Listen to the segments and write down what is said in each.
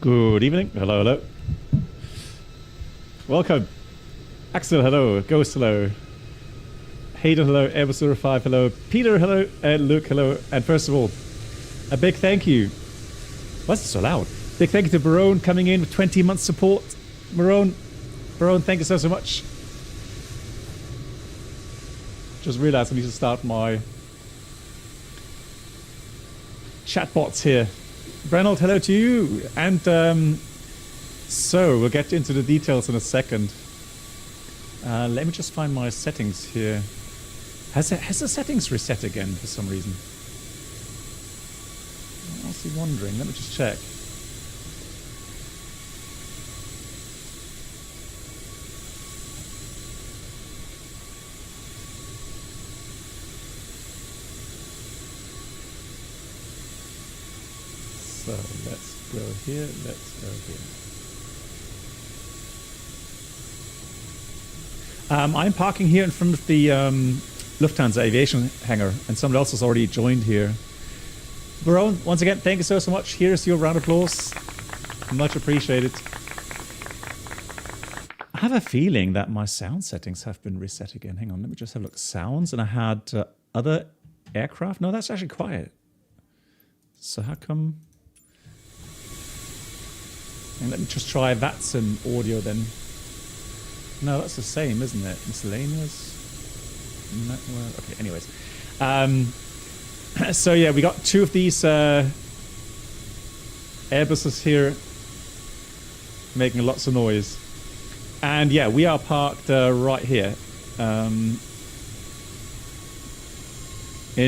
Good evening. Hello, hello. Welcome. Axel, hello. Ghost, hello. Hayden, hello. Airbus05, hello. Peter, hello. And Luke, hello. And first of all, a big thank you. What's it so loud? Big thank you to Barone coming in with 20 months support. Barone, thank you so much. Just realized I need to start my chatbots here. Brenold, hello to you. And so we'll get into the details in a second. Let me just find my settings here. Has the settings reset again for some reason? I'm honestly wondering. Let me just check. So let's go here, let's go here. I'm parking here in front of the Lufthansa aviation hangar, and someone else has already joined here. Barone, once again, thank you so much. Here's your round of applause. Much appreciated. I have a feeling that my sound settings have been reset again. Hang on, let me just have a look. Sounds, and I had other aircraft. No, that's actually quiet. So how come... And let me just try VATSIM audio then. No, that's the same, isn't it? Miscellaneous? Network. Okay, anyways. So yeah, we got two of these Airbuses here making lots of noise. And yeah, we are parked right here. In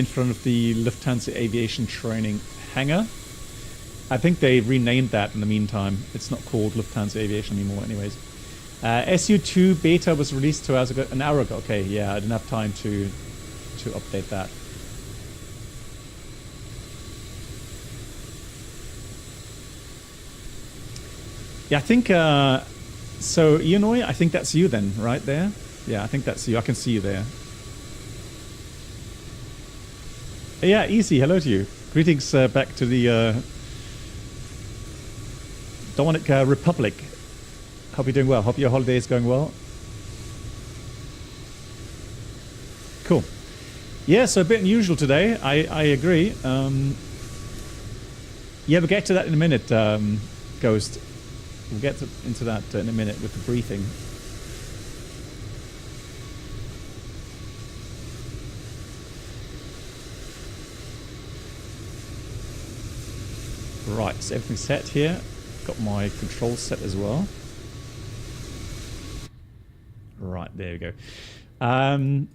front of the Lufthansa Aviation Training Hangar. I think they renamed that in the meantime. It's not called Lufthansa Aviation anymore anyways. SU2 beta was released 2 hours ago, an hour ago. Okay, yeah, I didn't have time to update that. Yeah, I think, so Ionoi, I think that's you then, right there? Yeah, I think that's you. I can see you there. Yeah, easy. Hello to you. Greetings back to the Dominic Republic. Hope you're doing well. Hope your holiday is going well. Cool. Yeah, so a bit unusual today. I agree. Yeah, we'll get to that in a minute, Ghost. We'll get into that in a minute with the briefing. Right, so everything's set here. Got my controls set as well. Right, there we go. And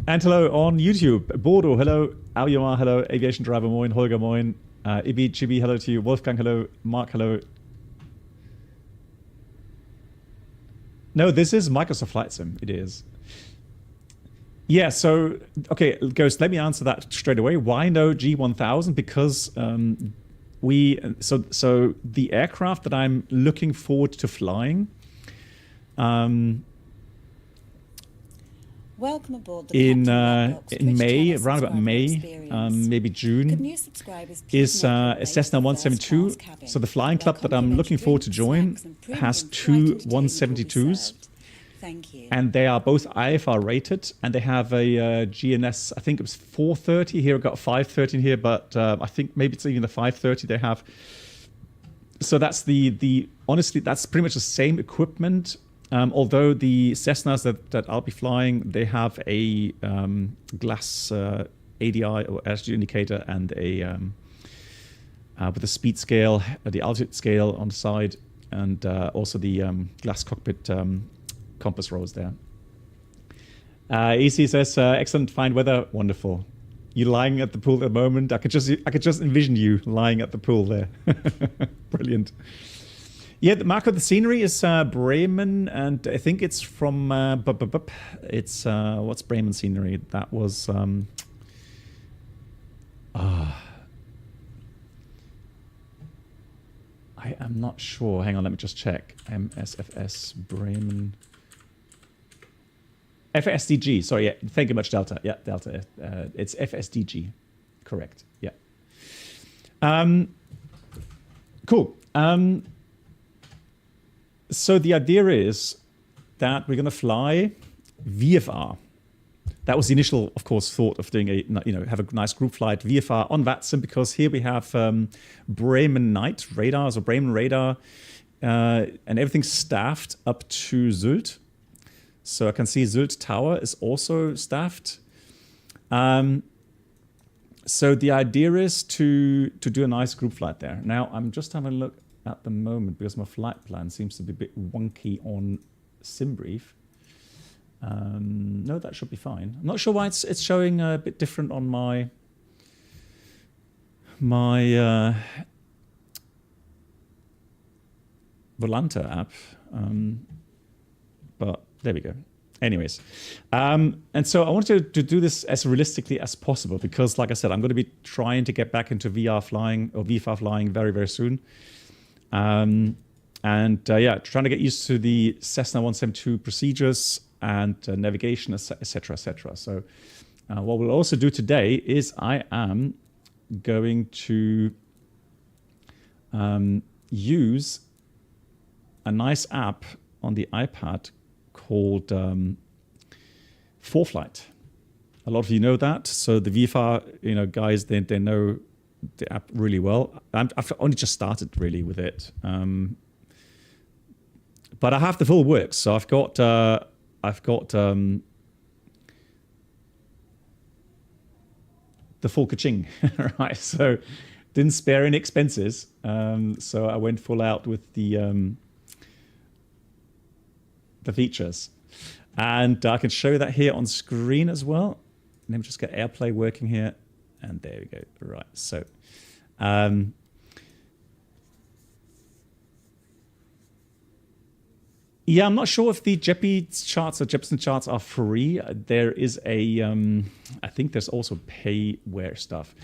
hello on YouTube. Bordo, hello. Aoyama, hello. Aviation Driver, moin. Holger, moin. Ibi, Chibi, hello to you. Wolfgang, hello. Mark, hello. No, this is Microsoft Flight Sim. It is. Yeah, so, okay, Ghost, let me answer that straight away. Why no G1000? Because so the aircraft that I'm looking forward to flying welcome aboard the in May, around about May, maybe June, is a Cessna 172. So the flying club that I'm looking forward to join has two 172s. Thank you. And they are both IFR rated, and they have a GNS, I think it was 430 here, I've got 513 here, but I think maybe it's even the 530 they have. So that's honestly, that's pretty much the same equipment, although the Cessnas that I'll be flying, they have a glass ADI or altitude indicator and a with a speed scale, the altitude scale on the side, and also the glass cockpit compass rose there. EC says, excellent, fine weather, wonderful. You lying at the pool at the moment? I could just envision you lying at the pool there. Brilliant. Yeah, Marco, the scenery is Bremen, and I think it's from it's what's Bremen scenery? That was I am not sure. Hang on, let me just check. MSFS Bremen. FSDG, sorry, yeah, thank you much, Delta. Yeah, Delta, it's FSDG, correct, yeah. Cool. So the idea is that we're going to fly VFR. That was the initial, of course, thought of doing have a nice group flight VFR on VATSIM, because here we have Bremen night radars or Bremen radar, and everything's staffed up to Sylt. So I can see Sylt Tower is also staffed. So the idea is to do a nice group flight there. Now I'm just having a look at the moment because my flight plan seems to be a bit wonky on SimBrief. No, that should be fine. I'm not sure why it's showing a bit different on my Volanta app, but there we go. Anyways, and so I wanted to do this as realistically as possible because, like I said, I'm going to be trying to get back into VR flying or VFR flying very, very soon. Trying to get used to the Cessna 172 procedures and navigation, etc., etc. So what we'll also do today is I am going to use a nice app on the iPad called VFR-Flight. A lot of you know that. So the VFR, guys, they know the app really well. I've only just started really with it, but I have the full works. So I've got the full kaching, right? So didn't spare any expenses. So I went full out with the features, and I can show you that here on screen as well. Let me just get AirPlay working here, and there we go. Right, so yeah, I'm not sure if the Jeppy charts or Jepson charts are free. There is a I think there's also payware stuff.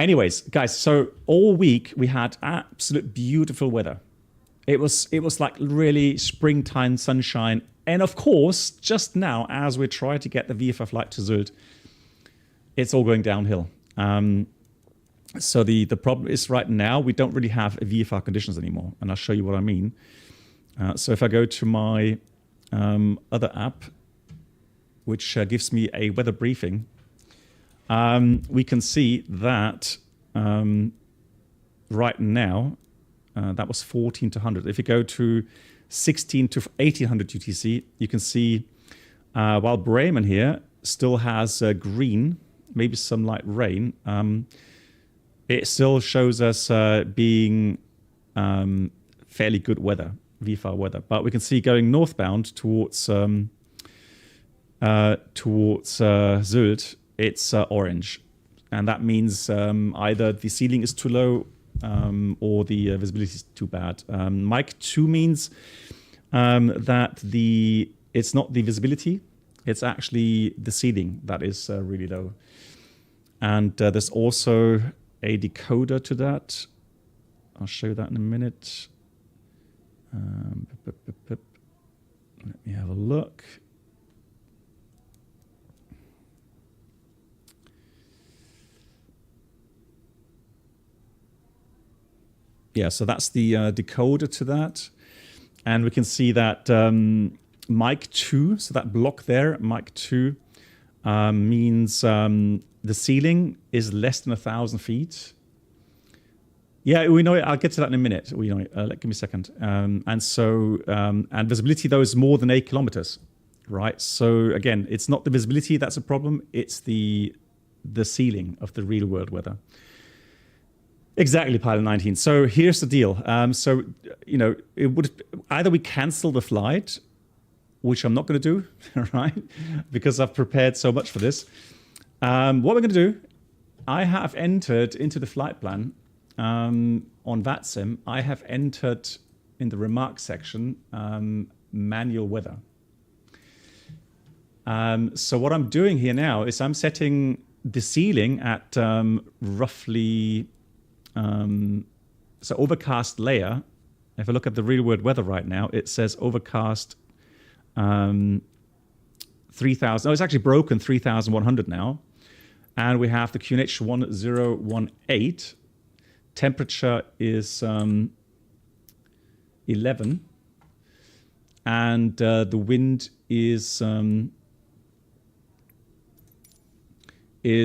Anyways, guys, so all week we had absolute beautiful weather. It was like really springtime sunshine. And of course, just now, as we're trying to get the VFR flight to Sylt, it's all going downhill. So the problem is right now, we don't really have VFR conditions anymore. And I'll show you what I mean. So if I go to my other app, which gives me a weather briefing, we can see that right now, that was 14 to 100. If you go to 16 to 1800 UTC, you can see while Bremen here still has green, maybe some light rain, it still shows us being fairly good weather, VFR weather. But we can see going northbound towards Sylt, it's orange. And that means either the ceiling is too low or the visibility is too bad. Mic 2 means that it's not the visibility, it's actually the ceiling that is really low. And there's also a decoder to that. I'll show you that in a minute. Let me have a look. Yeah, so that's the decoder to that. And we can see that mic 2, so that block there, mic 2, means the ceiling is less than 1,000 feet. Yeah, we know it. I'll get to that in a minute. We know it. Give me a second. And visibility, though, is more than 8 kilometers, right? So again, it's not the visibility that's a problem. It's the ceiling of the real world weather. Exactly, Pilot 19. So here's the deal. It would either we cancel the flight, which I'm not going to do, right? Because I've prepared so much for this. What we're going to do, I have entered into the flight plan on VATSIM. I have entered in the remarks section manual weather. So what I'm doing here now is I'm setting the ceiling at roughly. So overcast layer, if I look at the real world weather right now, it says overcast 3,000. Oh, it's actually broken 3,100 now. And we have the QNH 1018. temperature is 11, and the wind is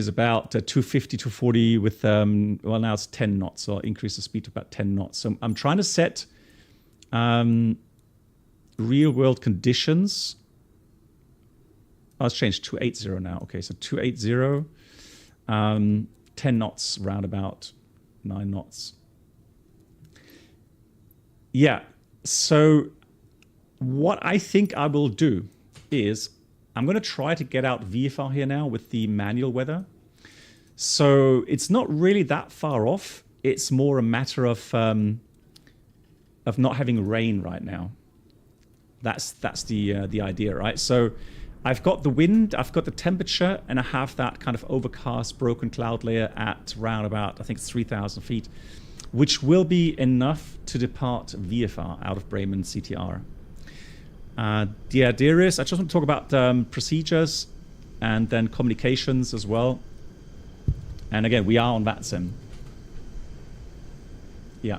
about 250 to 40 with, well, now it's 10 knots, so I'll increase the speed to about 10 knots. So I'm trying to set real world conditions. Oh, it's changed 280 now. Okay, so 280, 10 knots, round about 9 knots. Yeah, so what I think I will do is I'm going to try to get out VFR here now with the manual weather. So it's not really that far off. It's more a matter of not having rain right now. That's the idea, right? So I've got the wind, I've got the temperature, and I have that kind of overcast, broken cloud layer at round about, I think it's 3,000 feet, which will be enough to depart VFR out of Bremen CTR. Yeah, Darius, I just want to talk about procedures and then communications as well. And again, we are on VATSIM. Yeah.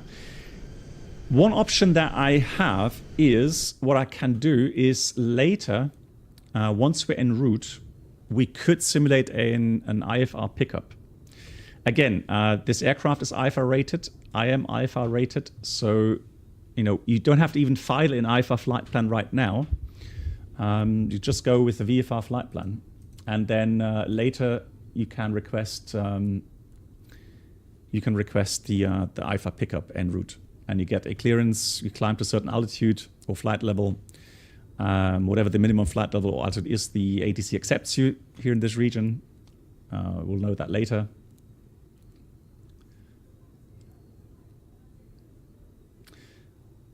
One option that I have is, what I can do is later, once we're en route, we could simulate an IFR pickup. Again, this aircraft is IFR rated. I am IFR rated, so you don't have to even file an IFR flight plan right now. You just go with the VFR flight plan, and then later you can request the IFR pickup en route, and you get a clearance. You climb to a certain altitude or flight level, whatever the minimum flight level or altitude is. The ATC accepts you here in this region. We'll know that later.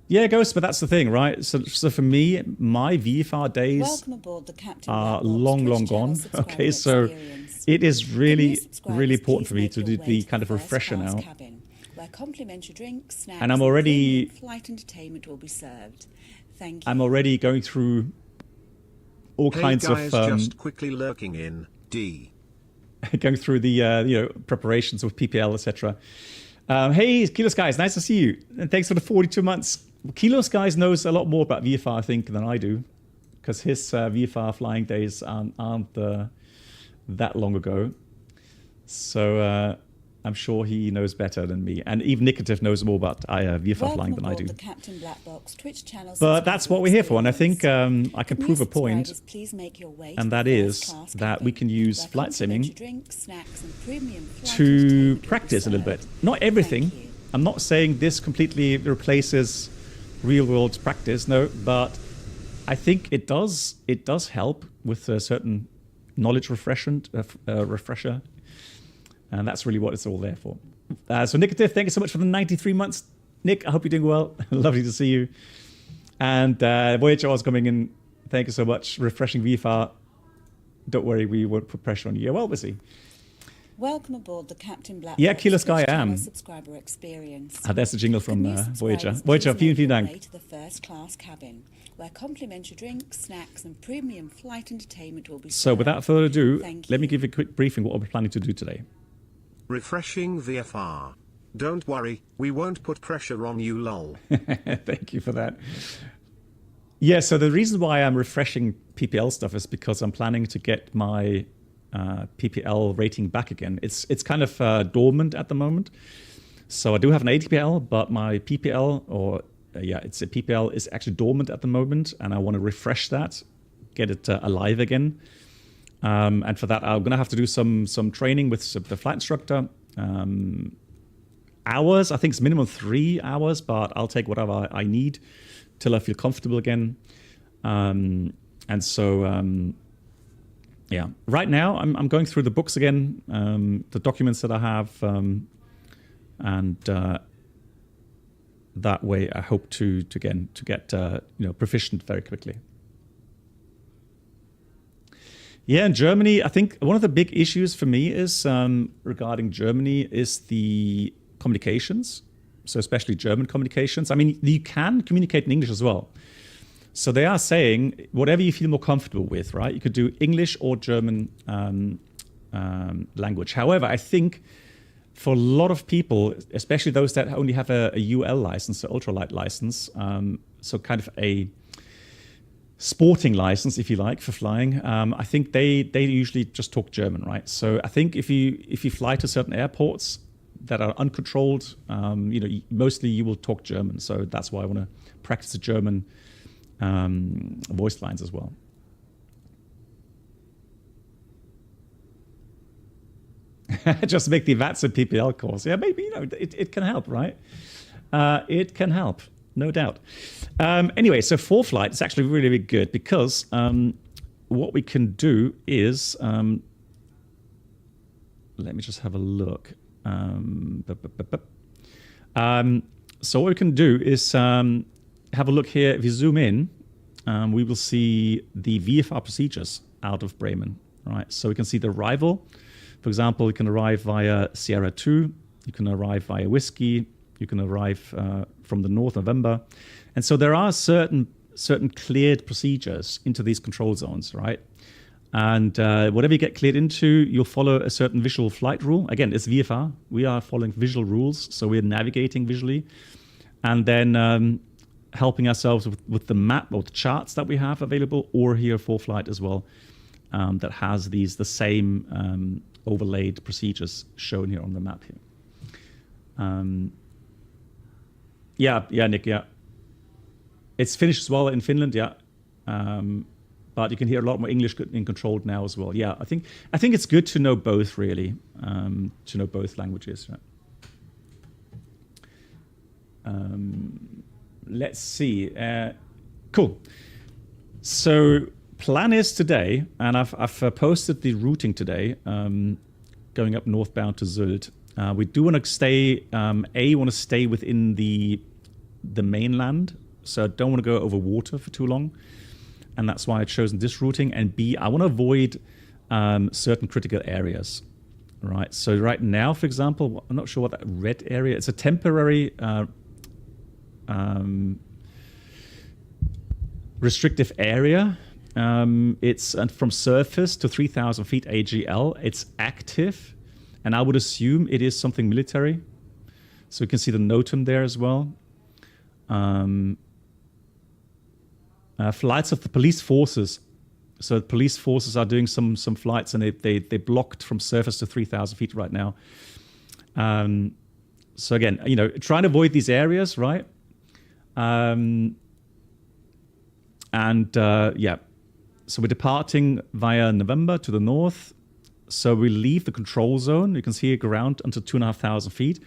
Yeah, Ghost, but that's the thing, right? So for me, my VFR days are long gone. Okay, so it is really, really important for me to do the kind of refresher now. Where complimentary drinks, snacks, and I'm already flight entertainment will be served. Thank you. I'm already going through all kinds guys, of just quickly lurking in D. going through the preparations with PPL, etc. Hey, Kilos Guys, nice to see you, and thanks for the 42 months. Kilos Guys knows a lot more about VFR, I think, than I do, because his VFR flying days aren't that long ago. So I'm sure he knows better than me, and even Nicotif knows more about VFR flying than I do. The Captain Black Box Twitch channel, but that's what we're here for, and I think I can prove a point, and that is that we can use flight simming to practice a little bit. Not everything. I'm not saying this completely replaces real-world practice, no, but I think it does help with a certain knowledge refresher, and that's really what it's all there for. So Nicotif, thank you so much for the 93 months. Nick, I hope you're doing well. Lovely to see you. And Voyager was coming in. Thank you so much. Refreshing VFR. Don't worry, we won't put pressure on you. Yeah, well, we'll see. Welcome aboard the Captain Black. Yeah, Kilo Sky, I am. Subscriber experience. There's the jingle from Voyager. Voyager, vielen Dank. To the first class cabin, where complimentary drinks, snacks, and premium flight entertainment will be served. So, without further ado, let me give you a quick briefing what we're planning to do today. Refreshing VFR. Don't worry, we won't put pressure on you, lol. Thank you for that. Yeah, so the reason why I'm refreshing PPL stuff is because I'm planning to get my PPL rating back again. It's kind of dormant at the moment. So I do have an ATPL, but my PPL, it's a PPL, is actually dormant at the moment, and I want to refresh that, get it alive again. And for that, I'm going to have to do some training with the flight instructor. Hours, I think it's minimum 3 hours, but I'll take whatever I need till I feel comfortable again. And so, yeah, right now I'm going through the books again, the documents that I have, and that way I hope to get proficient very quickly. Yeah, in Germany, I think one of the big issues for me is regarding Germany is the communications. So especially German communications. I mean, you can communicate in English as well. So they are saying whatever you feel more comfortable with, right? You could do English or German language. However, I think for a lot of people, especially those that only have a UL license, so ultralight license, so kind of a sporting license, if you like, for flying, I think they usually just talk German, right? So I think if you fly to certain airports that are uncontrolled, mostly you will talk German. So that's why I want to practice the German voice lines as well. Just make the VATSIM PPL course. Yeah, maybe, it can help, right? It can help, no doubt. Anyway, so for flight, it's actually really, really good because what we can do is, let me just have a look. So what we can do is have a look here. If you zoom in, we will see the VFR procedures out of Bremen, right? So we can see the arrival. For example, you can arrive via Sierra 2, you can arrive via Whiskey, you can arrive from the North November. And so there are certain cleared procedures into these control zones, right? And whatever you get cleared into, you'll follow a certain visual flight rule. Again, it's VFR. We are following visual rules, so we're navigating visually. And then helping ourselves with the map or the charts that we have available, or here for flight as well, that has the same overlaid procedures shown here on the map here. Yeah, Nick, yeah. It's finished as well in Finland, yeah. But you can hear a lot more English in controlled now as well. Yeah, I think it's good to know both, really, to know both languages. Right? Let's see. Cool. So plan is today, and I've posted the routing today, going up northbound to Sylt. We do want to stay, want to stay within the mainland, so I don't want to go over water for too long, and that's why I've chosen this routing. And B, I want to avoid certain critical areas, right? So right now, for example, I'm not sure what that red area, it's a temporary restrictive area. It's from surface to 3,000 feet AGL. It's active, and I would assume it is something military. So you can see the NOTAM there as well. Flights of the police forces. So the police forces are doing some flights, and they blocked from surface to 3,000 feet right now. So again, trying to avoid these areas, right? Yeah. So we're departing via November to the north. So we leave the control zone. You can see it ground until 2,500 feet.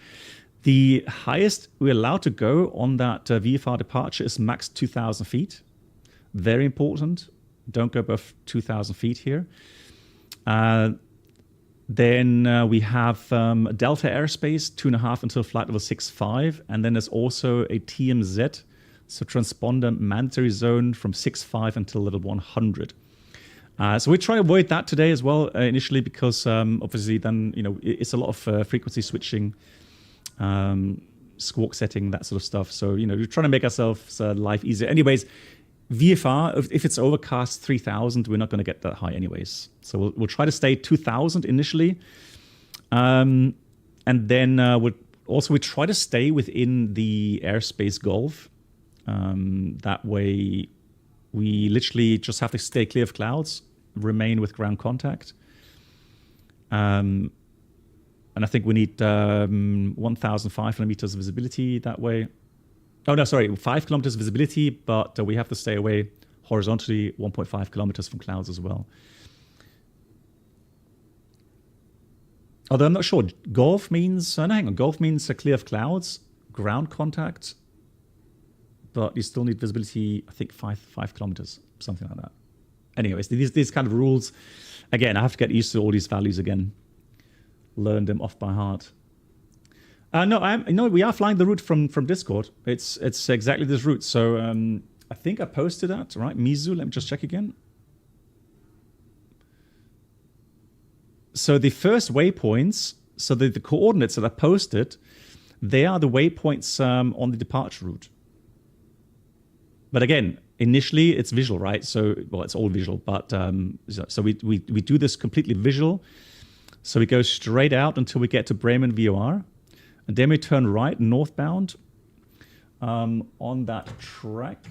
The highest we're allowed to go on that VFR departure is max 2,000 feet. Very important. Don't go above 2,000 feet here. Then we have Delta airspace, 2.5 until flight level 65. And then there's also a TMZ, so transponder mandatory zone from 65 until level 100. So we try to avoid that today as well initially, because obviously then, it's a lot of frequency switching, squawk setting, that sort of stuff. So, we're trying to make ourselves life easier. Anyways, VFR, if it's overcast 3,000, we're not going to get that high anyways. So we'll try to stay 2,000 initially. And then we try to stay within the airspace gulf. That way we literally just have to stay clear of clouds, remain with ground contact. And I think we need 1,500 meters visibility that way. Oh, no, sorry, 5 kilometers visibility, but we have to stay away horizontally 1.5 kilometers from clouds as well. Although I'm not sure. Golf means, no, hang on, golf means clear of clouds, ground contact, but you still need visibility, I think 5 kilometers, something like that. Anyways, these kind of rules, again, I have to get used to all these values again, learn them off by heart. No, we are flying the route from Discord. It's exactly this route. So I think I posted that, right? Mizu, let me just check again. So the first waypoints, so the coordinates that I posted, they are the waypoints on the departure route. But again, initially it's visual, right? So, well, it's all visual, but so we do this completely visual. So we go straight out until we get to Bremen VOR. And then we turn right, northbound, on that track.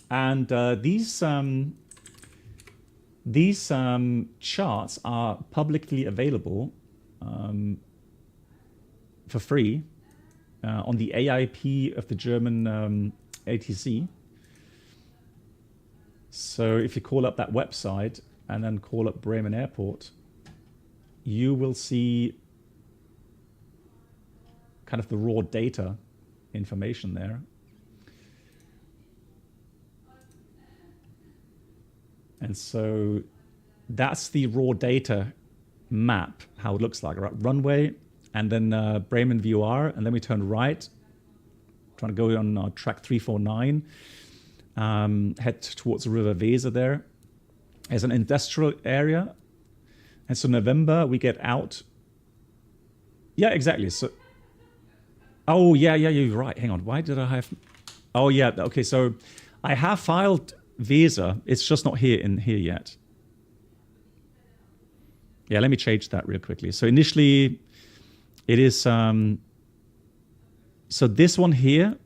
And these charts are publicly available for free on the AIP of the German ATC. So if you call up that website and then call up Bremen Airport, you will see kind of the raw data information there. And so that's the raw data map, how it looks like, right? Runway, and then Bremen VOR, and then we turn right, trying to go on track 349, head towards the River Weser there. There's an industrial area. And so November, we get out. Yeah, exactly. So, oh, yeah, you're right. Hang on. Why did I have... Oh, yeah. Okay, so I have filed Weser. It's just not here yet. Yeah, let me change that real quickly. So initially, it is... so this one here...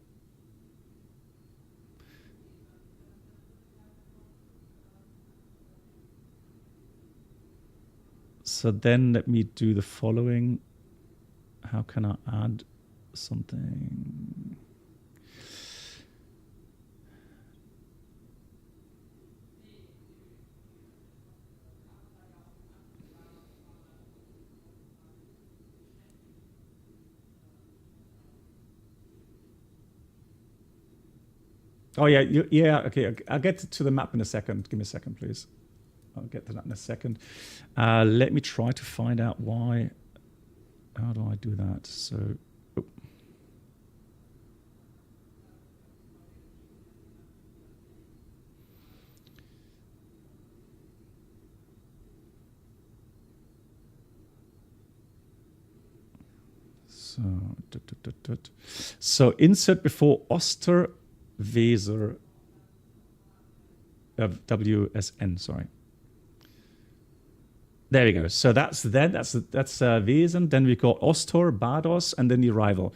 So then let me do the following. How can I add something? Oh yeah, yeah. Okay, I'll get to the map in a second. Give me a second, please. I'll get to that in a second. Let me try to find out why. How do I do that? So, oh. So insert before Oster Weser WSN. Sorry. There we go. So that's Wesen. Then we got Ostor, Bados, and then the arrival.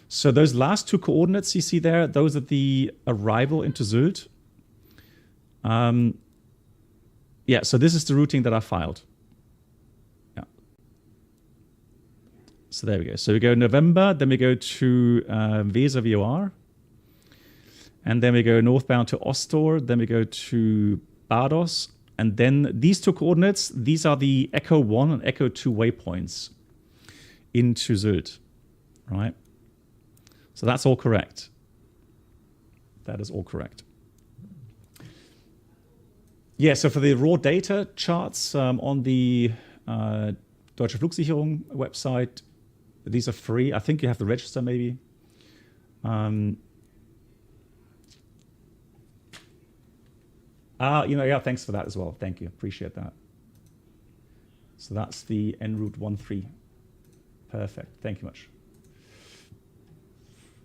So those last two coordinates you see there, those are the arrival into Sylt. Yeah, so this is the routing that I filed. Yeah. So there we go. So we go November, then we go to Weser VOR. And then we go northbound to Ostor, then we go to Bados. And then these two coordinates, these are the Echo 1 and Echo 2 waypoints into Sylt, right? So that's all correct. That is all correct. Yeah, so for the raw data charts on the Deutsche Flugsicherung website, these are free. I think you have to register maybe. Yeah, thanks for that as well. Thank you. Appreciate that. So that's the en route 13. Perfect. Thank you much.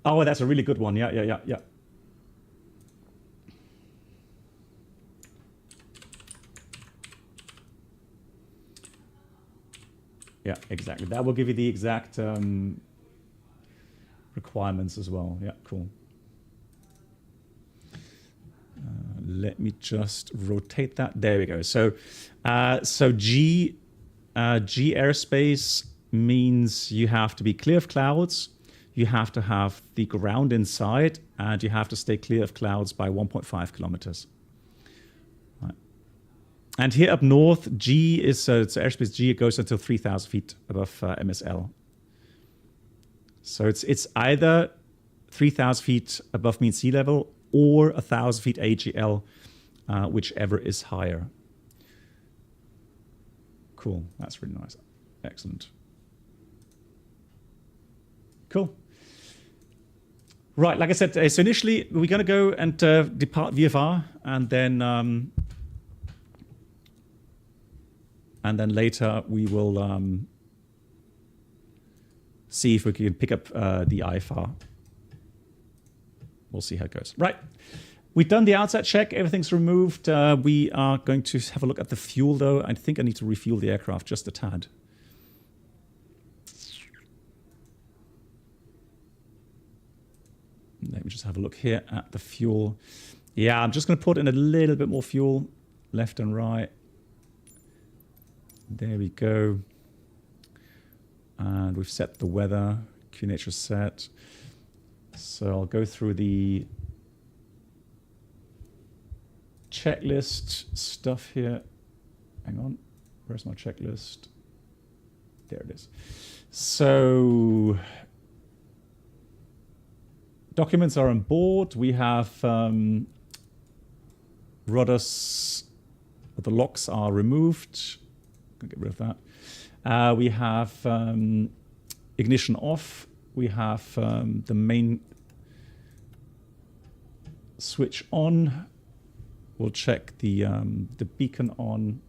Oh, that's a really good one. Yeah. Yeah, exactly. That will give you the exact requirements as well. Yeah, cool. Let me just rotate that. There we go. So, G airspace means you have to be clear of clouds, you have to have the ground inside, and you have to stay clear of clouds by 1.5 kilometers. Right. And here up north, G is it's airspace G. It goes until 3,000 feet above MSL. So it's either 3,000 feet above mean sea level or 1,000 feet AGL, whichever is higher. Cool, that's really nice. Excellent. Cool. Right, like I said, so initially we're going to go and depart VFR, and then later we will see if we can pick up the IFR. We'll see how it goes. Right. We've done the outside check. Everything's removed. We are going to have a look at the fuel, though. I think I need to refuel the aircraft just a tad. Let me just have a look here at the fuel. Yeah, I'm just going to put in a little bit more fuel, left and right. There we go. And we've set the weather. QNH is set. So I'll go through the checklist stuff here. Hang on. Where's my checklist? There it is. So documents are on board. We have rudders, the locks are removed. I'll get rid of that. We have ignition off. We have the main switch on. We'll check the beacon on.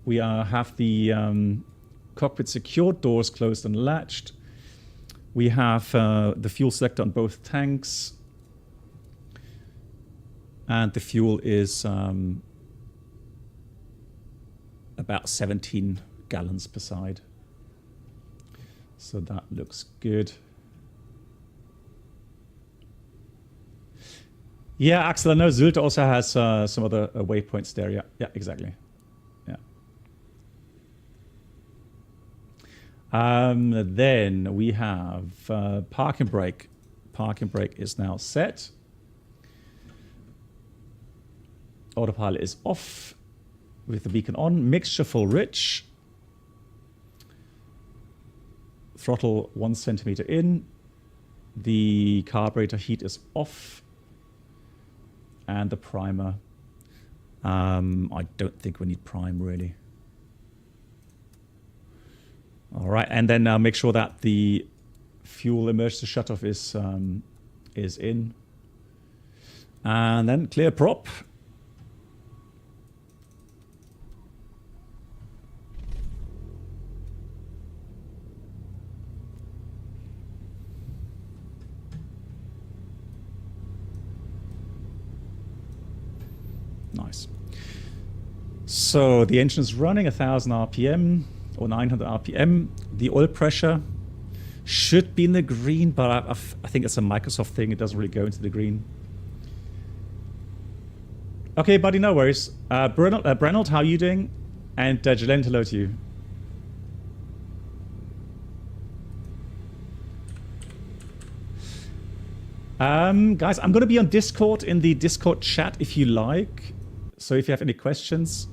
We have the cockpit secured, doors closed and latched. We have the fuel selector on both tanks. And the fuel is about 17 gallons per side. So that looks good. Yeah, Axel, I know Sylt also has some other waypoints there. Yeah, exactly. Yeah. Then we have parking brake. Parking brake is now set. Autopilot is off with the beacon on. Mixture full rich. Throttle 1 centimeter in. The carburetor heat is off. And the primer. I don't think we need prime really. All right, and then make sure that the fuel emergency shutoff is in. And then clear prop. Nice. So the engine's running 1000 RPM or 900 RPM. The oil pressure should be in the green, but I think it's a Microsoft thing. It doesn't really go into the green. Okay, buddy, no worries. Brenold, how are you doing? And Jalen, hello to you. Guys, I'm going to be on Discord in the Discord chat if you like. So if you have any questions,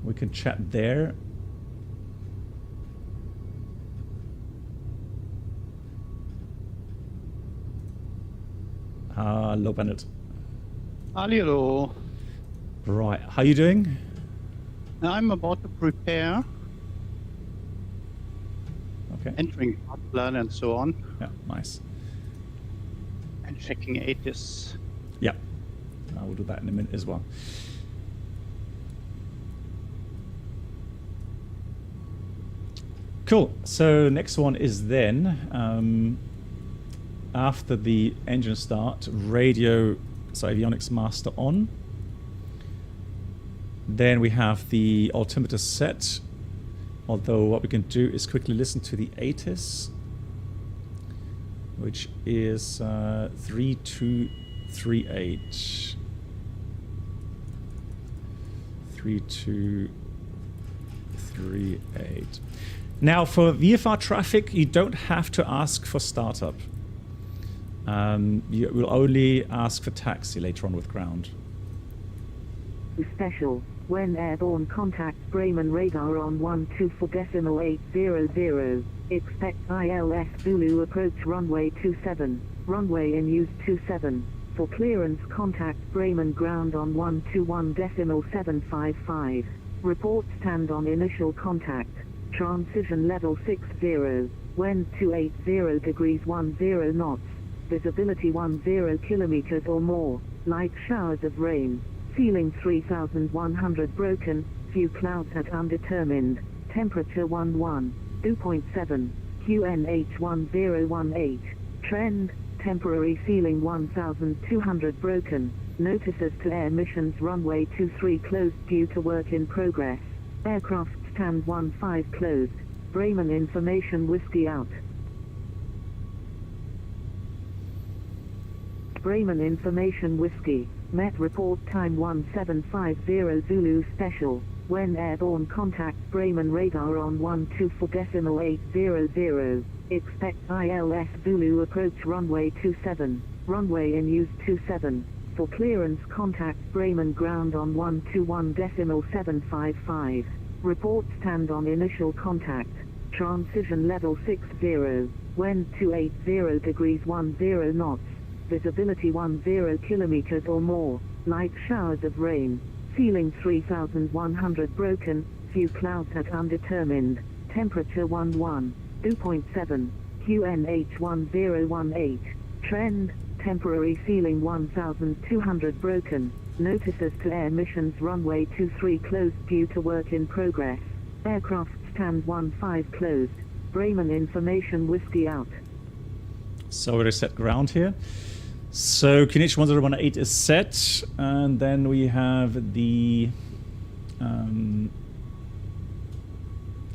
we can chat there. Hello, Bennett. Hello. Right, how are you doing? I'm about to prepare. Okay. Entering plan and so on. Yeah, nice. And checking ATIS. Yeah, I will do that in a minute as well. Cool. So next one is then after the engine start, radio, so avionics master on. Then we have the altimeter set. Although what we can do is quickly listen to the ATIS, which is 3238. 3238. Now for VFR traffic, you don't have to ask for startup. You will only ask for taxi later on with ground. Special. When airborne contact Bremen radar on 124.800. Expect ILS Zulu approach runway 27. Runway in use 27. For clearance contact Bremen ground on 121.755. Report stand on initial contact. Transition level 60. Wind 280 degrees 10 knots. Visibility 10 kilometers or more. Light showers of rain. Ceiling 3100 broken, few clouds at undetermined, temperature 11. 2.7, QNH1018, trend, temporary ceiling 1200 broken, notices to air missions runway 23 closed due to work in progress, aircraft stand 15 closed, Bremen information whiskey out. Bremen information whiskey, Met report time 1750 Zulu special, when airborne contact Bremen radar on 124.800, expect ILS Zulu approach runway 27, runway in use 27, for clearance contact Bremen ground on 121.755, report stand on initial contact, transition level 60, when 280 degrees 10 knots, visibility 10 kilometers or more, light showers of rain, ceiling 3100 broken, few clouds at undetermined, temperature 2.7, QNH1018, trend, temporary ceiling 1200 broken, notices to air missions runway 23 closed due to work in progress, aircraft stand 15 closed, Bremen information whiskey out. So we're set ground here. So QNH1018 is set, and then we have the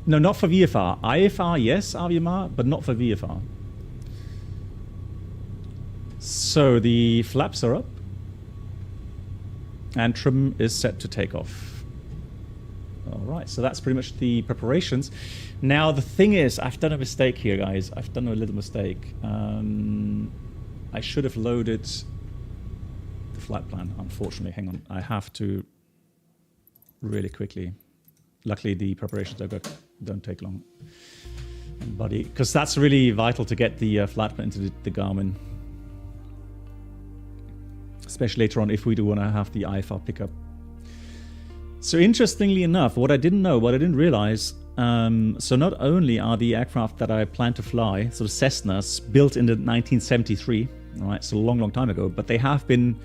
no, not for VFR. IFR, yes, RVMR, but not for VFR. So the flaps are up, and trim is set to take off. All right, so that's pretty much the preparations. Now the thing is, I've done a mistake here, guys. I've done a little mistake. I should have loaded the flight plan, unfortunately. Hang on, I have to really quickly. Luckily, the preparations don't take long, buddy, because that's really vital to get the flight plan into the Garmin. Especially later on if we do want to have the IFR pickup. So interestingly enough, what I didn't know, what I didn't realize, so not only are the aircraft that I plan to fly, sort of Cessnas, built in 1973, all right, so a long, long time ago, but they have been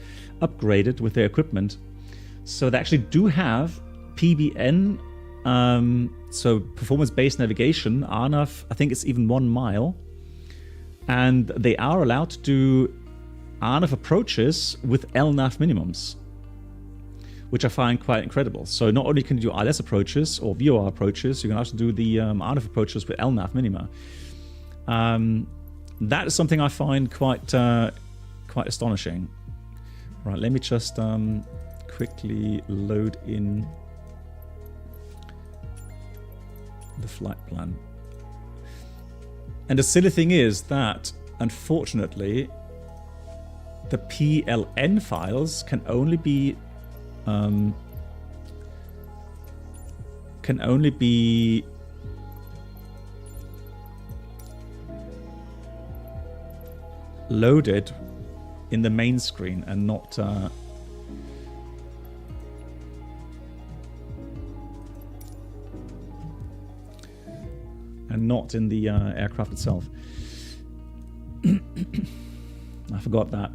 upgraded with their equipment. So they actually do have PBN, so performance-based navigation, RNAV, I think it's even 1 mile. And they are allowed to do RNAV approaches with LNAV minimums, which I find quite incredible. So not only can you do ILS approaches or VOR approaches, you can also do the RNAV approaches with LNAV minima. That is something I find quite astonishing. Right, let me just quickly load in the flight plan. And the silly thing is that, unfortunately, the PLN files can only be loaded in the main screen and not in the aircraft itself. I forgot that.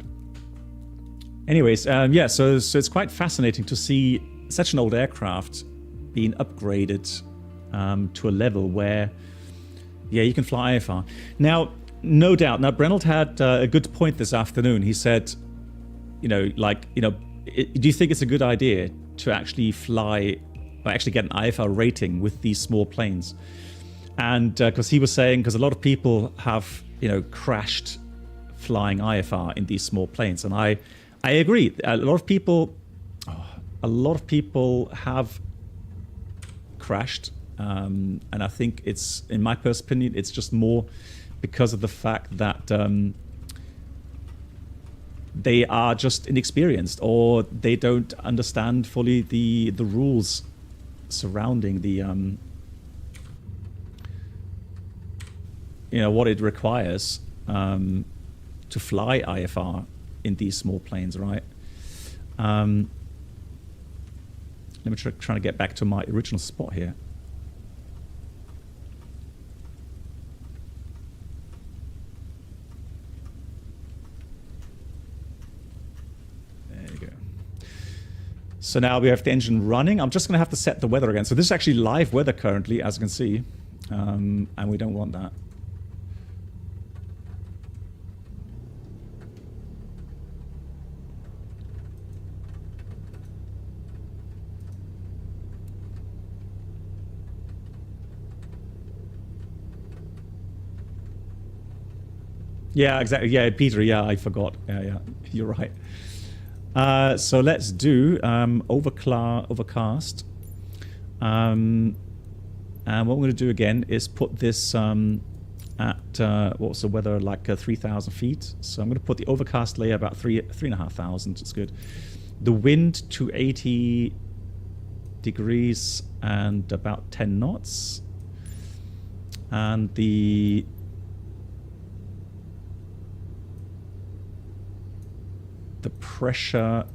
Anyways, yeah, so it's quite fascinating to see such an old aircraft being upgraded to a level where, yeah, you can fly IFR. Now, no doubt. Now, Brennelt had a good point this afternoon. He said, do you think it's a good idea to actually fly, or actually get an IFR rating with these small planes? And because he was saying, because a lot of people have, crashed flying IFR in these small planes, and I agree. A lot of people have crashed, and I think it's, in my personal opinion, it's just more because of the fact that they are just inexperienced, or they don't understand fully the rules surrounding the what it requires to fly IFR in these small planes, right? Let me try to get back to my original spot here. There you go. So now we have the engine running. I'm just going to have to set the weather again. So this is actually live weather currently, as you can see. and we don't want that. Yeah, exactly. Yeah, Peter. Yeah, I forgot. Yeah, you're right. So let's do overcast. And what we're going to do again is put this at what's the weather, like 3,000 feet. So I'm going to put the overcast layer about 3,500. It's good. The wind to 80 degrees and about 10 knots. And the pressure,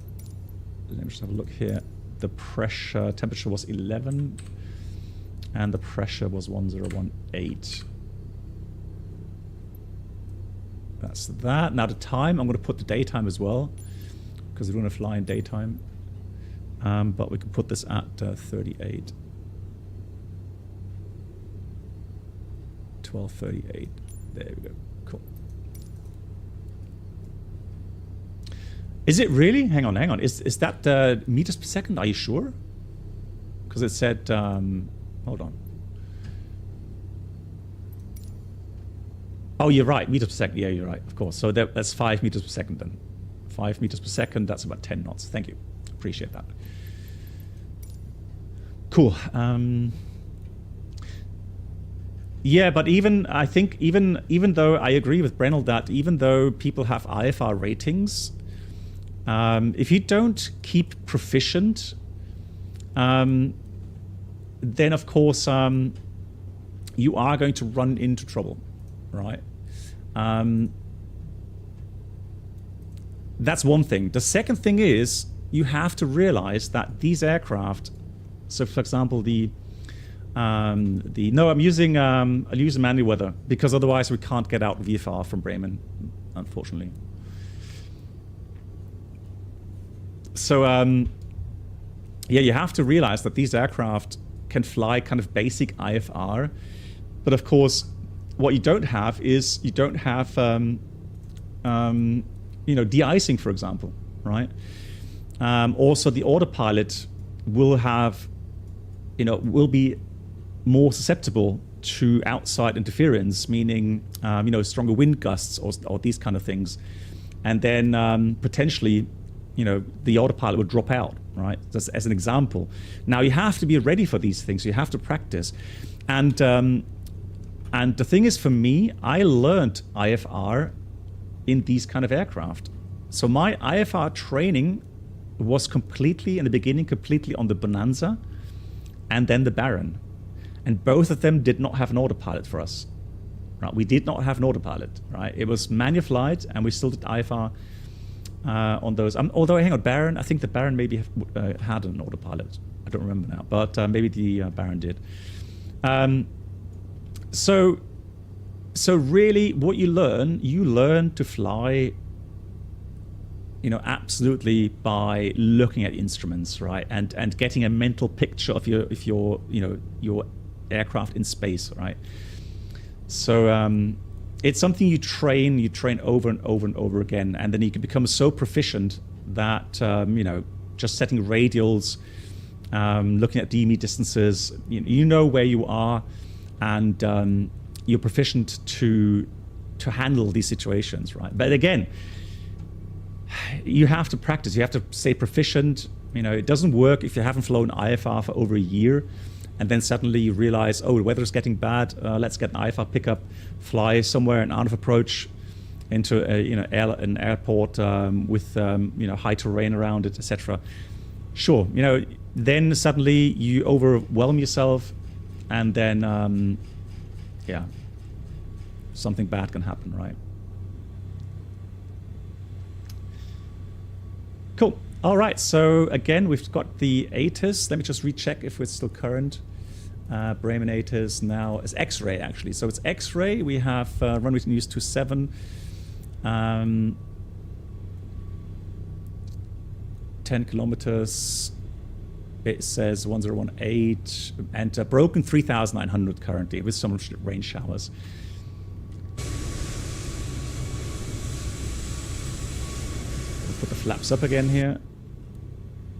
let me just have a look here. The pressure temperature was 11 and the pressure was 1018. That's that. Now the time, I'm going to put the daytime as well because we're going to fly in daytime. But we can put this at 38. 12:38. There we go. Cool. Is it really? Hang on. Is that meters per second? Are you sure? Because it said, hold on. Oh, you're right. Meters per second. Yeah, you're right. Of course. So that's 5 meters per second then. 5 meters per second. That's about 10 knots. Thank you. Appreciate that. Cool. Yeah, but I think even though I agree with Brennell that even though people have IFR ratings, if you don't keep proficient, then of course you are going to run into trouble, right? That's one thing. The second thing is you have to realize that these aircraft, so for example no, I'm using I'll use manual weather because otherwise we can't get out VFR from Bremen, unfortunately. So yeah, you have to realize that these aircraft can fly kind of basic IFR, but of course, what you don't have is you don't have you know, de-icing, for example, right? Also, the autopilot will have, you know, will be more susceptible to outside interference, meaning you know, stronger wind gusts or these kind of things, and then potentially, you know, the autopilot would drop out, right? Just as an example. Now you have to be ready for these things. You have to practice, and the thing is, for me, I learned IFR in these kind of aircraft. So my IFR training was completely, in the beginning, completely on the Bonanza and then the Baron. And both of them did not have an autopilot for us. Right? We did not have an autopilot, right? It was manual flight, and we still did IFR on those. Although, hang on, Baron, I think the Baron maybe had an autopilot. I don't remember now, but maybe the Baron did. So really, what you learn to fly, you know, absolutely by looking at instruments, right, and getting a mental picture of your you know, your aircraft in space, right. So it's something you train over and over and over again, and then you can become so proficient that you know, just setting radials, looking at DME distances, you know where you are, and you're proficient to handle these situations, right? But again, you have to practice. You have to stay proficient. You know, it doesn't work if you haven't flown IFR for over a year, and then suddenly you realize, oh, the weather's getting bad. Let's get an IFR pickup, fly somewhere an out of approach into a, you know, an airport with you know, high terrain around it, etc. Sure, you know, then suddenly you overwhelm yourself, and then yeah, something bad can happen, right? Cool. All right. So again, we've got the ATIS. Let me just recheck if it's still current. Bremen ATIS now is X-ray, actually. So it's X-ray. We have runway news 27. 10 kilometers. It says 1018 and broken 3,900 currently with some rain showers. We'll put the flaps up again here.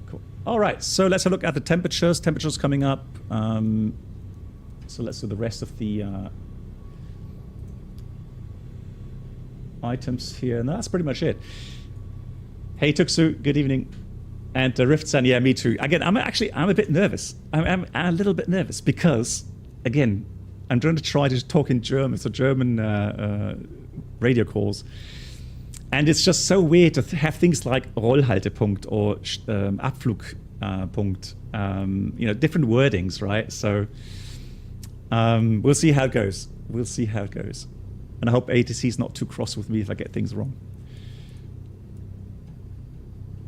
Cool. All right, so let's have a look at the temperatures. Temperatures coming up. So let's do the rest of the items here. No, that's pretty much it. Hey Tuksu, good evening. And Rift-san, yeah, me too. Again, I'm a bit nervous. I'm a little bit nervous because, again, I'm trying to talk in German, so German radio calls. And it's just so weird to have things like Rollhaltepunkt or Abflugpunkt, you know, different wordings, right? So we'll see how it goes. We'll see how it goes. And I hope ATC is not too cross with me if I get things wrong.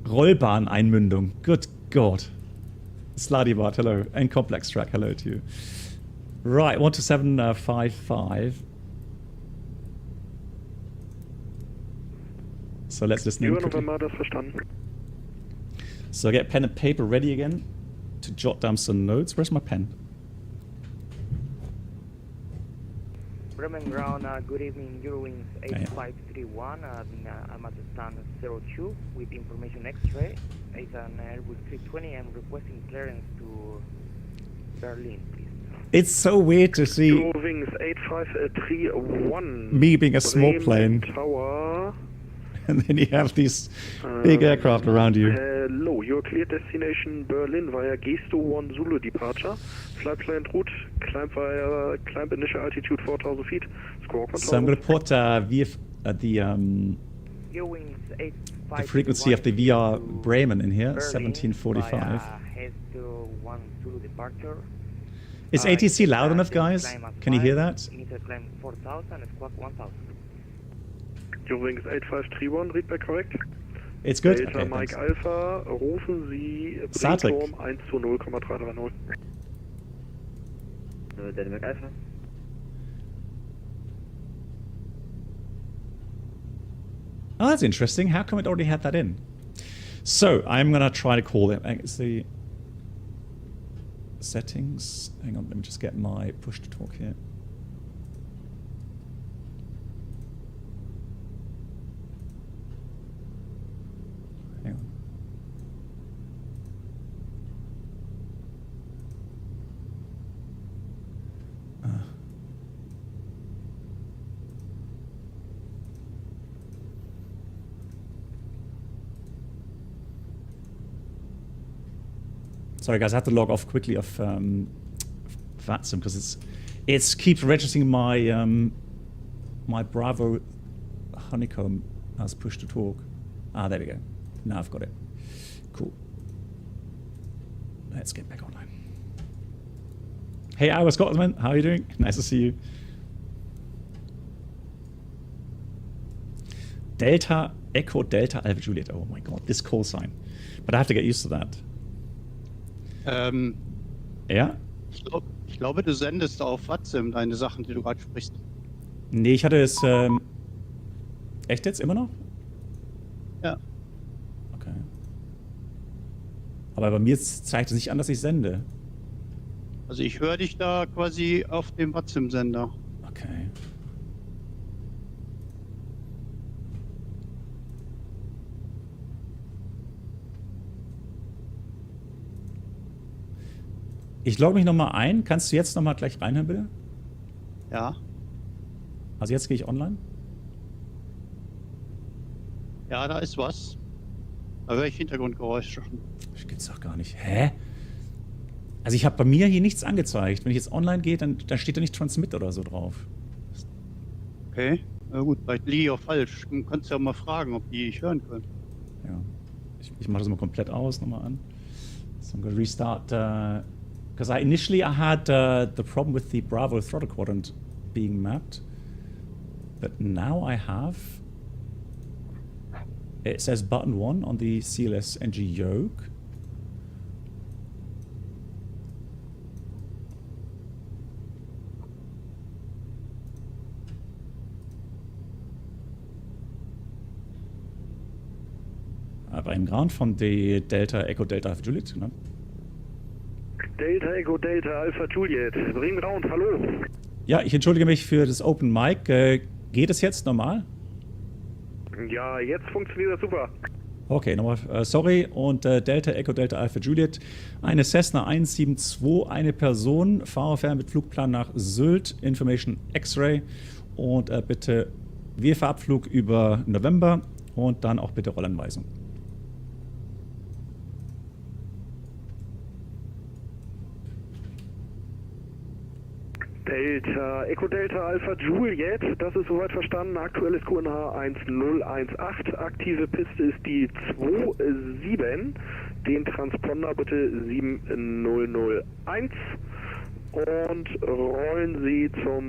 Rollbahneinmündung. Good God. Sladibart, hello. And Complex Track, hello to you. Right, 12755. So let's listen in quickly. So get pen and paper ready again to jot down some notes. Where's my pen? Bremen ground, good evening, Eurowings 8531, I'm at the stand 02 with information X-ray. It's an Airbus 320, I'm requesting clearance to Berlin, please. It's so weird to see Eurowings 8531. me being a small Bremen plane, Tower. and then you have these big aircraft around you. Hello, your clear destination Berlin via Gesto 1 Zulu departure. Flight planned route, climb initial altitude 4,000 feet. Squawk 1,000. So I'm going to put the frequency of the VFR-Bremen in here, 1745. Head to 1 Zulu departure. Is ATC loud enough, guys? Can you hear that? Initial climb 4,000, squawk 1,000. Eurowings 8531, read back correct? It's good? Delta Okay, Mike thanks. Alpha, rufen Sie Saarbrück. Bremen 1 zu 0,330. Delta Mike Alpha. Oh, that's interesting. How come it already had that in? So, I'm going to try to call them. It's the settings. Hang on, let me just get my push to talk here. Hang on. Sorry guys, I have to log off quickly of VATSIM because it keeps registering my my Bravo honeycomb as push to talk. Ah, there we go. Now I've got it. Cool. Let's get back online. Hey, Iowa Scotsman, how are you doing? Nice to see you. Delta Echo Delta Alpha Juliet. Oh my god, this call sign. But I have to get used to that. Ja? Ich glaube, du sendest auf VATSIM deine Sachen, die du gerade sprichst. Nee, ich hatte es... echt jetzt? Immer noch? Ja. Okay. Aber bei mir zeigt es nicht an, dass ich sende. Also ich höre dich da quasi auf dem VATSIM-Sender. Okay. Ich logge mich nochmal ein. Kannst du jetzt nochmal gleich reinhören, bitte? Ja. Also jetzt gehe ich online. Ja, da ist was. Da höre ich Hintergrundgeräusche schon. Das gibt's doch gar nicht. Hä? Also ich habe bei mir hier nichts angezeigt. Wenn ich jetzt online gehe, dann steht da nicht Transmit oder so drauf. Okay. Na gut, vielleicht liege ich auch falsch. Du kannst ja mal fragen, ob die dich hören können. Ja. Ich mache das mal komplett aus, nochmal an. So I'm going to restart... because initially I had the problem with the Bravo throttle quadrant being mapped, but now I have, it says button 1 on the CLS NG yoke. Beim Ground von the Delta Echo Delta Juliet, ne? Delta Echo Delta Alpha Juliet. Bremen Ground, hallo. Ja, ich entschuldige mich für das Open Mic. Geht es jetzt normal? Ja, jetzt funktioniert das super. Okay, nochmal, sorry. Und Delta Echo Delta Alpha Juliet. Eine Cessna 172, eine Person, VFR mit Flugplan nach Sylt, Information X-Ray. Und bitte VFR-Abflug über November und dann auch bitte Rollanweisung. Delta, Echo Delta Alpha Juliet, das ist soweit verstanden. Aktuelles QNH 1018. Aktive Piste ist die 27. Den Transponder bitte 7001. Und rollen Sie zur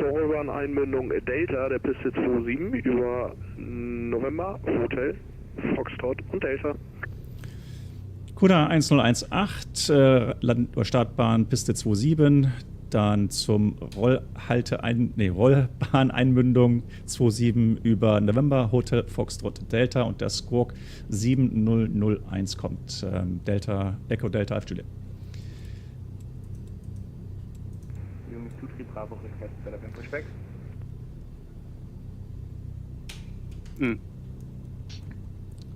Rollbahn-Einmündung Delta der Piste 27 über November, Hotel, Foxtrot und Delta. QNH 1018, Startbahn Piste 27. Dann zum Rollbahn-Einmündung 27 über November, Hotel Foxtrot Delta und der Squawk 7001 kommt. Delta, Echo Delta Alpha Juliet.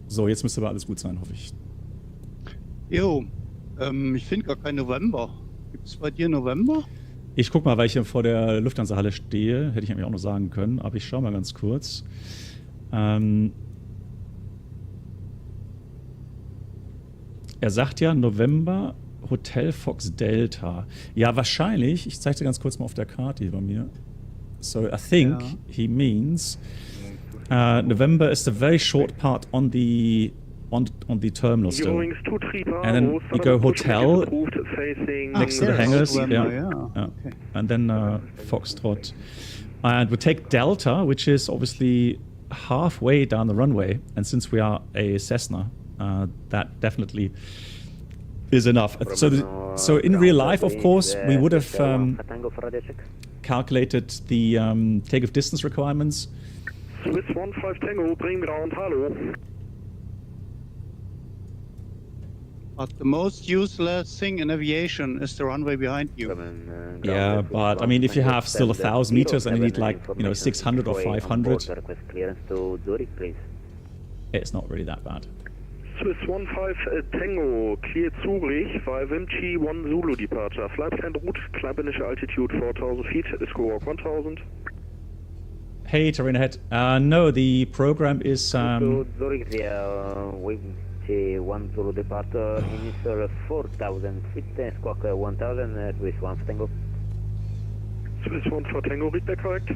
So, jetzt müsste aber alles gut sein, hoffe ich. Jo, ich finde gar kein November. Gibt es bei dir November? Ich guck mal, weil ich hier vor der Lufthansa-Halle stehe. Hätte ich nämlich auch noch sagen können, aber ich schaue mal ganz kurz. Er sagt ja November, Hotel Fox Delta. Ja, wahrscheinlich. Ich zeige dir ganz kurz mal auf der Karte hier bei mir. So, I think he means November is the very short part on the terminal still. And then you go hotel next to the hangars, Okay. and then Foxtrot. And we take Delta, which is obviously halfway down the runway. And since we are a Cessna, that definitely is enough. So in real life, of course, we would have calculated the takeoff distance requirements. Swiss 15 Tango, Bremen Ground, hallo. But the most useless thing in aviation is the runway behind you. Yeah, but I mean, if you have still 1,000 meters and you need like, 600 or 500, it's not really that bad. Swiss 15 Tango, clear Zurich via Vimchi 1 Zulu departure. Flight plan route, climb initial altitude 4,000 feet, squawk 1,000. Hey, Terrain Ahead. No, the program is... Zurich, the 1 Zulu departure, initial 4,000 feet, squawk 1,000, Swiss 1 Tango. Swiss 1 for Tango, read that correct?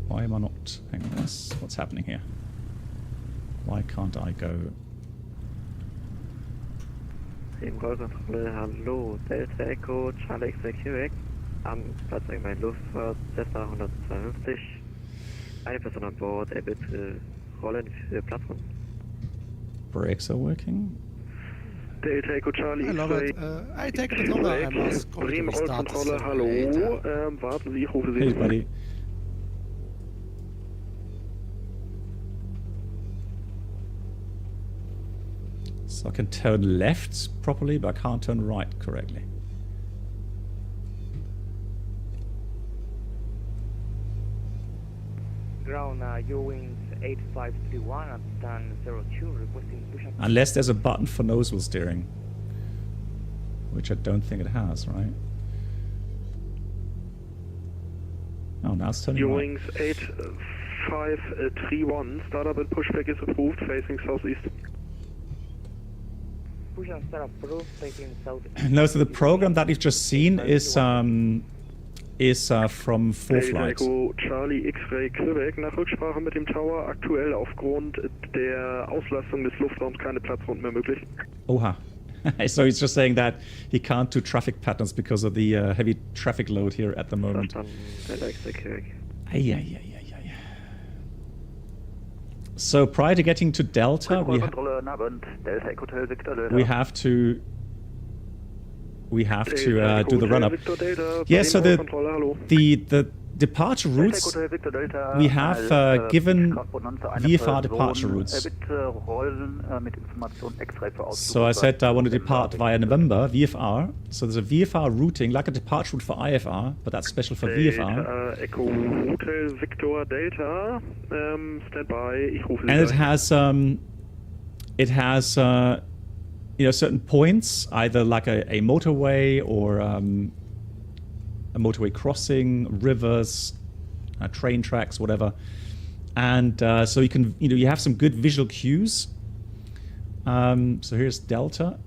Why am I not... Hang on, what's happening here? Why can't I go... Kontrolle, hallo, Delta Echo, Charlie X-Ray Quebec, am Platz allgemein Luftfahrt, Cessna 152, eine Person an Bord, bitte rollen für Plattform. Brakes are working? Delta Echo Charlie I love X-Ray. it. I take the controller. I must go to Bremen the start. Rollkontrolle, hallo, warten Sie, ich rufe Sie. Hey, buddy. So I can turn left properly, but I can't turn right correctly. Ground, your wings 8531 at stand 02, requesting push up. Unless there's a button for nose wheel steering, which I don't think it has, right? Oh, now it's turning Your right. wings 8531, startup and pushback is approved, facing southeast. Push and start approved, facing south. No, so the program that you've just seen is from VFR-Flight. Echo Charlie X-Ray Quebec, nach Rücksprache mit dem Tower, aktuell aufgrund der Auslastung des Luftraums keine Platzrunden mehr möglich. Oha. So he's just saying that he can't do traffic patterns because of the heavy traffic load here at the moment. Delta X-Ray Quebec. Ay. So prior to getting to Delta, we have to do the run up. Yeah, so the departure routes, we have given VFR departure routes. So I said I want to depart via November, VFR. So there's a VFR routing, like a departure route for IFR, but that's special for VFR. Echo Hotel Victor Delta, stand by, ich rufe Sie And gleich. it has certain points, either like a motorway or a motorway crossing, rivers, train tracks, whatever. And so you can, you have some good visual cues. So here's Delta.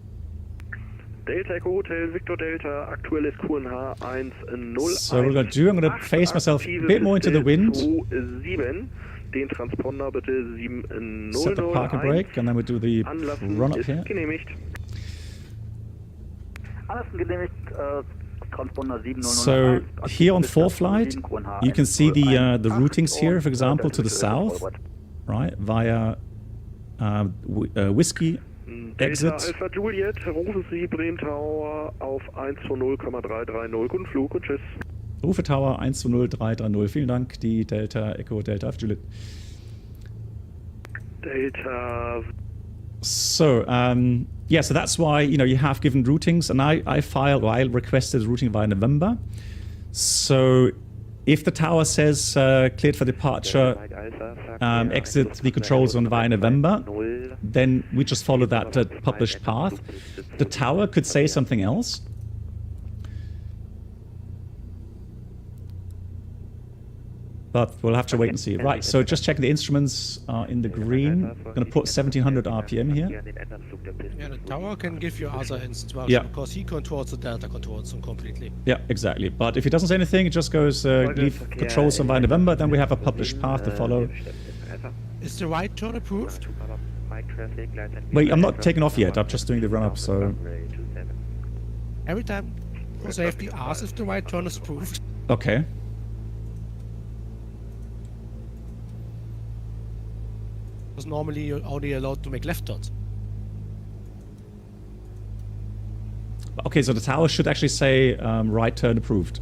Delta Echo Hotel Victor Delta, aktuelles QNH 101. So what I'm going to do, I'm going to face myself a bit more into the wind. 27, den Transponder bitte 7001. Set the parking brake, and then we'll do the run up here. Genehmigt. So here on Flight, you can see the routings here, for example, to the south, right, via Whiskey exit. Delta Alpha Juliet, rufen Sie Bremen Tower auf 120,330, guten Flug und tschüss. Rufe Tower 120,330. Vielen Dank, die Delta Echo Delta Alpha Juliet. Delta. So, yeah, so that's why, you have given routings, and I requested routing via November. So, if the tower says cleared for departure, exit the control zone via November, then we just follow that published path. The tower could say something else. But we'll have to wait and see. Right, so just checking the instruments are in the green. I'm going to put 1700 RPM here. Yeah, the tower can give you other instructions, Yeah. because he controls the Delta control zone completely. Yeah, exactly. But if it doesn't say anything, it just goes leave control zone by November, then we have a published path to follow. Is the right turn approved? Wait, I'm not taking off yet. I'm just doing the run-up, so... Every time for safety, ask if the right turn is approved. Okay. Because normally you're only allowed to make left turns. Okay, so the tower should actually say right turn approved.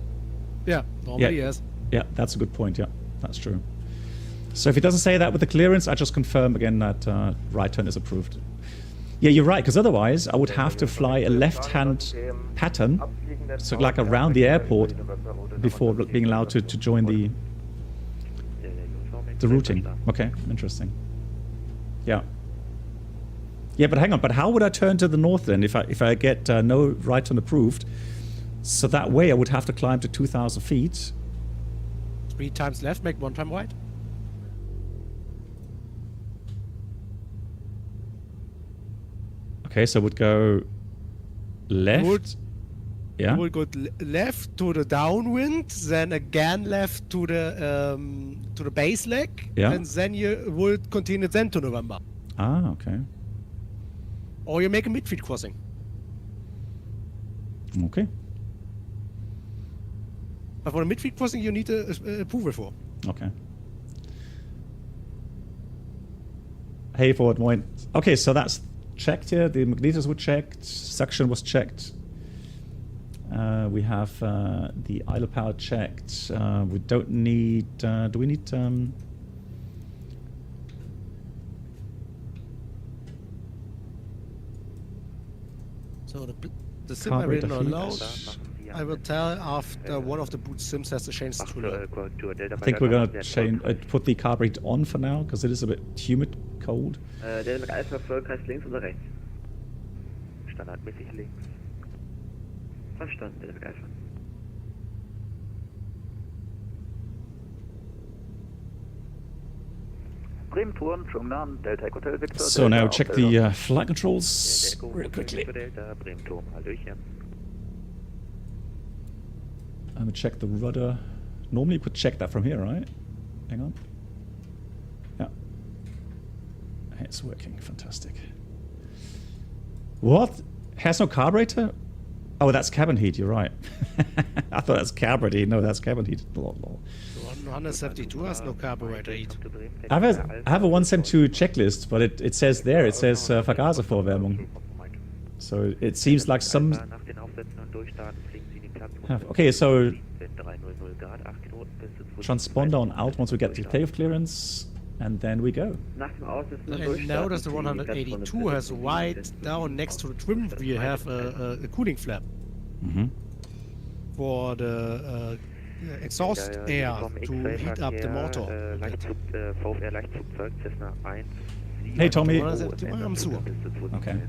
Yeah, normally Yeah. yes. Yeah, that's a good point. Yeah, that's true. So if it doesn't say that with the clearance, I just confirm again that right turn is approved. Yeah, you're right, because otherwise I would have to fly a left-hand pattern, so like around the airport, before being allowed to join the routing. Okay, interesting. Yeah. Yeah, but hang on. But how would I turn to the north then if I get no right turn approved? So that way I would have to climb to 2,000 feet. 3 times left, make 1 time right. Okay, so I would go left. Yeah. You will go left to the downwind, then again left to the base leg, Yeah. and then you will continue then to November. Ah, okay. Or you make a midfield crossing. Okay. But for a midfield crossing, you need a approval for. Okay. Hey, forward moin. Okay, so that's checked here. The magnetors were checked. Suction was checked. We have the idle power checked. We don't need... do we need... So the sim I will not allow. I will tell after one of the boot sims has to change the true low. I think we're going to change, put the carburetor on for now, because it is a bit humid, cold. Der mit Alpha Vollkreis links oder rechts? Standardmäßig links. Verstanden, der mit Alpha. Bremen Touren, Shutdown, Delta Echo Hotel Victor. So now check the flight controls real quickly. I'm going to check the rudder. Normally you could check that from here, right? Hang on. Yeah. It's working. Fantastic. What? Has no carburetor? Oh, that's cabin heat. You're right. I thought that's carburetor heat. No, that's cabin heat. Lol. 172 has no carburetor heat. I have a 172 checklist, but it says there, it says Vergaservorwärmung. So it seems like some... Okay, so transponder on out once we get to takeoff clearance, and then we go. And now that the 182 has right down next to the trim, we have a cooling flap for the exhaust air to heat up the motor. Hey Tommy. Okay.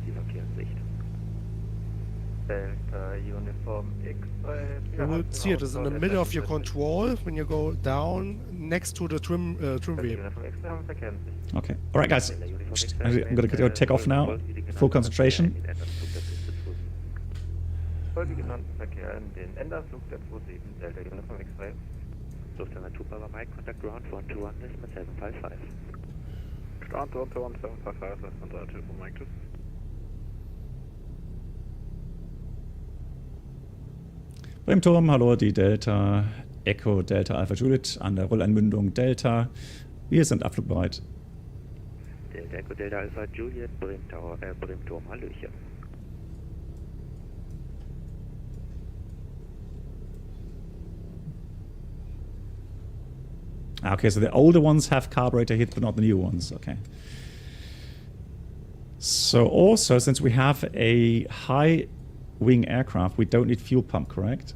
You will see it is in the middle of your control when you go down next to the trim wheel. Okay. All right, guys. I'm going to go take off now. Full concentration. Contact ground 121 755. Ground 121 755, that's on the for Mike. Bremen-Turm, hallo, die Delta, Echo, Delta, Alpha Juliet an der Rollanmündung Delta. Wir sind abflugbereit. Delta, Echo, Delta, Alpha Juliet, Bremen-Turm, hallöchen. Okay, so the older ones have carburetor hit, but not the new ones. Okay. So also, since we have a high wing aircraft, we don't need fuel pump, correct?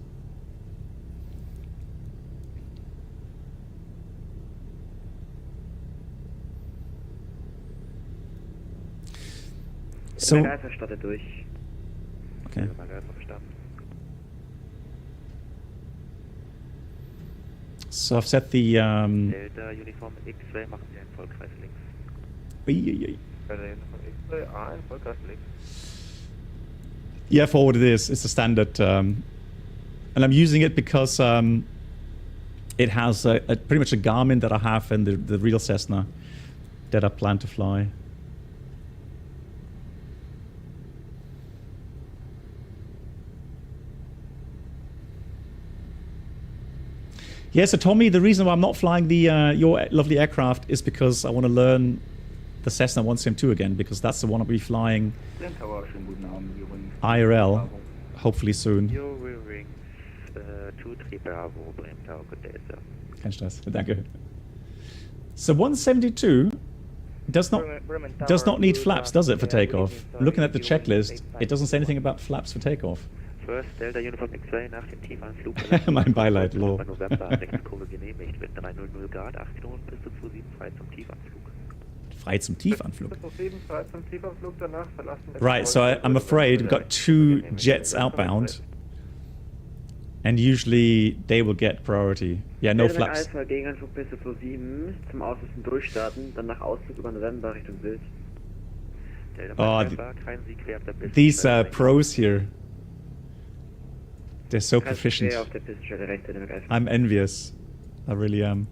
So, okay. So I've set the Delta Uniform X-Ray machen wir einen Vollkreis links. Delta Uniform X-Ray, ein Vollkreis links. Yeah, for what it is, it's a standard, and I'm using it because it has pretty much a Garmin that I have in the real Cessna that I plan to fly. Yeah, so Tommy, the reason why I'm not flying the your lovely aircraft is because I want to learn the Cessna 172 again, because that's the one I'll be flying IRL, hopefully soon. Kein Stress, danke. So 172 does not need flaps, does it, for takeoff? Looking at the checklist, it doesn't say anything about flaps for takeoff. First Delta Uniform X-Ray nach dem Tiefanflug. Mein Beileid, lol. November, Rechtskurve genehmigt, Wind 300 Grad, 8 Knoten, Piste 27, frei zum Tiefanflug. Frei zum Tiefanflug. Piste 27, frei zum Tiefanflug, danach verlassen. Right, so I'm afraid we've got 2 jets outbound, and usually they will get priority. Yeah, no flaps. Alpha Gegenanflug Piste 27 zum Auslösen durchstarten, dann nach Auszug über November Richtung Sylt. Oh, these pros here. They're so proficient. I'm envious. I really am.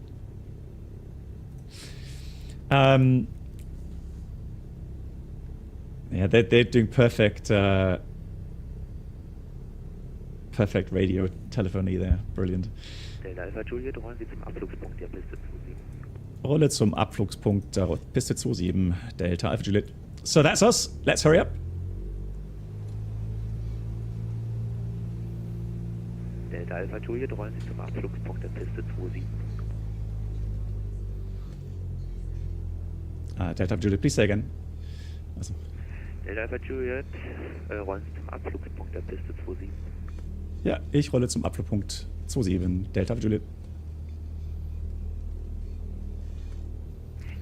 Yeah, they're doing perfect perfect radio telephony there. Brilliant. Rolle zum Abflugspunkt der Piste 27, Delta Alpha Juliet. So that's us. Let's hurry up. Delta Alpha Juliet, rollen Sie zum Abflugspunkt der Piste 27. Delta Alpha Juliet, please say again. Also. Delta Alpha Juliet, rollen Sie zum Abflugpunkt der Piste 27. Ja, ich rolle zum Abflugpunkt 27, Delta Alpha Juliet.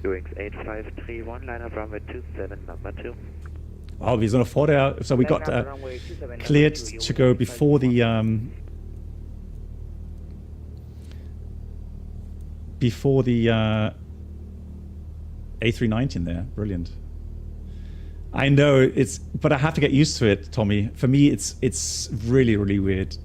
Wings 8531, line up runway 27, number 2. Wow, wir sind noch vor der... So we got cleared to go before the... before the A319 there. Brilliant. I know it's, but I have to get used to it, Tommy. For me, it's really, really weird.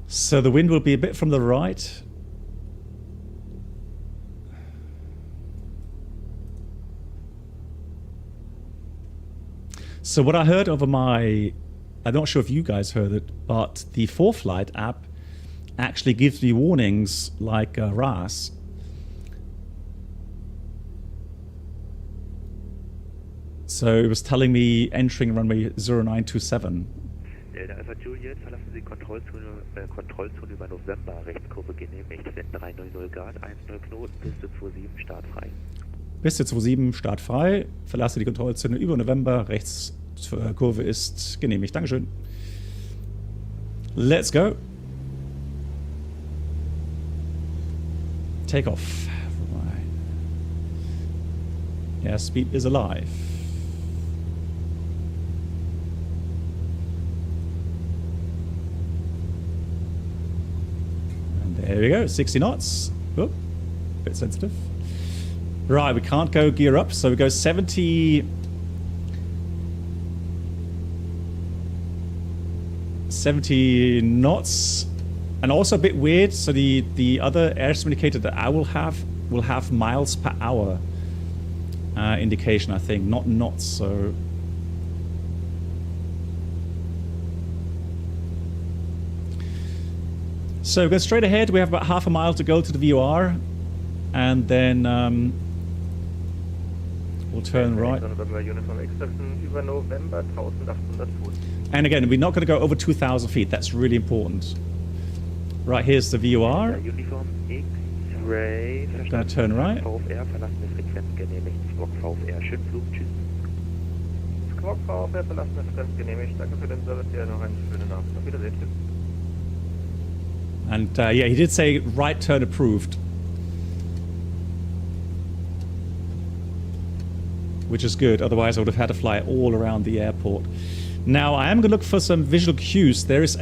So the wind will be a bit from the right. So what I heard over my, I'm not sure if you guys heard it, but the 4Flight app actually gives me warnings like RAS. So it was telling me entering runway 0927. Delta Alpha Juliet, verlassen Sie Kontrollzone über November, Rechtskurve genehmigt, Wind 300 Grad, 10 Knoten, Piste 27, Start frei. Piste 27, Start frei, verlasse die Kontrollzone über November, Rechtskurve ist genehmigt. Dankeschön. Let's go. Takeoff. Right. Airspeed is alive. And there we go, 60 knots. Oh, bit sensitive. Right, we can't go gear up, so we go 70 knots. And also a bit weird, so the other airspeed indicator that I will have miles per hour indication, I think, not knots, so... So go straight ahead, we have about half a mile to go to the VOR, and then we'll turn right. And again, we're not going to go over 2,000 feet, that's really important. Right, here's the VOR. Uniform X-Ray. Gonna turn right. VFR, verlassene Frequenz genehmigt. Squawk VFR, schönen Flug, tschüss. Squawk VFR, verlassene Frequenz genehmigt. Danke für den Service, hier noch einen schönen Abend. Auf Wiedersehen, tschüss. And yeah, he did say right turn approved. Which is good, otherwise I would have had to fly all around the airport. Now, I am going to look for some visual cues. There is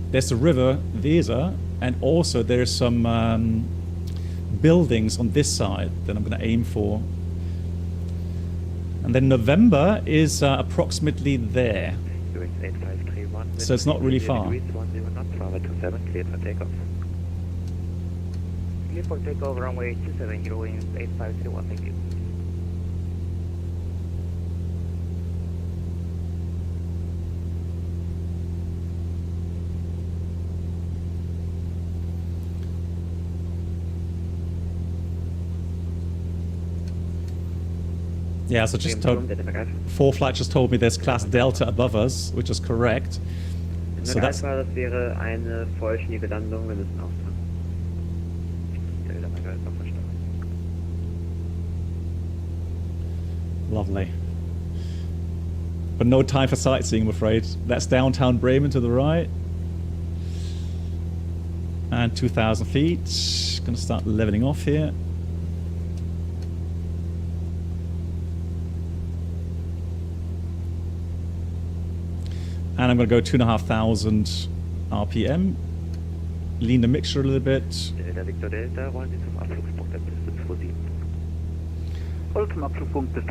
there's the river, Weser, and also there's some buildings on this side that I'm going to aim for. And then November is approximately there. So it's not really far. Clear for takeoff, runway 270, winds 8531, thank you. Yeah, so just told, 4Flight just told me there's class Delta above us, which is correct. So that's... Das wäre eine vollständige Landung, wir müssen aufpassen. Lovely. But no time for sightseeing, I'm afraid. That's downtown Bremen to the right. And 2,000 feet. Gonna start leveling off here. And I'm going to go 2,500 RPM. Lean the mixture a little bit. Delta Victor Delta, wollen Sie zum Abflugspunkt der Piste 27.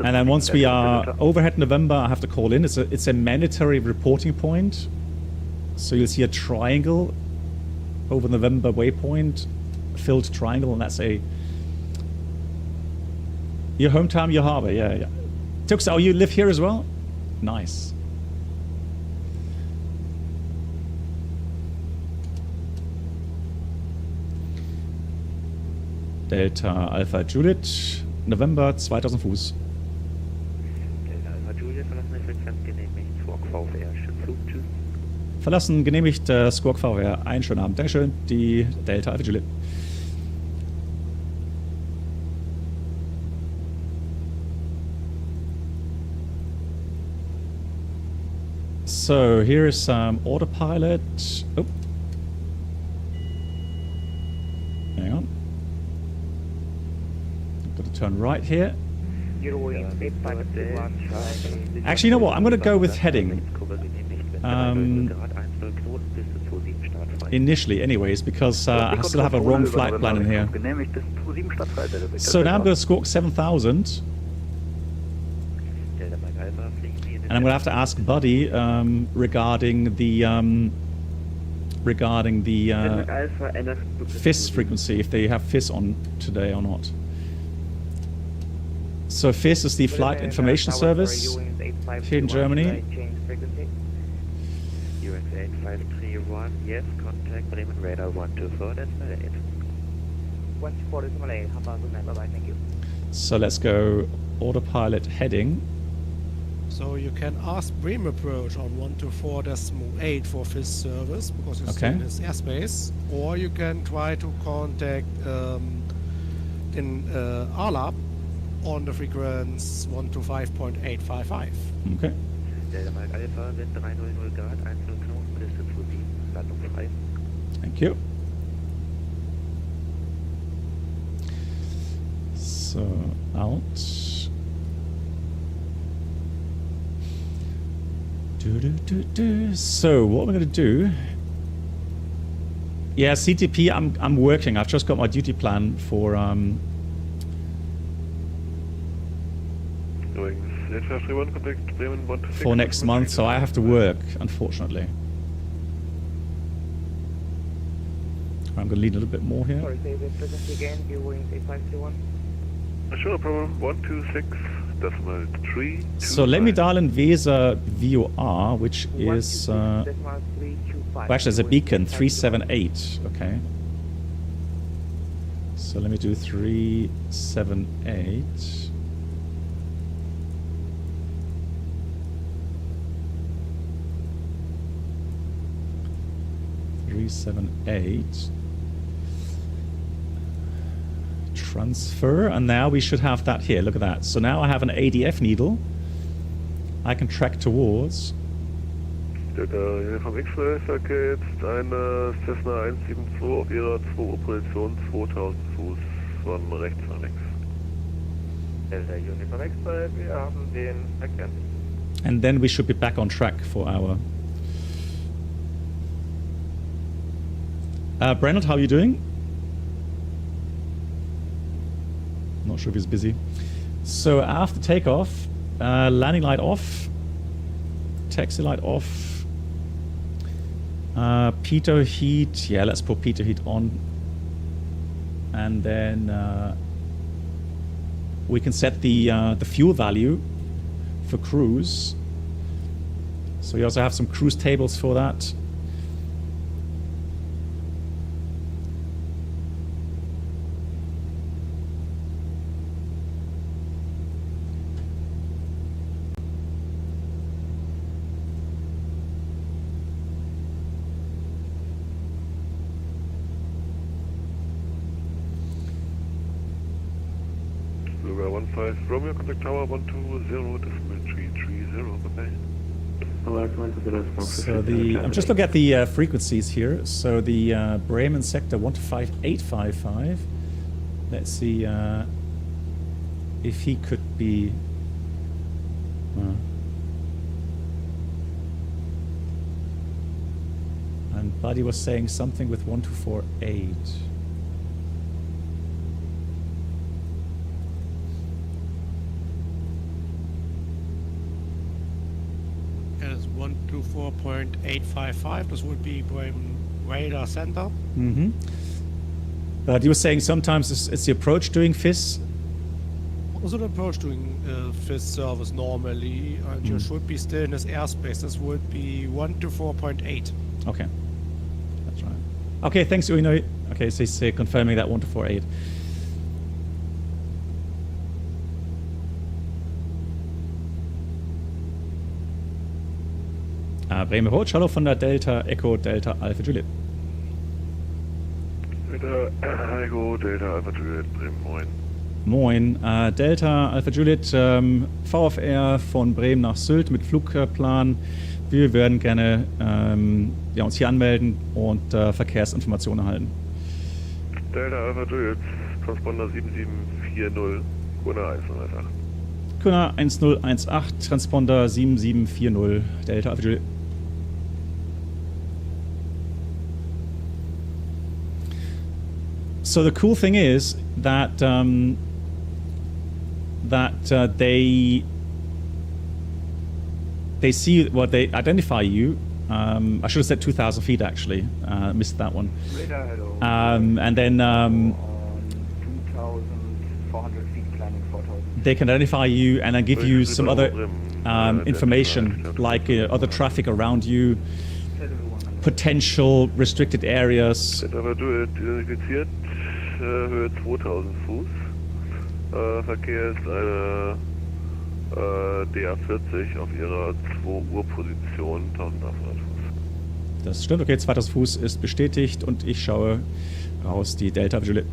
And then once we are overhead November, I have to call in. It's a mandatory reporting point. So you'll see a triangle over November waypoint, filled triangle, and that's a... Your hometown, your harbor, yeah. Tux, oh, you live here as well? Nice. Delta Alpha Juliet, November 2000 Fuß. Delta Alpha Juliet, verlassene Frequenz genehmigt, Squawk VFR, schönen Flug, tschüss. Verlassen, genehmigt, Squawk VFR, einen schönen Abend. Dankeschön, die Delta Alpha Juliet. So, here is some autopilot. Oh. Hang on. Turn right here. Actually, you know what? I'm going to go with heading. Initially, anyways, because I still have a wrong flight plan in here. So now I'm going to squawk 7,000. And I'm going to have to ask Buddy regarding the FIS frequency, if they have FIS on today or not. So FIS is the Flight Information Service here in Germany. UX8531, yes, contact Bremen radar 124, that's my 8. 124 is Malay, Papa, good night, bye-bye, thank you. So let's go autopilot heading. So you can ask Bremen approach on 124.8 for FIS service because you're still in this airspace, or you can try to contact in ALAP on the frequency 125.855. Okay. Delta Mike Alpha, Wind 300 Grad, 10 Knoten, Distance will be Landung frei. Thank you. So, out. So, what we're going to do... Yeah, CTP, I'm working. I've just got my duty plan for... for next month, so I have to work, unfortunately. I'm going to lead a little bit more here. Sorry, say the frequency again, viewing 8531. Sure, no problem. 126.3. So let me dial in Weser VOR, which is... well, actually, there's a beacon, 378. Okay. So let me do 378. 378. Transfer, and now we should have that here. Look at that. So now I have an ADF needle I can track towards. Hier vom X-Ray Verkehr jetzt eine Cessna 172 auf ihrer 2 Uhr Position 2000 Fuß von rechts nach links. Delta Unit vom X-Ray, wir haben den Verkehr. And then we should be back on track for our... Brennard, how are you doing? Not sure if he's busy. So after takeoff, landing light off, taxi light off, pitot heat. Yeah, let's put pitot heat on, and then we can set the fuel value for cruise. So we also have some cruise tables for that. Romeo, contact tower 120.330, bye-bye. So I'm just looking at the frequencies here. So the Bremen sector 125.855. Let's see if he could be... and Buddy was saying something with 1248. It's 124.855. This would be Bremen radar center. Mm-hmm. But you were saying sometimes it's the approach doing FIS. Also the approach doing FIS service normally, and you should be still in this airspace. This would be 124.8. Okay, that's right. Okay, thanks, Uino. Okay, so he's confirming that 1248. Bremen Rot, hallo von der Delta Echo Delta Alpha Juliet. Delta Echo Delta Alpha Juliet, Bremen, moin. Moin, Delta Alpha Juliet, VFR von Bremen nach Sylt mit Flugplan. Wir werden gerne uns hier anmelden und Verkehrsinformationen erhalten. Delta Alpha Juliet, Transponder 7740, Kuna 1018. Kuna 1018, Transponder 7740, Delta Alpha Juliet. So the cool thing is that they see what they identify you. I should have said 2,000 feet actually. Missed that one. Radar, hello. And then 2,400 feet, climbing 4,000. they can identify you and then give you some other information like other traffic around you, potential restricted areas. Identifiziert, Höhe 2000 Fuß. Verkehr ist eine DA40 auf ihrer 2 Uhr Position, 1800 Fuß. Das stimmt, okay, 2000 Fuß ist bestätigt und ich schaue raus die Delta Visual.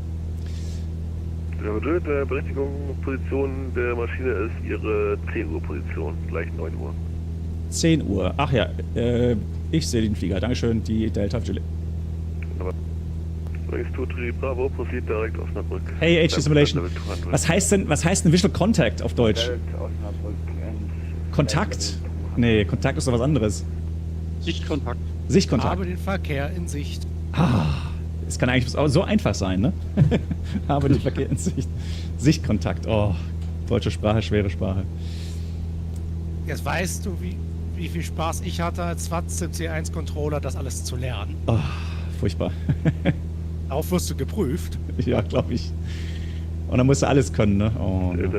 Die Berechtigung Position der Maschine ist ihre 10 Uhr Position, gleich 9 Uhr. 10 Uhr, ach ja, ich sehe den Flieger, Dankeschön, die Delta Visual. Bravo, proceed direkt Osnabrück. Hey, HG Simulation. Was heißt denn Visual Contact auf Deutsch? Kontakt? Nee, Kontakt ist doch was anderes. Sichtkontakt. Sichtkontakt. Habe den Verkehr in Sicht. Es kann eigentlich so einfach sein, ne? Habe den Verkehr in Sicht. Sichtkontakt. Oh, deutsche Sprache, schwere Sprache. Jetzt weißt du, wie viel Spaß ich hatte als VATSIM C1-Controller, das alles zu lernen. Oh, furchtbar. Darauf wirst du geprüft. Ja, glaube ich. Und dann musst du alles können, ne? Oh, no.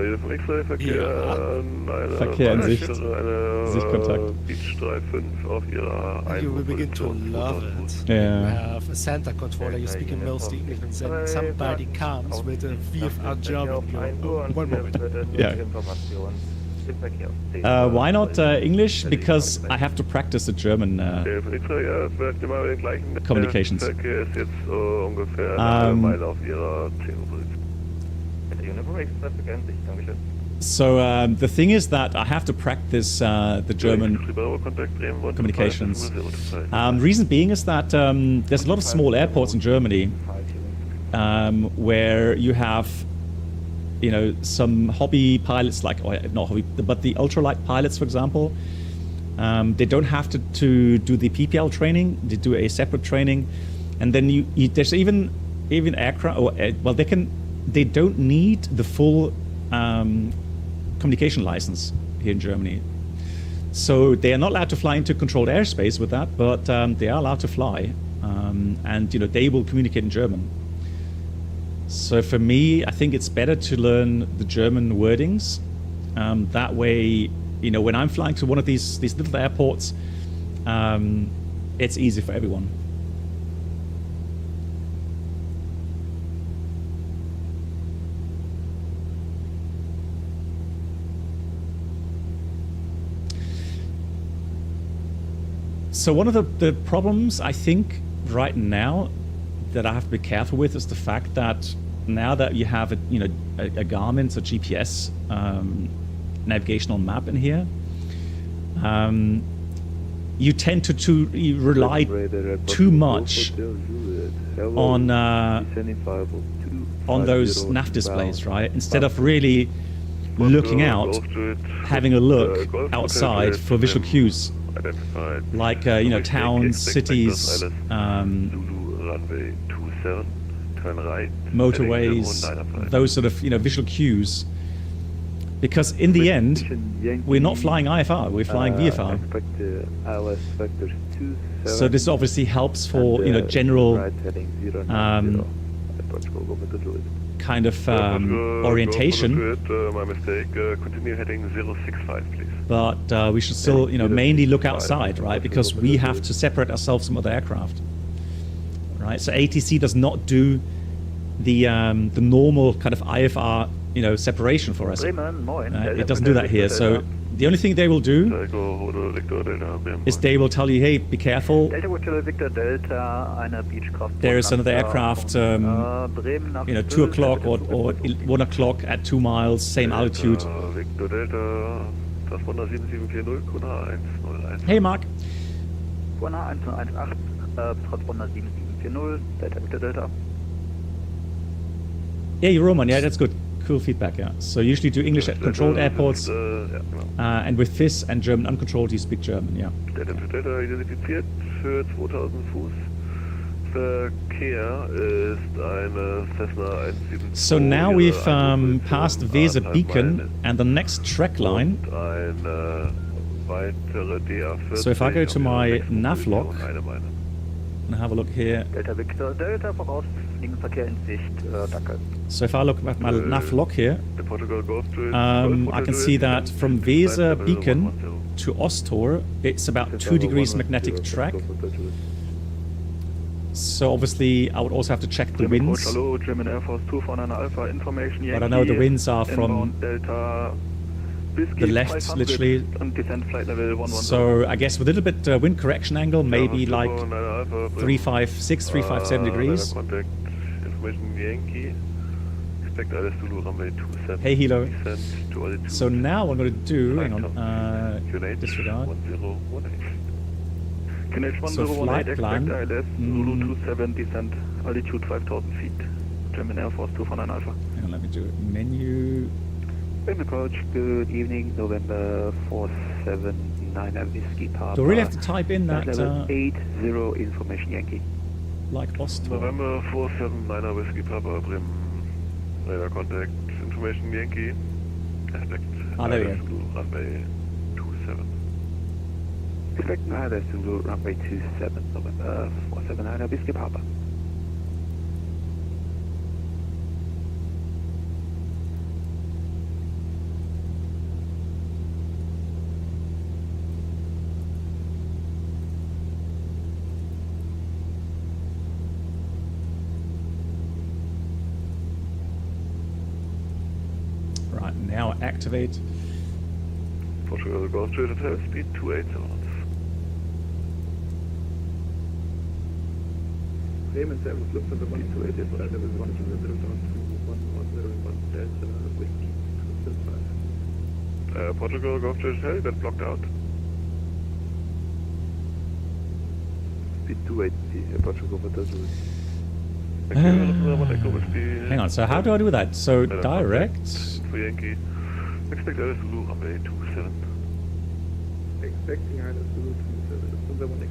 Verkehr in Sicht. Sichtkontakt. Beach 3.5 auf ihrer You will begin to love it. Yeah. You have a center controller, you speak in mostly English, and somebody comes with a VFR German. One moment. Yeah. Why not English? Because I have to practice the German communications. So the thing is that I have to practice the German communications. Reason being is that there's a lot of small airports in Germany where you have, you know, some hobby pilots, like, or not hobby, but the ultralight pilots, for example. They don't have to do the PPL training. They do a separate training, and then there's even aircraft. Well, they don't need the full communication license here in Germany. So they are not allowed to fly into controlled airspace with that, but they are allowed to fly, and you know they will communicate in German. So for me, I think it's better to learn the German wordings. That way, you know, when I'm flying to one of these little airports, it's easy for everyone. So one of the problems I think right now that I have to be careful with is the fact that now that you have a Garmin, so GPS navigational map in here, you tend to rely too much on those nav displays, right? Instead of really looking out, having a look outside for visual cues, like you know, towns, cities, motorways, those sort of visual cues. Because in the end, we're not flying IFR, we're flying VFR. So this obviously helps for general kind of orientation. My mistake. Continue heading 065, please. But we should still mainly look outside, right? Because we have to separate ourselves from other aircraft. Right, so ATC does not do the normal kind of IFR separation for us. It doesn't do that here. So the only thing they will do is they will tell you, hey, be careful. There is another aircraft, 2 o'clock or 1 o'clock at 2 miles, same altitude. Hey, Mark. Yeah, you're Roman. Yeah, that's good. Cool feedback. Yeah. So you usually do English at controlled airports, and with FIS and German uncontrolled, you speak German. Yeah. Identifiziert für 2000 Fuß. Verkehr ist eine Cessna 172. So now we've passed Weser Beacon and the next track line. So if I go to my navlog and have a look here. So if I look at my navlog here, I can see that from Weser Beacon to Ostor, it's about 2 degrees magnetic track. So obviously I would also have to check the German winds. Coach, hello, German Air Force 2 von einer Alpha, information But I know the winds are from inbound Delta the left, literally. and descent flight level 110. So I guess with a little bit wind correction angle, maybe like 356, 357 degrees. Contact information Yankee. Expect alles Zulu runway 27. Hey Hilo. Descent to altitude. So now what I'm going to do, hang on, disregard. 1018. So flight plan. Expect ILS Zulu 27 descent altitude 5000 feet. German Air Force 2 von einer Alpha. Hang on, let me do it. Menu. German Coach, good evening, November 479 Whiskey Papa. Do I really have to type in that? Level 80 information Yankee. Like Ostor. November 479 Whiskey Papa, Bremen. Radar contact information Yankee. Expect there we go. runway 27. Expect ILS Zulu runway 27, November 479 Whiskey Papa. Right, now activate. Portugal Golf Straight Hotel, speed 280 knots. Bremen Servus Lufthansa 128, flight level 100 Delta Whiskey. Portugal Golf Straight Hotel, got blocked out. Speed 280, Portugal Hotel. Hang on, so how do I do that? So direct. For Yankee. Expect ILS Zulu runway 27. Expecting ILS Zulu 27, Lufthansa 1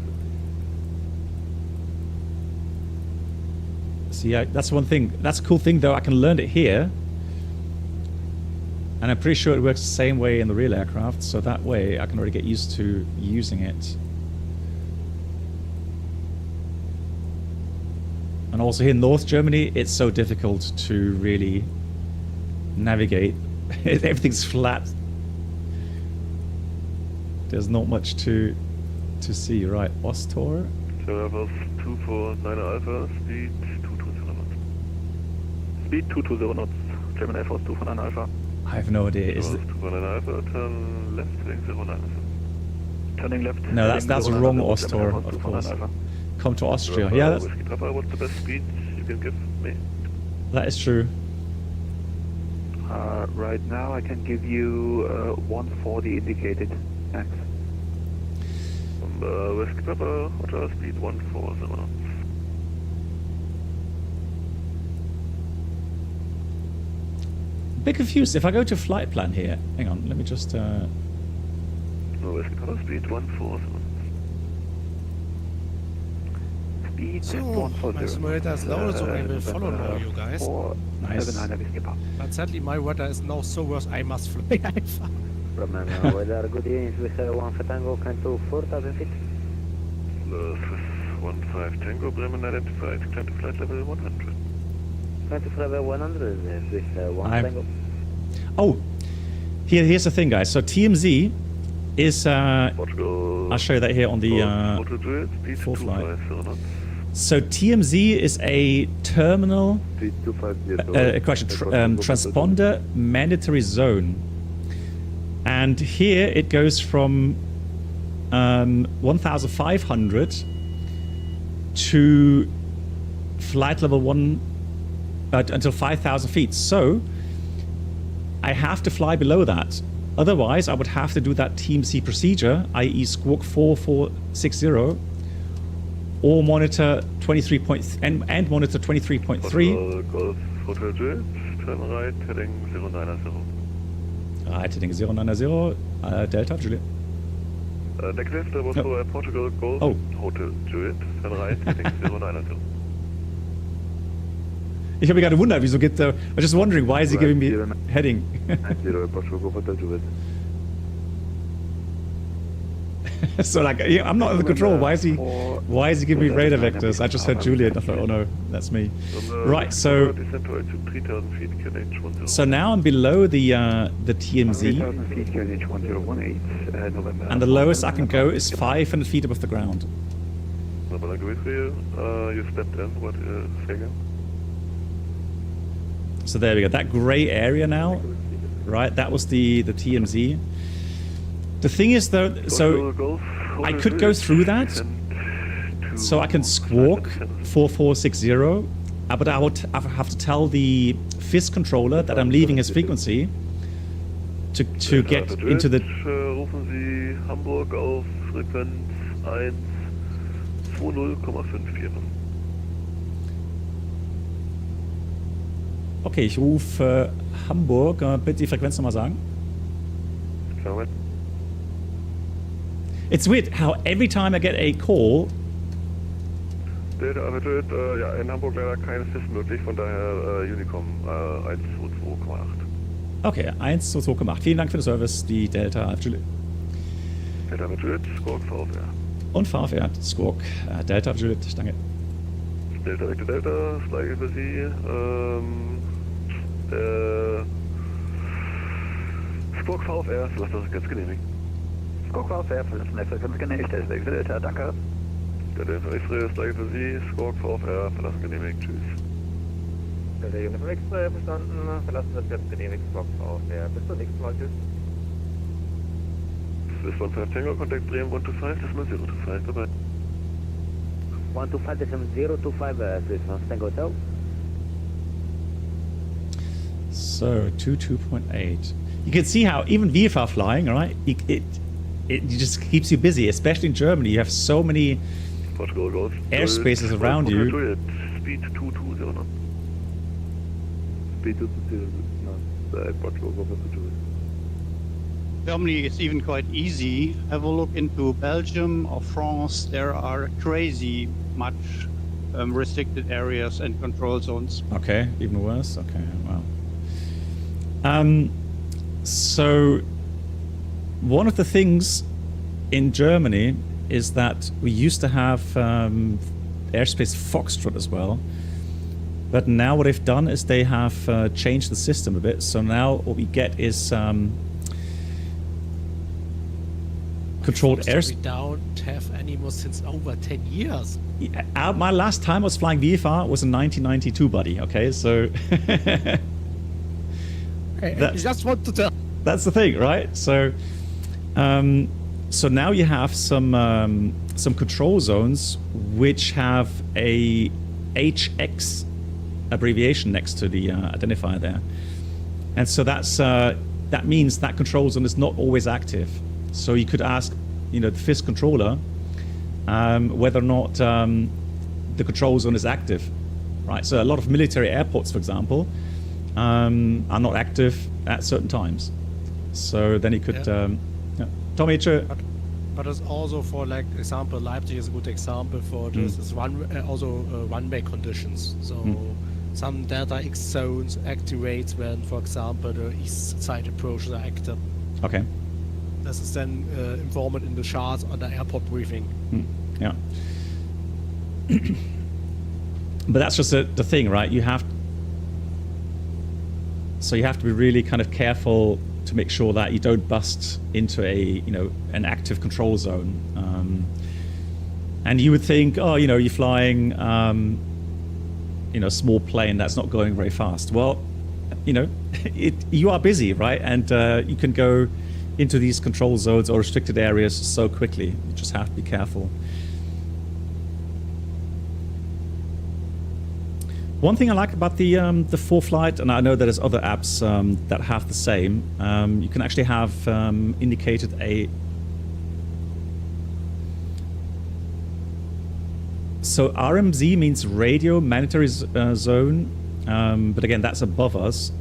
See, that's one thing. That's a cool thing, though. I can learn it here. And I'm pretty sure it works the same way in the real aircraft. So that way, I can already get used to using it. And also here in North Germany, it's so difficult to really navigate. Everything's flat. There's not much to see. Right, Ostor. Servus 249 Alpha, speed 220 knots. Speed 220 knots. German Air Force 2 von einer Alpha. I have no idea. Is it? 249 Alpha, turn left, heading 09. Turning left. No, that's wrong Ostor, German Air Force 2 of von course. einer Alpha. Come to Austria. Yeah, that's, Whiskey Papa, what's the best speed you can give me? that is true. Right now I can give you 140 indicated max. Whiskey Papa, hotel speed 140 knots. Bit confused. If I go to flight plan here, hang on, let me just. Whiskey Papa, speed 140 knots. So, my simulator is low, so I will follow now, you guys. Nice. But sadly, my weather is now so worse, I must fly. Bremen, weather, good evening, Swiss 1 for Tango, can to 4,000 feet. Swiss 15 Tango, Bremen identified, climb to flight level 100. Climb to flight level 100, Swiss 1 Tango. Oh, here's the thing, guys. So TMZ is. I'll show you that here on the full flight. So TMZ is a terminal transponder mandatory zone, and here it goes from 1,500 to flight level 1 until 5,000 feet. So I have to fly below that. Otherwise, I would have to do that TMZ procedure, i.e. squawk 4460, or monitor 23 and monitor 23.3. Golf Hotel Jet, turn right, heading 090. Right, heading 090, Delta, Juliet. Next left, Portugal Golf Hotel Jet, turn right, heading 090. Ich habe mich gerade gewundert, wieso geht I was just wondering, why is he giving me heading? So like, yeah, I'm not in the control. Why is he giving me radar vectors? I just heard Juliet. I thought, oh no, that's me. Right. So now I'm below the TMZ, and the lowest I can go is 500 feet above the ground. You stepped in. What say again? So there we go. That grey area now, right? That was the TMZ. The thing is though, so I could go through that. So I can squawk 4460, but I would have to tell the FIS controller that I'm leaving his frequency to get into the... Rufen Sie Hamburg auf Frequenz 120,54. Okay, ich rufe Hamburg. Bitte die Frequenz nochmal sagen. It's weird how every time I get a call... Delta Altitude, ja, in Hamburg leider kein FIS möglich, von daher Unicom 122,8. Okay, 122,8. Vielen Dank für den Service, die Delta Altitude. Delta Altitude, Squawk VFR. Und VFR, Squawk, Delta Altitude, danke. Delta Victor Delta, das gleiche für Sie. Squawk VFR, lass das ganz genehmigen. Squawk VFR, verlassen der Frequenz genehmigt, Delta Victor Delta, danke. Delta X-Ray, das gleiche für Sie. Squawk VFR, verlassen genehmigt, tschüss. Delta Uniform X-Ray, verstanden, verlassen das ganz genehmigt, Squawk VFR. Bis zum nächsten Mal, tschüss. This is 15 Tango, contact Bremen 125, this is 025, bye-bye. 125, this is 025, this is Tango Hotel. So, 22.8. You can see how even VFR flying, right? It just keeps you busy, especially in Germany. You have so many airspaces around you. Speed 220. Speed 220. Germany is even quite easy. Have a look into Belgium or France. There are crazy much restricted areas and control zones. Okay, even worse. Okay, wow. So one of the things in Germany is that we used to have airspace Foxtrot as well, but now what they've done is they have changed the system a bit. So now what we get is controlled airspace. We don't have any more since over 10 years. My last time I was flying VFR was in 1992, buddy. Okay, so I just want to tell. That's the thing, right? So, so now you have some control zones which have a HX abbreviation next to the identifier there, and so that means that control zone is not always active. So you could ask, the FIS controller whether or not the control zone is active, right? So a lot of military airports, for example, are not active at certain times. So then you could, Tommy, but it's also for, like, example, Leipzig is a good example for this. Is runway conditions. So some Delta X zones activate when, for example, the east side approaches are active. Okay. This is then informed in the charts on the airport briefing. Yeah. But that's just the thing, right? You have to be really kind of careful to make sure that you don't bust into an active control zone. And you would think, you're flying a small plane that's not going very fast. Well, you are busy, right? And you can go into these control zones or restricted areas so quickly. You just have to be careful. One thing I like about the 4Flight, and I know there's other apps that have the same, you can actually have indicated a... So RMZ means radio magnetary zone, but again, that's above us.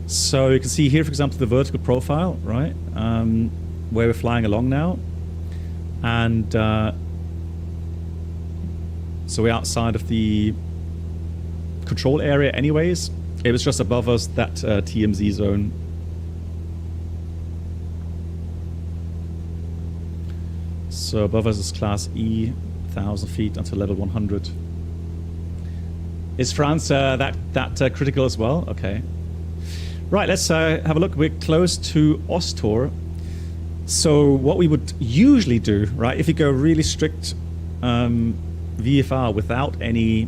So you can see here, for example, the vertical profile, right, where we're flying along now. And so we're outside of the control area anyways. It was just above us, that TMZ zone. So above us is class E, 1,000 feet until level 100. Is France that critical as well? Okay. Right, let's have a look. We're close to Ostor. So what we would usually do, right, if you go really strict VFR without any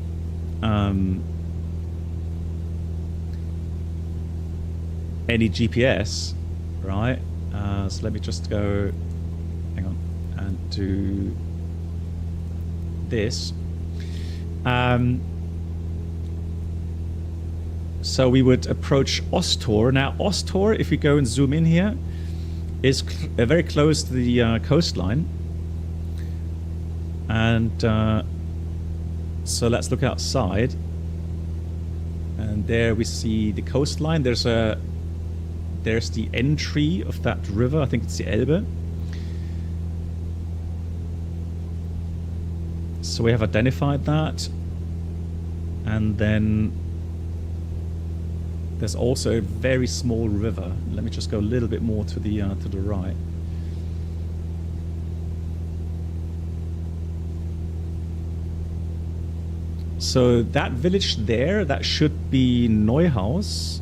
GPS, right? So let me just go, hang on, and do this. So we would approach Ostor. Now Ostor, if we go and zoom in here, is very close to the coastline. And so let's look outside. And there we see the coastline. There's the entry of that river. I think it's the Elbe. So we have identified that. And then there's also a very small river. Let me just go a little bit more to the right. So that village there, that should be Neuhaus.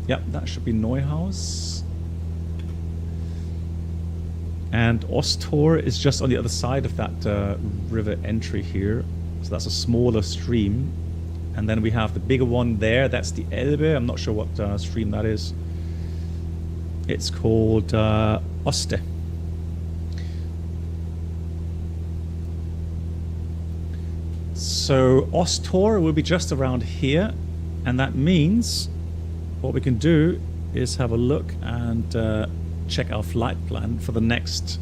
Yep, that should be Neuhaus. And Ostor is just on the other side of that river entry here. So that's a smaller stream. And then we have the bigger one there. That's the Elbe. I'm not sure what stream that is. It's called Oste. So Ostor will be just around here. And that means what we can do is have a look and check our flight plan for the next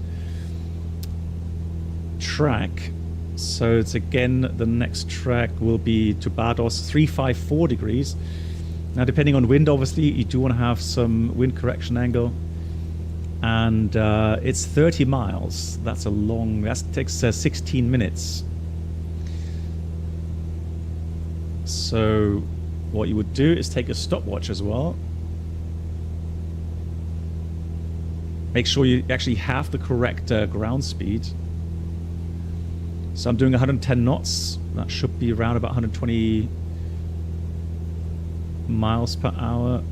track. So it's again, the next track will be to Bardos, 354 degrees. Now, depending on wind, obviously, you do want to have some wind correction angle. And it's 30 miles. That's a long, that takes 16 minutes. So what you would do is take a stopwatch as well. Make sure you actually have the correct ground speed. So I'm doing 110 knots. That should be around about 120 miles per hour.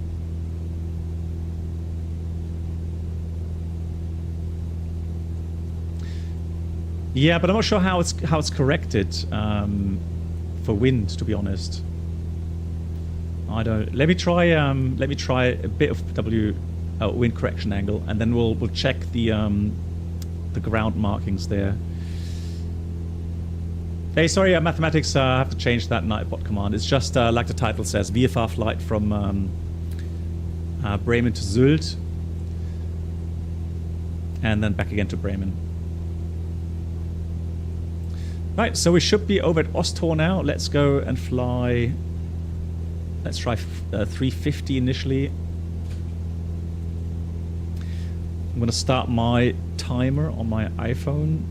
Yeah, but I'm not sure how it's corrected for wind, to be honest. I don't. Let me try a bit of wind correction angle, and then we'll check the ground markings there. Hey, sorry, mathematics, I have to change that Nightbot command. It's just like the title says, VFR-Flight from Bremen to Sylt, and then back again to Bremen. Right, so we should be over at Ostor now. Let's go and fly. Let's try 350 initially. I'm going to start my timer on my iPhone.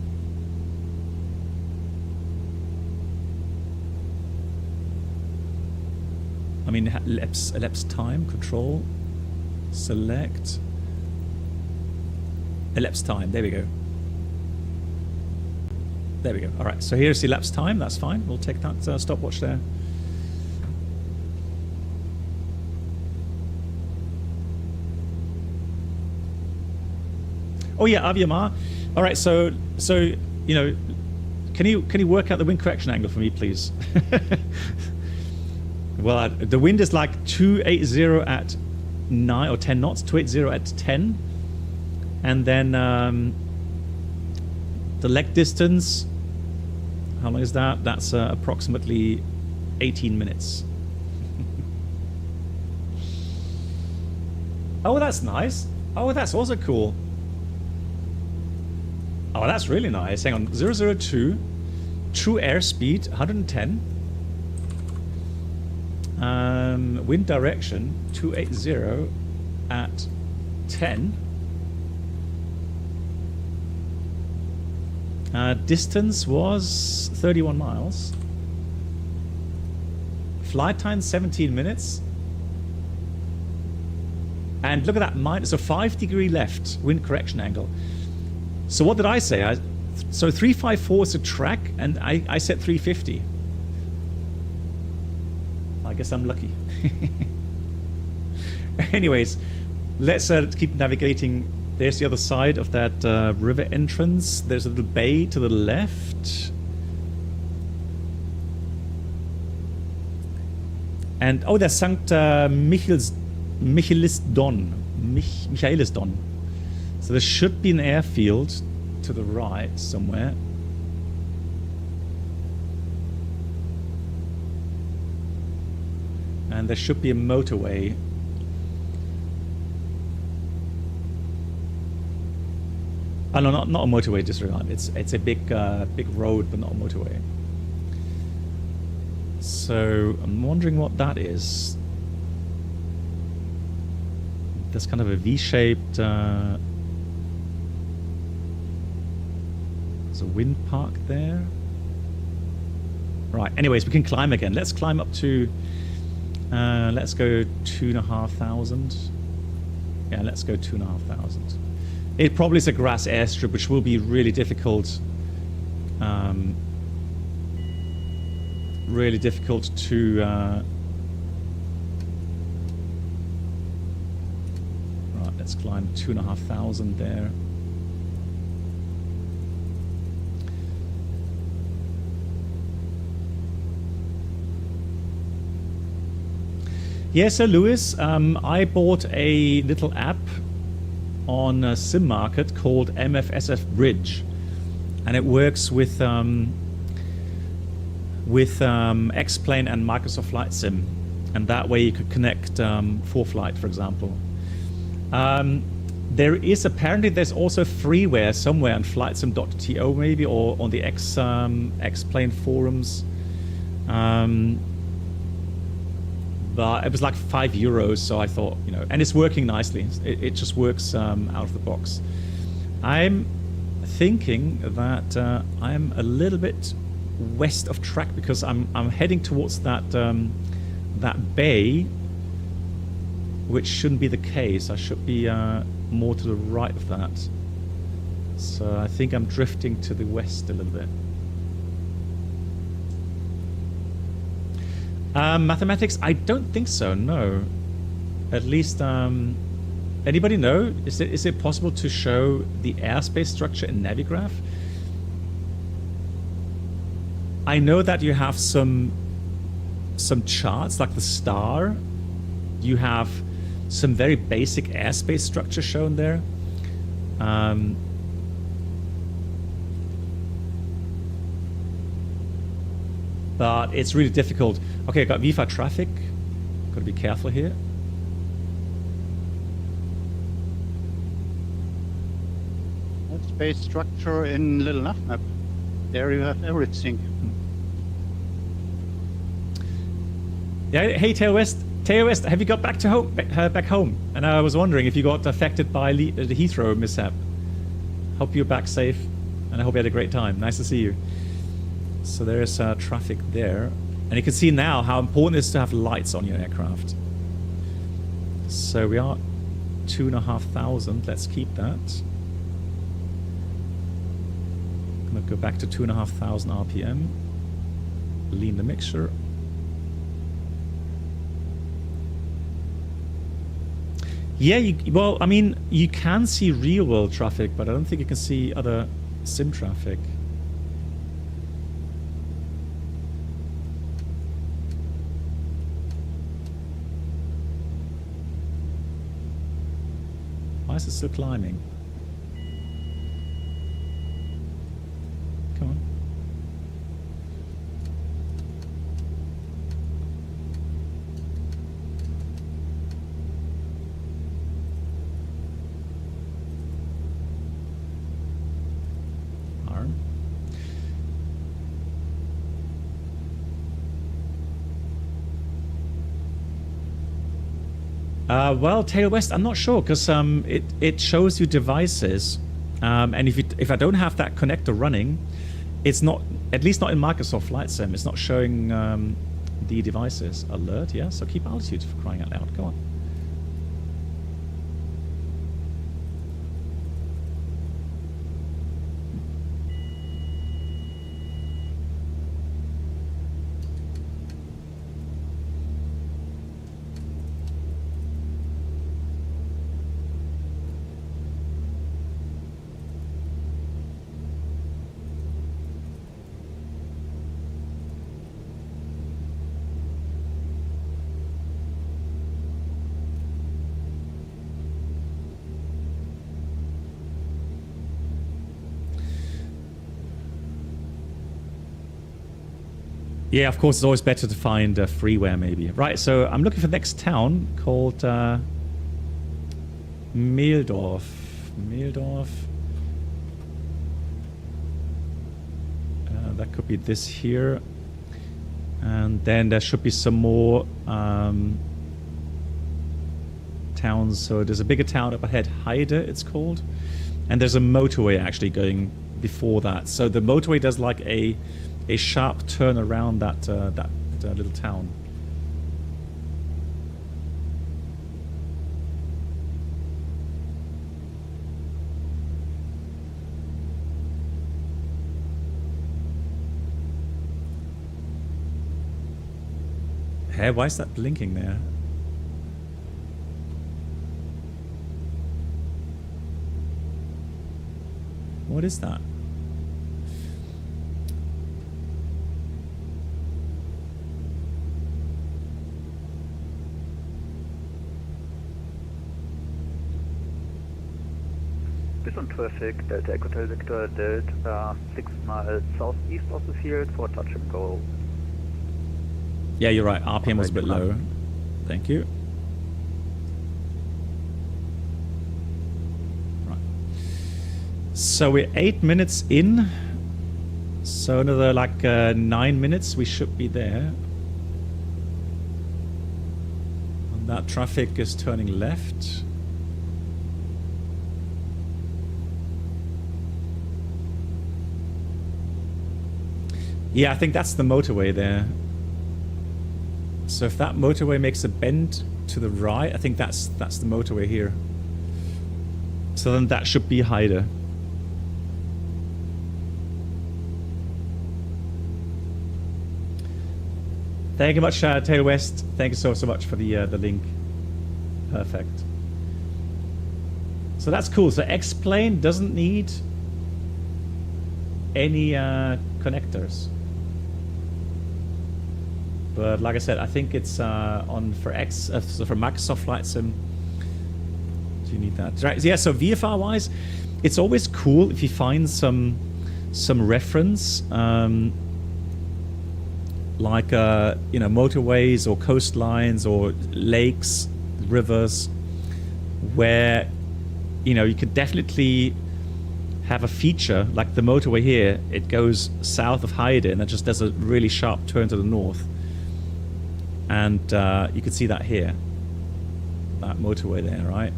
I mean, elapsed time, control, select, elapsed time, there we go. There we go, all right, so here's the elapsed time, that's fine. We'll take that stopwatch there. Oh yeah, Aviamar. All right, so you know, can you work out the wind correction angle for me, please? Well, the wind is like 280 at 9 or 10 knots, 280 at 10. And then the leg distance, how long is that? That's approximately 18 minutes. Oh, that's nice. Oh, that's also cool. Oh, that's really nice. Hang on, 002, true airspeed, 110. Wind direction 280 at 10. Distance was 31 miles. Flight time 17 minutes. And look at that, so 5 degree left wind correction angle. So what did I say? So 354 is a track, and I said 350. I guess I'm lucky. Anyways, let's keep navigating There's the other side of that river entrance. There's a little bay to the left. And, oh, there's St. Michaelisdon. So there should be an airfield to the right somewhere. And there should be a motorway. Oh, no, not a motorway, disregard. It's a big road, but not a motorway. So I'm wondering what that is. There's kind of a V-shaped. There's a wind park there. Right. Anyways, we can climb again. Let's climb up to. Let's go 2,500. Yeah, let's go 2,500. It probably is a grass airstrip, which will be really difficult. Really difficult to. Right, let's climb 2,500 there. Yeah, so Lewis, I bought a little app on a sim market called MSFS Bridge, and it works with X-Plane and Microsoft Flight Sim, and that way you could connect for flight, for example. There's also freeware somewhere on flightsim.to maybe, or on the X-Plane forums. But it was like €5, so I thought, and it's working nicely. It just works out of the box. I'm thinking that I'm a little bit west of track because I'm heading towards that bay, which shouldn't be the case. I should be more to the right of that. So I think I'm drifting to the west a little bit. Mathematics? I don't think so, no. At least, anybody know? Is it possible to show the airspace structure in Navigraph? I know that you have some charts, like the star. You have some very basic airspace structure shown there. But it's really difficult. Okay, I got VFR traffic. Got to be careful here. Space structure in Little Nav Map. There you have everything. Yeah. Hey, Tail West, have you got back to home? Back home? And I was wondering if you got affected by the Heathrow mishap. Hope you're back safe, and I hope you had a great time. Nice to see you. So there's traffic there, and you can see now how important it is to have lights on your aircraft. So we are 2,500. Let's keep that. I'm gonna go back to 2,500 RPM. Lean the mixture. Yeah, well, I mean, you can see real world traffic, but I don't think you can see other sim traffic. Why is it still climbing? Come on. Arm. Well, Tail West, I'm not sure because it shows you devices, and if I don't have that connector running, it's not, at least not in Microsoft Flight Sim, it's not showing the devices. Alert, yeah. So keep altitude for crying out loud. Go on. Yeah, of course, it's always better to find freeware, maybe. Right, so I'm looking for the next town called Meldorf. Meldorf. That could be this here. And then there should be some more towns. So there's a bigger town up ahead, Heide, it's called. And there's a motorway actually going before that. So the motorway does like a sharp turn around that little town. Hey, why is that blinking there? What is that? Bis on traffic, Delta Echo Hotel Victor, Delta 6 miles southeast of the field for touch and go. Yeah, you're right. RPM was a bit low. Thank you. Right. So we're 8 minutes in. So another like 9 minutes, we should be there. And that traffic is turning left. Yeah, I think that's the motorway there. So if that motorway makes a bend to the right, I think that's the motorway here. So then that should be Heide. Thank you much, Taylor West. Thank you so much for the link. Perfect. So that's cool. So X-Plane doesn't need any connectors. But like I said, I think it's on for for Microsoft Flight Sim. Do you need that? Right. Yeah. So VFR wise, it's always cool if you find some reference, like you know, motorways or coastlines or lakes, rivers, where you know you could definitely have a feature like the motorway here. It goes south of Heide and it just does a really sharp turn to the north. And you can see that here, that motorway there, right?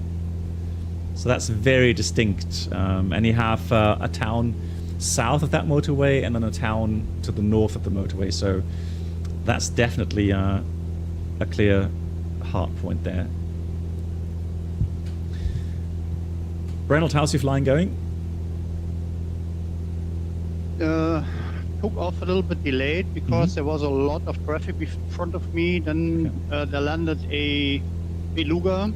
So that's very distinct. And you have a town south of that motorway and then a town to the north of the motorway. So that's definitely a clear hard point there. Reynold, how's your flying going? Took off a little bit delayed because there was a lot of traffic in front of me. Then there landed a beluga,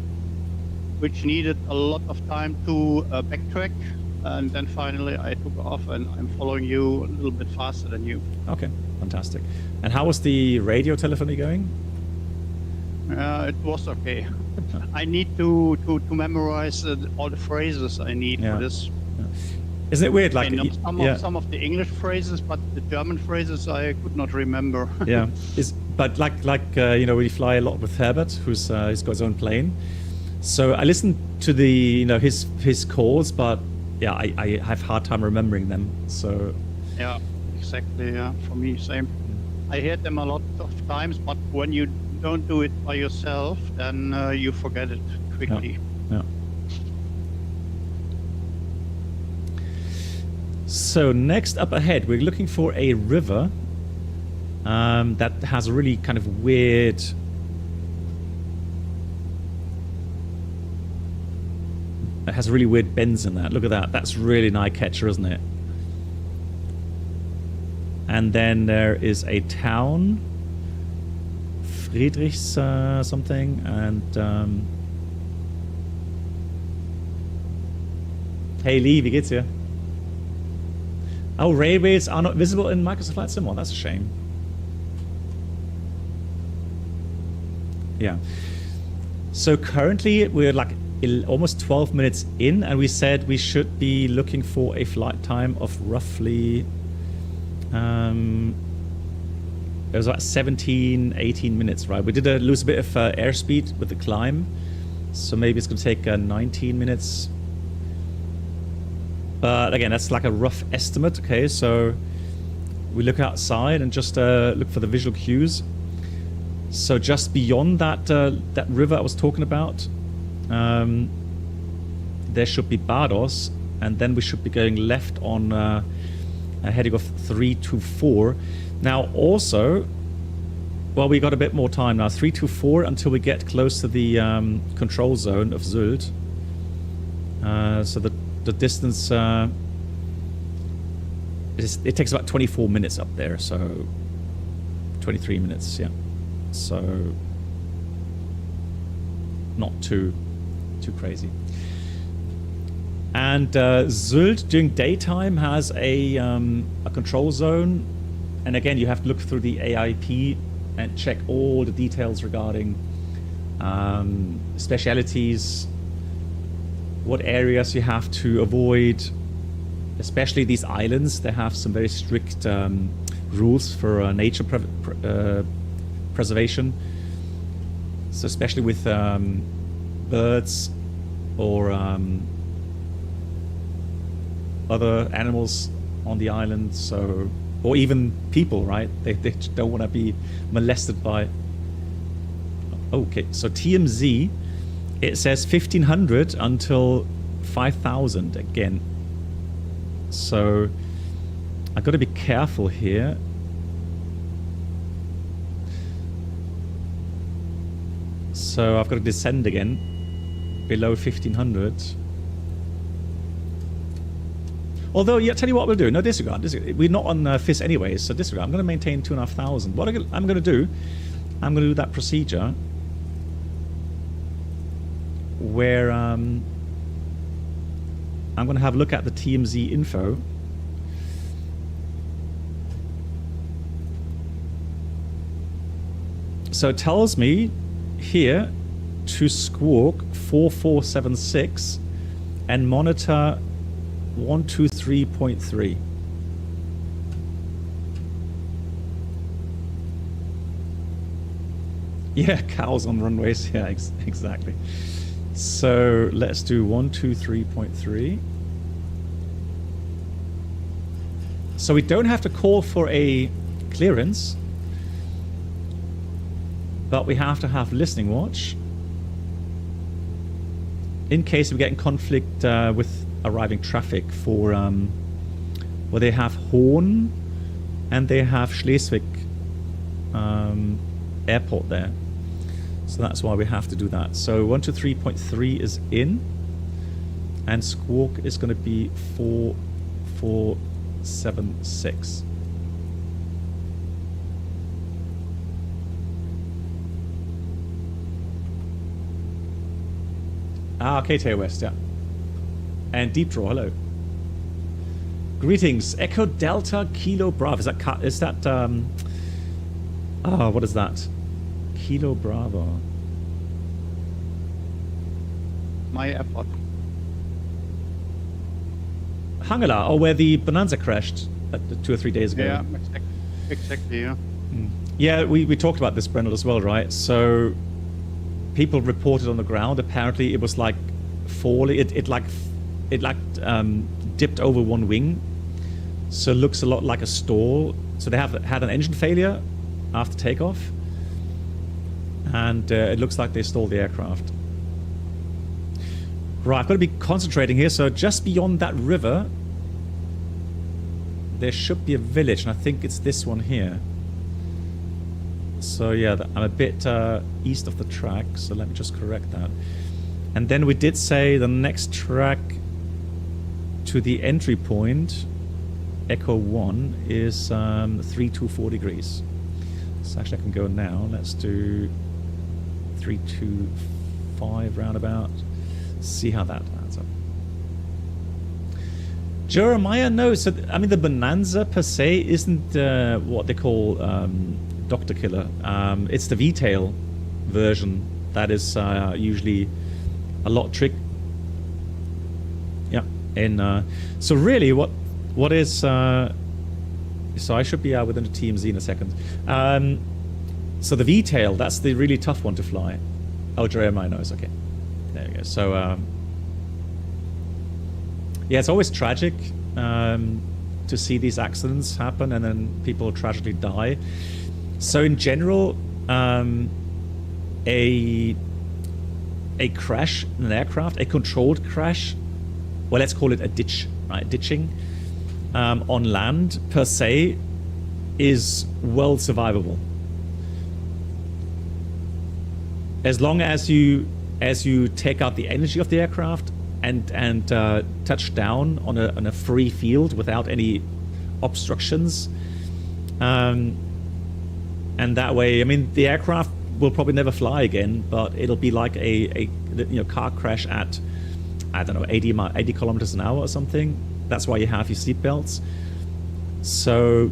which needed a lot of time to backtrack. And then finally I took off and I'm following you a little bit faster than you. Okay, fantastic. And how was the radio telephony going? It was okay. I need to memorize all the phrases I need for this. Yeah. Isn't it weird? Like some of the English phrases, but the German phrases I could not remember. Yeah, but like you know, we fly a lot with Herbert, he's got his own plane. So I listen to the his calls, but yeah, I have a hard time remembering them. So yeah, exactly. Yeah, for me same. I heard them a lot of times, but when you don't do it by yourself, then you forget it quickly. Yeah. So next up ahead, we're looking for a river that has a really kind of weird... It has really weird bends in that. Look at that. That's really an eye catcher, isn't it? And then there is a town, Friedrichs something, and hey Lee, wie geht's dir? Oh, railways are not visible in Microsoft Flight Sim. Well, that's a shame. Yeah. So currently we're like almost 12 minutes in, and we said we should be looking for a flight time of roughly it was about 17, 18 minutes, right? We did lose a bit of airspeed with the climb, so maybe it's going to take 19 minutes. But again, that's like a rough estimate, okay? So we look outside and just look for the visual cues. So just beyond that that river I was talking about, there should be Bardos, and then we should be going left on a heading of 324. Now also, well, we got a bit more time now, 324 until we get close to the control zone of Sylt. So the distance, it takes about 24 minutes up there, so 23 minutes, yeah. So not too crazy. And Sylt during daytime has a control zone, and again you have to look through the AIP and check all the details regarding specialities, what areas you have to avoid, especially these islands. They have some very strict rules for nature preservation. So especially with birds or other animals on the island, so, or even people, right? They don't want to be molested by. Okay, so TMZ, it says 1500 until 5000 again. So I've got to be careful here. So I've got to descend again below 1500. Although, yeah, tell you what we'll do. No, disregard. We're not on FIS anyways, so disregard. I'm going to maintain 2,500. What I'm going to do, I'm going to do that procedure where I'm going to have a look at the TMZ info. So it tells me here to squawk 4476 and monitor 123.3. Yeah, cows on runways. Yeah, exactly. So let's do 123.3. So we don't have to call for a clearance, but we have to have listening watch in case we get in conflict with arriving traffic for well, they have Horn and they have Schleswig airport there, so that's why we have to do that. So 123.3 is in, and squawk is going to be 4476. Okay, Tail West, yeah. And Deep Draw, hello. Greetings, Echo Delta Kilo Bravo. Is that what is that? Kilo Bravo. My airport. Hangala, or where the Bonanza crashed 2 or 3 days ago. Yeah, exactly, yeah. Yeah, we talked about this, Brendel, as well, right? So people reported on the ground, apparently it was like falling, it dipped over one wing, so it looks a lot like a stall. So they had an engine failure after takeoff, and it looks like they stalled the aircraft. Right, I've got to be concentrating here. So just beyond that river there should be a village, and I think it's this one here. So yeah, I'm a bit east of the track, so let me just correct that. And then we did say the next track to the entry point, Echo 1, is 324 degrees. So actually I can go now. Let's do 325 roundabout. See how that adds up. Jeremiah, no. So, I mean, the Bonanza per se isn't what they call Dr. Killer. It's the V-tail version that is usually a lot trick. Yeah. And so really what is So I should be out within the TMZ in a second. So the V-tail, that's the really tough one to fly. Oh, Jeremiah knows. Okay, there we go. So yeah, it's always tragic to see these accidents happen and then people tragically die. So in general, a crash in an aircraft, a controlled crash, well, let's call it a ditch, right? Ditching on land per se is well survivable, as long as you take out the energy of the aircraft and touch down on a free field without any obstructions, and that way, I mean, the aircraft will probably never fly again, but it'll be like a car crash at, I don't know, 80 kilometers an hour or something. That's why you have your seatbelts. So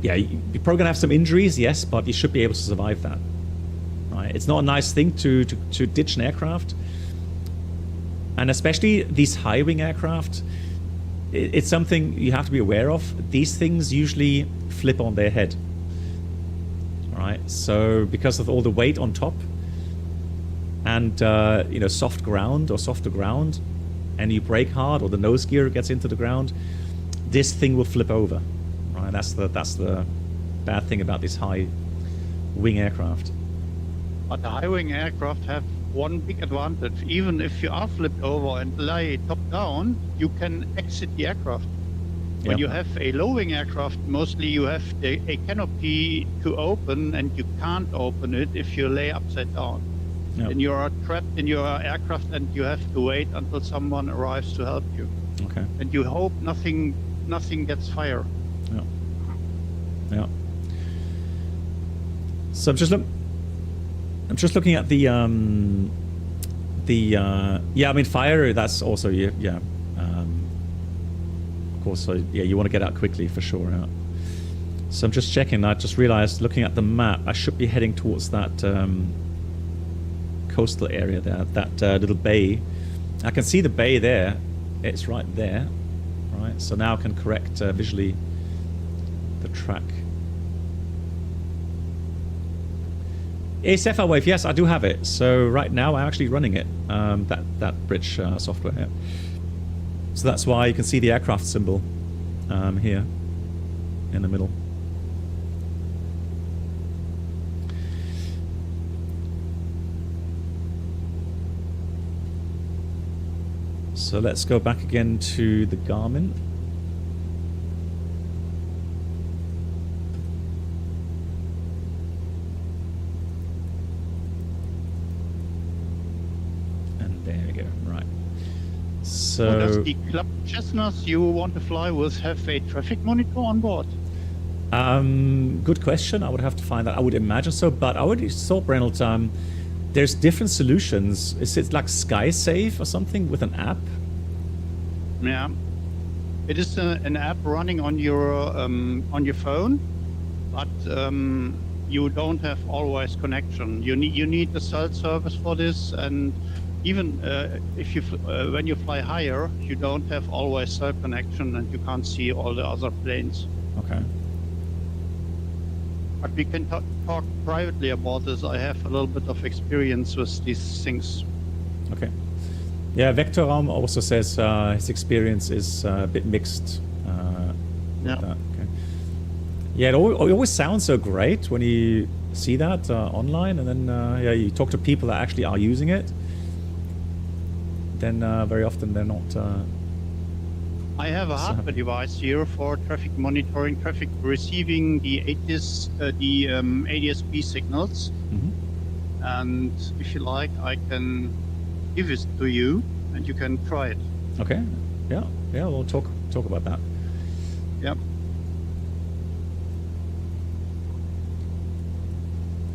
yeah, you're probably gonna have some injuries, yes, but you should be able to survive that. Right? It's not a nice thing to ditch an aircraft, and especially these high-wing aircraft. It's something you have to be aware of. These things usually flip on their head. Right, so because of all the weight on top and soft ground or softer ground, and you brake hard or the nose gear gets into the ground, this thing will flip over. Right, that's the bad thing about this high wing aircraft. But the high wing aircraft have one big advantage. Even if you are flipped over and lie top down, you can exit the aircraft. When you have a low-wing aircraft, mostly you have a canopy to open, and you can't open it if you lay upside down. Yep. And you are trapped in your aircraft, and you have to wait until someone arrives to help you. Okay. And you hope nothing gets fire. Yeah. Yeah. So I'm just looking at the yeah, I mean, fire. That's also yeah. Of course, so yeah, you want to get out quickly for sure. Yeah. So I'm just checking. I just realized, looking at the map, I should be heading towards that coastal area there, that little bay. I can see the bay there. It's right there. Right. So now I can correct visually the track. ASFR Wave, yes, I do have it. So right now I'm actually running it. That bridge software. Yeah. So that's why you can see the aircraft symbol here in the middle. So let's go back again to the Garmin. And there we go, right. So does the club Cessnas you want to fly with have a traffic monitor on board? Good question. I would have to find that. I would imagine so, but I already saw, Reynolds, there's different solutions. Is it like SkySafe or something with an app? Yeah, it is an app running on your phone, but you don't have always connection. You need a cell service for this, and even if you when you fly higher, you don't have always cell connection, and you can't see all the other planes. Okay. But we can talk privately about this. I have a little bit of experience with these things. Okay. Yeah, Vector Raum also says his experience is a bit mixed. Yeah. Okay. Yeah, it always sounds so great when you see that online, and then yeah, you talk to people that actually are using it. Then very often they're not. I have a hardware device here for traffic monitoring, traffic receiving the ADS-B signals. Mm-hmm. And if you like, I can give it to you, and you can try it. Okay. Yeah. Yeah. We'll talk about that. Yep.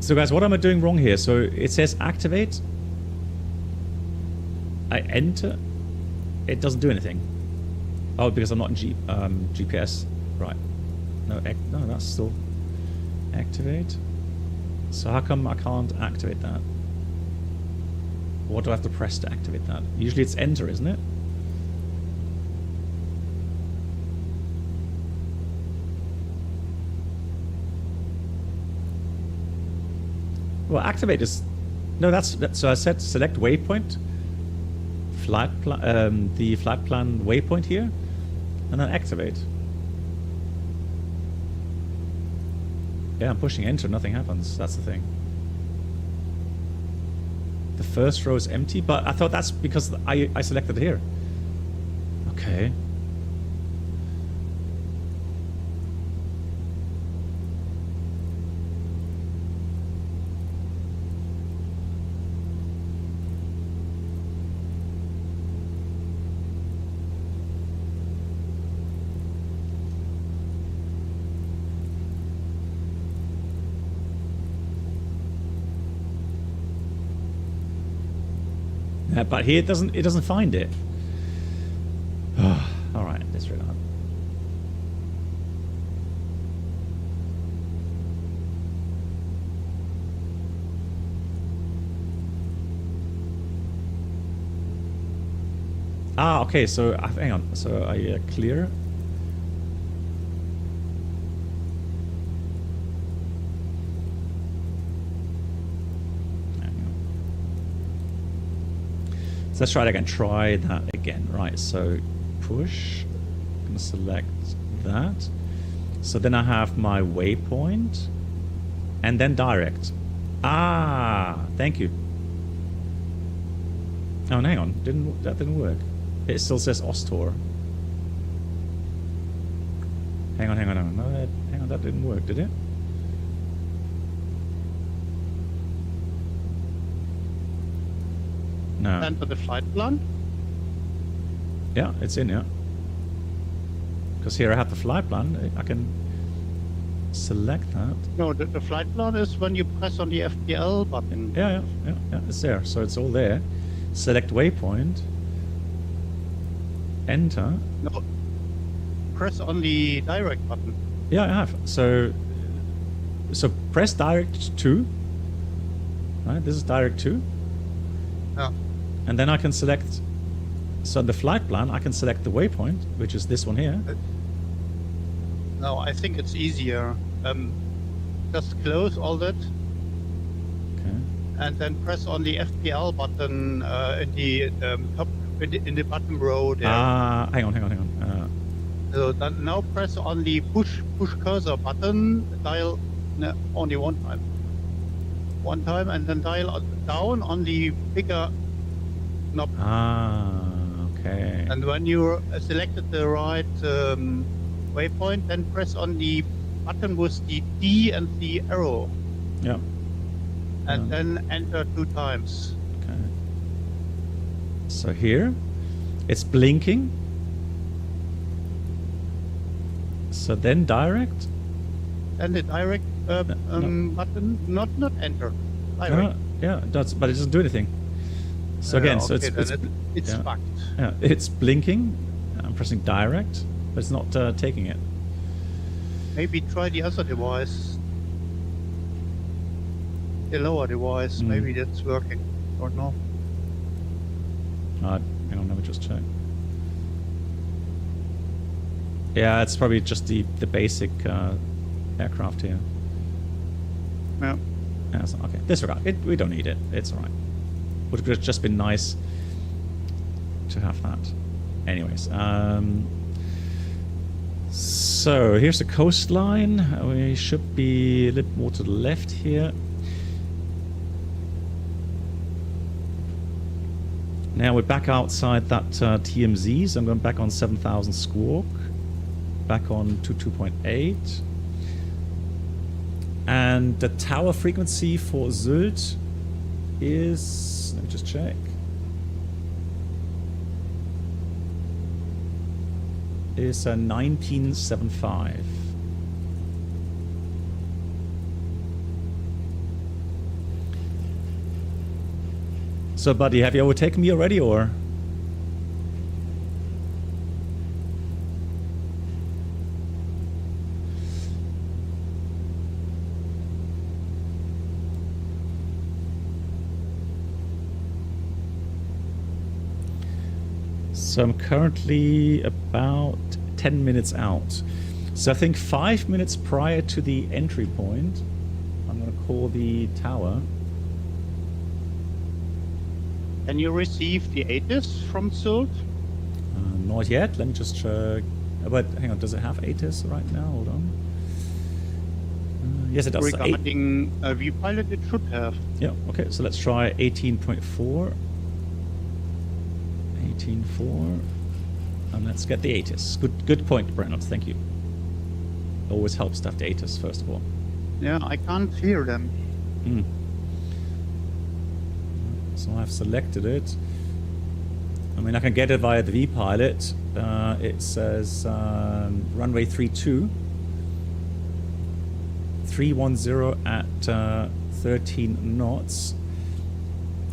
So guys, what am I doing wrong here? So it says activate. I enter. It doesn't do anything. Oh, because I'm not in GPS. Right. No, that's still activate. So how come I can't activate that? What do I have to press to activate that? Usually it's enter, isn't it? Well, activate is... No, that's so I said select waypoint, the flight plan waypoint here, and then activate. Yeah, I'm pushing enter, nothing happens. That's the thing. The first row is empty, but I thought that's because I selected it here. Okay. But here it doesn't find it. Oh, all right, disregard. Ah, okay. So hang on. So I clear. So let's try it again. Try that again. Right, so push. I'm going to select that. So then I have my waypoint. And then direct. Ah, thank you. Oh, and hang on. That didn't work. It still says Ostor. Hang on. No, hang on, that didn't work, did it? No. Enter the flight plan? Yeah, it's in, yeah. Because here I have the flight plan. I can select that. No, the flight plan is when you press on the FPL button. Yeah, it's there. So it's all there. Select waypoint. Enter. No. Press on the direct button. Yeah, I have. So press direct to. Right, this is direct to. Yeah. And then I can select, so the flight plan, I can select the waypoint, which is this one here. No, I think it's easier. Just close all that. Okay. And then press on the FPL button in the top, in the bottom row there. Ah, hang on. So then now press on the push cursor button, dial only one time, and then dial down on the bigger knob. Ah, okay. And when you selected the right waypoint, then press on the button with the D and the arrow. Yeah. And then enter 2 times. Okay. So here, it's blinking. So then direct. And the direct button, not enter. Direct. Yeah, it does, but it doesn't do anything. So again, so okay, it's yeah. fucked. Yeah, it's blinking. I'm pressing direct, but it's not taking it. Maybe try the other device. The lower device. Maybe that's working. Don't know. Hang on, let me just check. Yeah, it's probably just the basic aircraft here. Yeah. Yeah, so, okay, disregard. We don't need it. It's all right. Would have just been nice to have that. Anyways, so here's the coastline. We should be a little more to the left here. Now we're back outside that TMZ, so I'm going back on 7,000 Squawk, back on 22.8. And the tower frequency for Sylt is, let me just check. Is 1975. So, buddy, have you overtaken me already, or? So I'm currently about 10 minutes out. So I think 5 minutes prior to the entry point, I'm going to call the tower. Can you receive the ATIS from Sylt? Not yet. Let me just check. But hang on, does it have ATIS right now? Hold on. Yes, it does. Regarding VPilot, it should have. Yeah, okay, so let's try 18.4. 18.4. And let's get the ATIS. Good point, Brennan. Thank you. Always helps to have the ATIS, first of all. Yeah, I can't hear them. So I've selected it. I mean, I can get it via the VPilot. It says runway 32. 310 at 13 knots.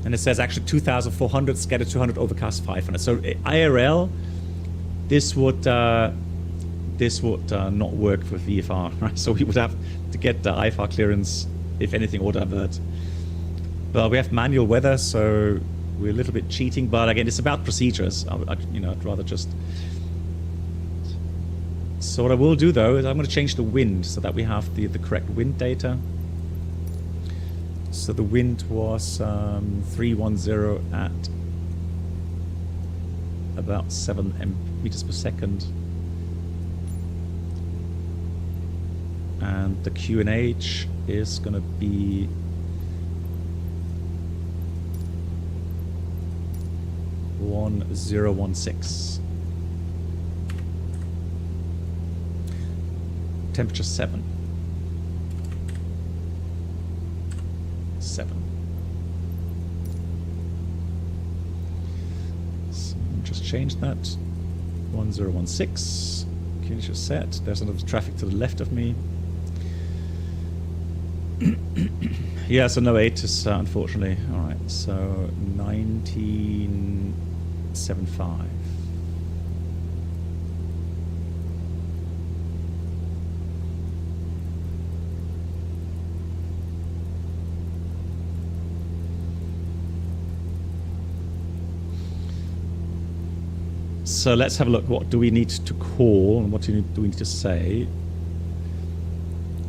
And it says actually 2,400, scattered 200, overcast 500. So IRL, this would not work with VFR, right? So we would have to get the IFR clearance, if anything, or divert. But we have manual weather, so we're a little bit cheating. But again, it's about procedures. I'd rather just. So what I will do though is I'm going to change the wind so that we have the correct wind data. So the wind was 310 at about 7 meters per second. And the QNH is going to be 1016. Temperature 7. 7. So just change that. 1016. QNH is set. There's another traffic to the left of me. Yeah, so no ATIS, unfortunately. All right, so 1975. So let's have a look. What do we need to call and what do we need to say?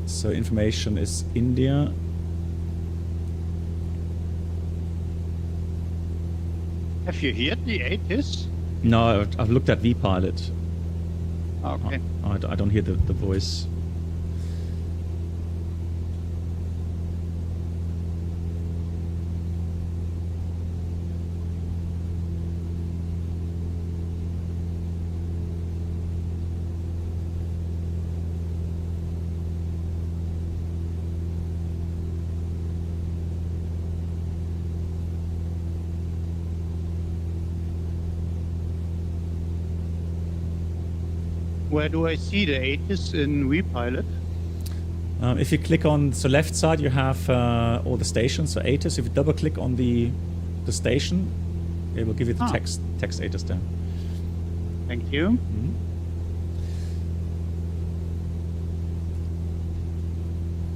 So information is India. Have you heard the ATIS? No, I've looked at VPilot. Okay. I don't hear the voice. Where do I see the ATIS in VPilot? If you click on the left side, you have all the stations, so ATIS. If you double click on the station, it will give you the text ATIS there. Thank you.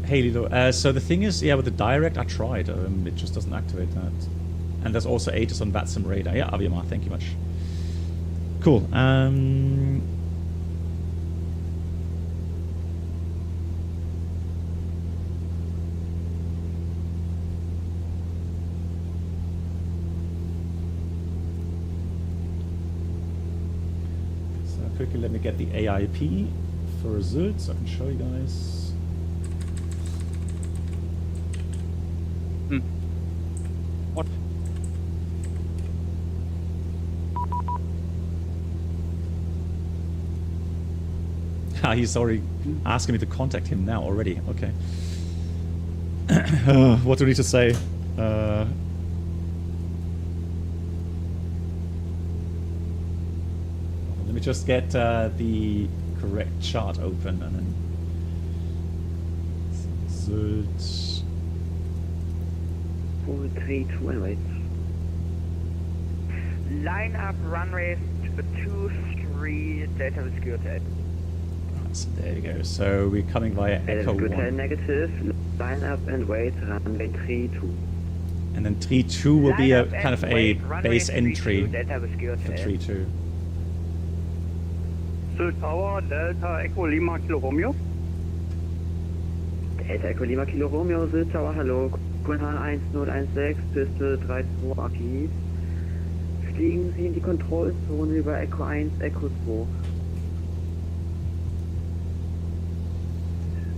Hey Lilo, so the thing is, yeah, with the direct, I tried. It just doesn't activate that. And there's also ATIS on VATSIM radar. Yeah, Avimar, thank you much. Cool. Quickly, let me get the AIP for Sylt so I can show you guys. What? He's already asking me to contact him now already. Okay. What do we need to say? Let me just get the correct chart open and then Sylt. 4328. Line up runway 23 Delta with security. So there you go. So we're coming via Echo 1. Negative. Line up and wait runway 32. And then 32 will be a kind of a base entry for 32. Sylt Tower, Delta Echo Lima Kilo Romeo. Delta Echo Lima Kilo Romeo, Sylt Tower, hallo. QNH 1016, Piste 32 aktiv. fliegen Sie in die Kontrollzone über Echo 1, Echo 2.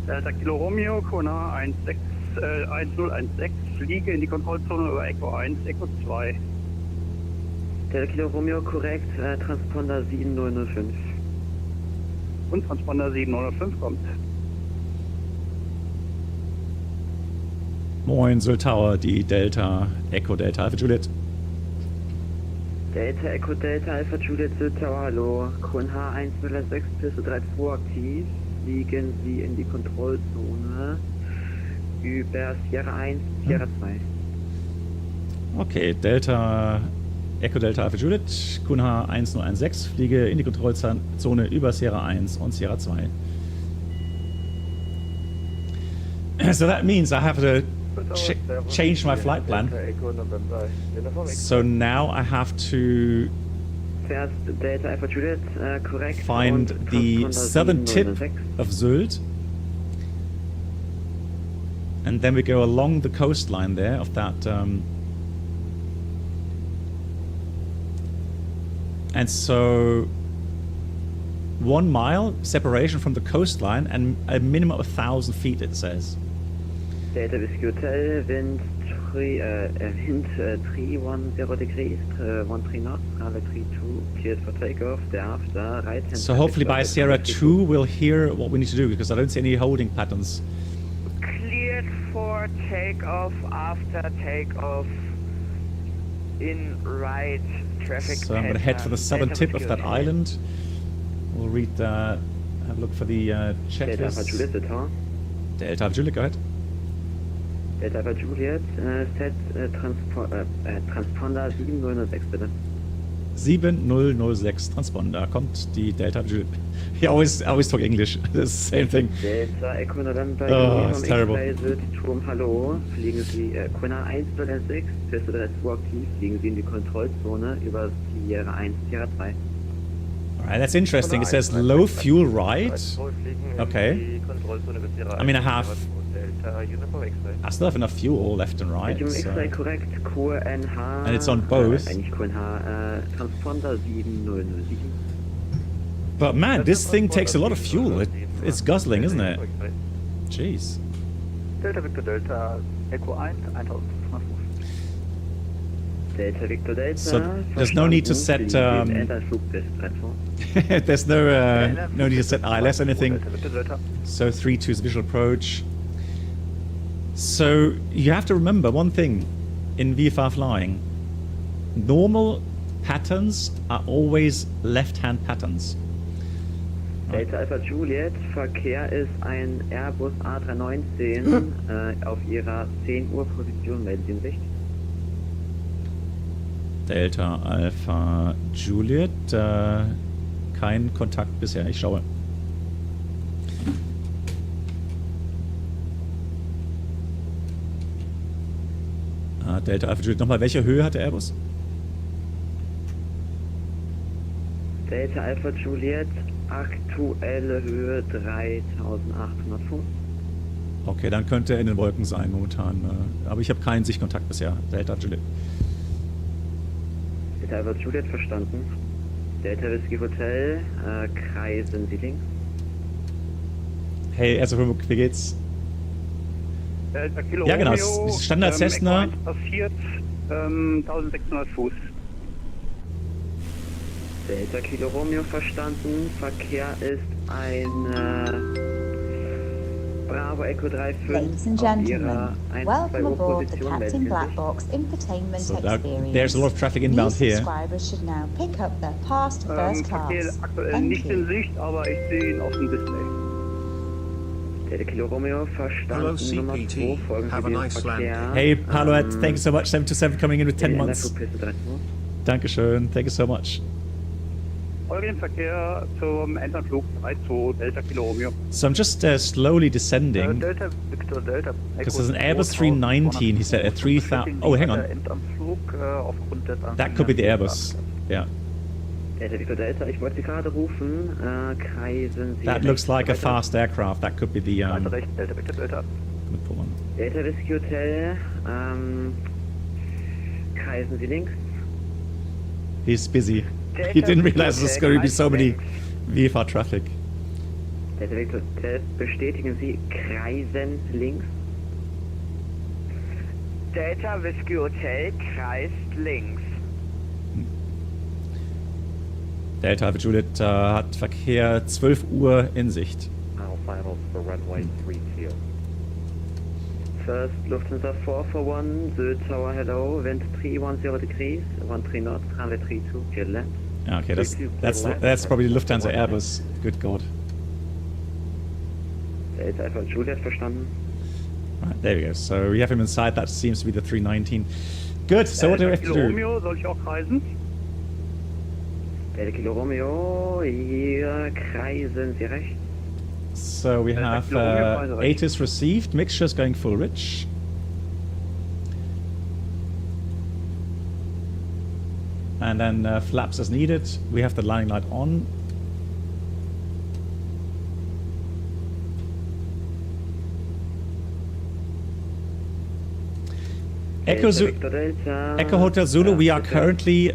Delta Kilo Romeo, Kona 1016, fliege in die Kontrollzone über Echo 1, Echo 2. Delta Kilo Romeo, korrekt, Transponder 7005. Und Transponder 7005 kommt. Moin, Sylt Tower, die Delta, Echo Delta, Alpha Juliet. Delta Echo Delta Alpha Juliet Sylt Tower, hallo. QNH 106, Piste 32 aktiv. Fliegen Sie in die Kontrollzone über Sierra 1, Sierra 2. Okay, Delta, Echo Delta Alpha Juliet, QNH 1016, fliege in die Kontrollzone über Sierra 1 und Sierra 2. So that means I have to change my flight plan. So now I have to find the southern tip of Sylt, and then we go along the coastline there of that. And so 1 mile separation from the coastline and a minimum of 1,000 feet, it says. Delta Whiskey Hotel, wind 310 degrees, 13 knots, runway 32, cleared for takeoff, thereafter right hand. So hopefully by Sierra 2 we'll hear what we need to do, because I don't see any holding patterns. Cleared for takeoff, after takeoff, in right traffic. So I'm going to head for the southern tip of that island. We'll read have a look for the checklist. Delta Juliet, go ahead. Delta Juliet, set Transponder 7006 bitte. 7006 Transponder, kommt die Delta Juliet. I always talk English, it's the same thing. Delta Echo November, oh, it's terrible. Turm, hallo, fliegen Sie, Quina 1016, Piste 32 aktiv, fliegen Sie in die Kontrollzone über Sierra 1, Sierra 2. Alright, that's interesting. It says low fuel ride. Okay. I mean, I still have enough fuel left and right. So. And it's on both. But man, this thing takes a lot of fuel. It's guzzling, isn't it? Jeez. Delta Victor Delta Echo 1, 1500 Fuß. Delta Victor Delta. So there's no need to set. There's no need to set ILS anything. So 3-2 is visual approach. So you have to remember one thing in VFR flying. Normal patterns are always left-hand patterns. Delta Alpha Juliet, Verkehr ist ein Airbus A319 auf Ihrer 10 Uhr Position, melden Sie in Sicht. Delta Alpha Juliet, kein Kontakt bisher, ich schaue. Delta Alpha Juliet, nochmal, welche Höhe hat der Airbus? Delta Alpha Juliet, aktuelle Höhe 3800 Fuß. Okay, dann könnte er in den Wolken sein momentan. Aber ich habe keinen Sichtkontakt bisher. Delta Juliet. Delta Alpha Juliet, verstanden. Delta Whiskey Hotel, kreisen Sie links. Hey, also wie geht's? Delta Kilo ja, genau. Romeo, Standard Cessna. Passiert 1600 Fuß. Delta Kilo Romeo, verstanden. Verkehr ist ein Bravo Echo 35. Ladies and gentlemen, welcome aboard the Captain Black Box Infotainment Experience. There's a lot of traffic inbound New here. Subscribers should now pick up their pass to first Verkehr class. aktuell Thank nicht you. in Sicht, aber ich sehe ihn auf dem Display. Delta Kilo Romeo, verstanden. Hello, Nummer CPT. 2, folgen Have Sie a dem nice Verkehr. landing. Hey, Palouette, thank you so much. 727 coming in with 10 months. Piste 32. Dankeschön, thank you so much. Folge dem Verkehr zum Endanflug 32 Delta Kilo Romeo. So I'm just slowly descending. Delta Victor Delta. Because there's an Airbus 319, he said, at 3,000. Oh, hang on. Endanflug aufgrund des That could be the Airbus. Yeah. Delta Victor Delta, ich wollte Sie gerade rufen. Kreisen Sie That looks like a fast aircraft. That could be the. Delta Victor Delta. Pull on. Delta Whiskey Hotel, kreisen Sie links. He's busy. He didn't realize there's going to be so many VFR traffic. Delta Victor Test, bestätigen Sie kreisen links? Delta Whiskey Hotel kreist links. Delta Juliet hat Verkehr 12 Uhr in Sicht. Our finals for runway 32. First Lufthansa 441, Sylt Tower, hello, wind 310 degrees, 13 knots, runway 32, clear land. Okay, that's probably Lufthansa Airbus. Good God. Delta Alpha Juliet verstanden. Right, there we go. So we have him inside. That seems to be the 319. Good. So what do we have to do? Romeo, soll ich auch kreisen? Delta Kilo Romeo, hier kreisen Sie rechts. So we have ATIS received, mixtures going full rich. And then flaps as needed. We have the landing light on. Echo Hotel Zulu, we are currently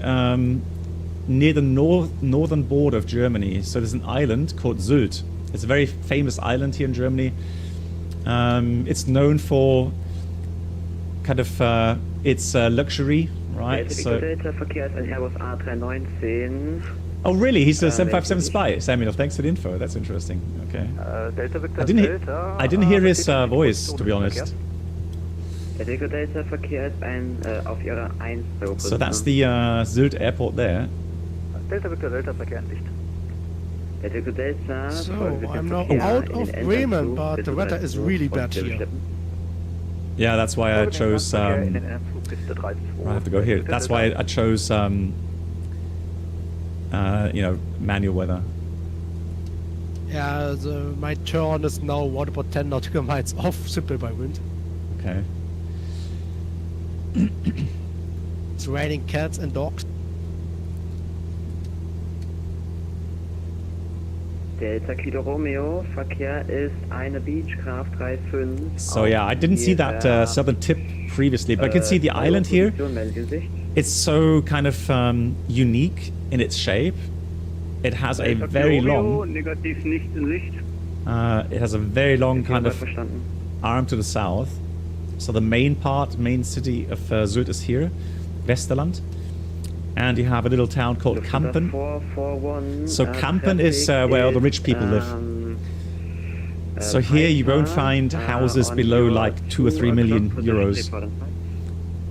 near the northern border of Germany. So there's an island called Sylt. It's a very famous island here in Germany. It's known for kind of its luxury, right? So, oh, really? He's a 757 spy, Samuel. Thanks for the info. That's interesting. Okay. I didn't hear his voice, to be honest. So that's the Sylt airport there. Delta Victor Delta Verkehr in Sicht. So, I'm now out of Bremen, but the weather is really bad here. Yeah, that's why I chose... I have to go here. That's why I chose, you know, manual weather. Yeah, my turn is now, what about 10 nautical miles off, simply by wind. Okay. It's raining cats and dogs. Delta Kilo Romeo, Verkehr ist eine Beechcraft 35. So yeah, I didn't see that southern tip previously, but I can see the island here. It's so kind of unique in its shape. It has a very long... it has a very long kind of arm to the south. So the main city of Sylt is here, Westerland. And you have a little town called Kampen. So Kampen is where all the rich people live. So here you won't find houses below like 2 or 3 million euros.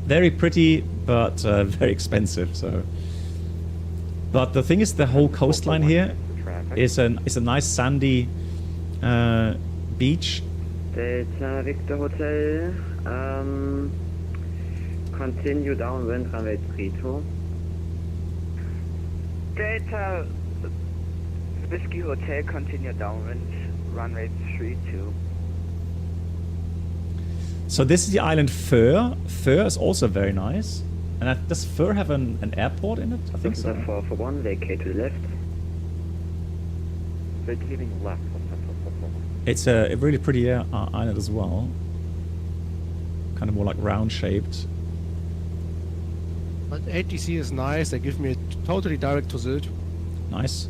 Very pretty, but very expensive. So, but the thing is, the whole coastline here is a nice sandy beach. Delta Victor Hotel, continue downwind runway 32. Delta Whiskey Hotel, continue downwind, runway 32. So this is the island Föhr. Föhr is also very nice. And does Föhr have an airport in it? I think so. For one, vacate to the left. Vacating left. It's a really pretty island as well. Kind of more like round shaped. But ATC is nice. They give me a totally direct to Sylt. Nice.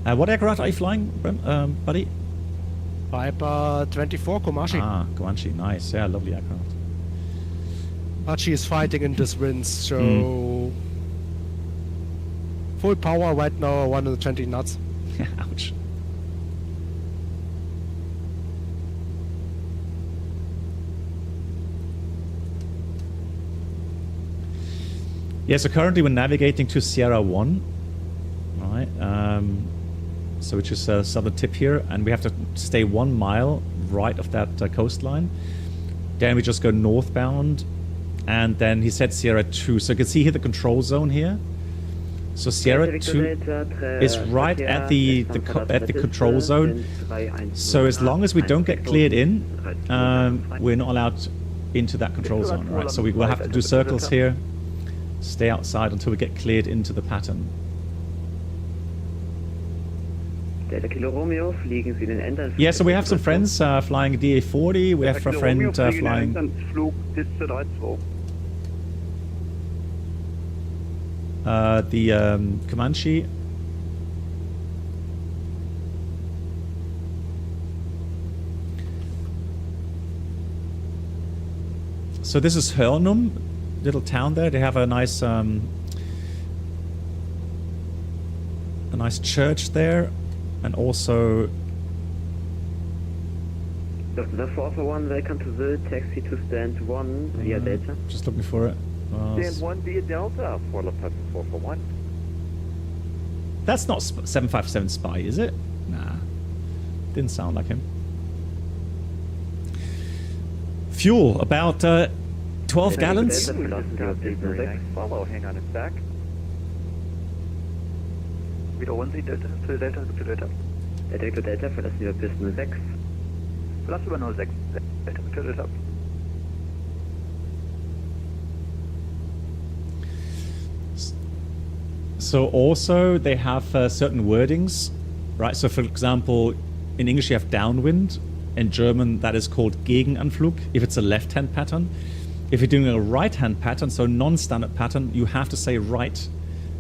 What aircraft are you flying, buddy? Viper 24 Comanche. Ah, Comanche. Nice. Yeah, lovely aircraft. But she is fighting in this wind, so... Full power right now, 120 knots. Ouch. Yeah, so currently we're navigating to Sierra 1, right? So which is southern tip here, and we have to stay 1 mile right of that coastline. Then we just go northbound, and then he said Sierra 2. So you can see here the control zone here. So Sierra 2 is right at the control zone. So as long as we don't get cleared in, we're not allowed into that control zone, right? So we will have to do circles here. Stay outside until we get cleared into the pattern. Yeah, so we have some friends flying DA-40. We have a friend flying... the Comanche. So this is Hörnum, little town there. They have a nice church there, and also. Dr. 441, welcome to Sylt, taxi to stand 1 via Delta. Just looking for it. Stand 1 via Delta for Lufthansa 441. That's not 757 Spy, is it? Nah. Didn't sound like him. Fuel, about 12 gallons. Follow, hang on a sec. Wiederholen Sie Delta zu Delta zu Delta. Delta Delta, verlassen wir bis 06. Verlass über 06. Delta zu Delta. So also they have certain wordings, right? So for example, in English you have downwind. In German that is called Gegenanflug if it's a left-hand pattern. If you're doing a right-hand pattern, so non-standard pattern, you have to say rechter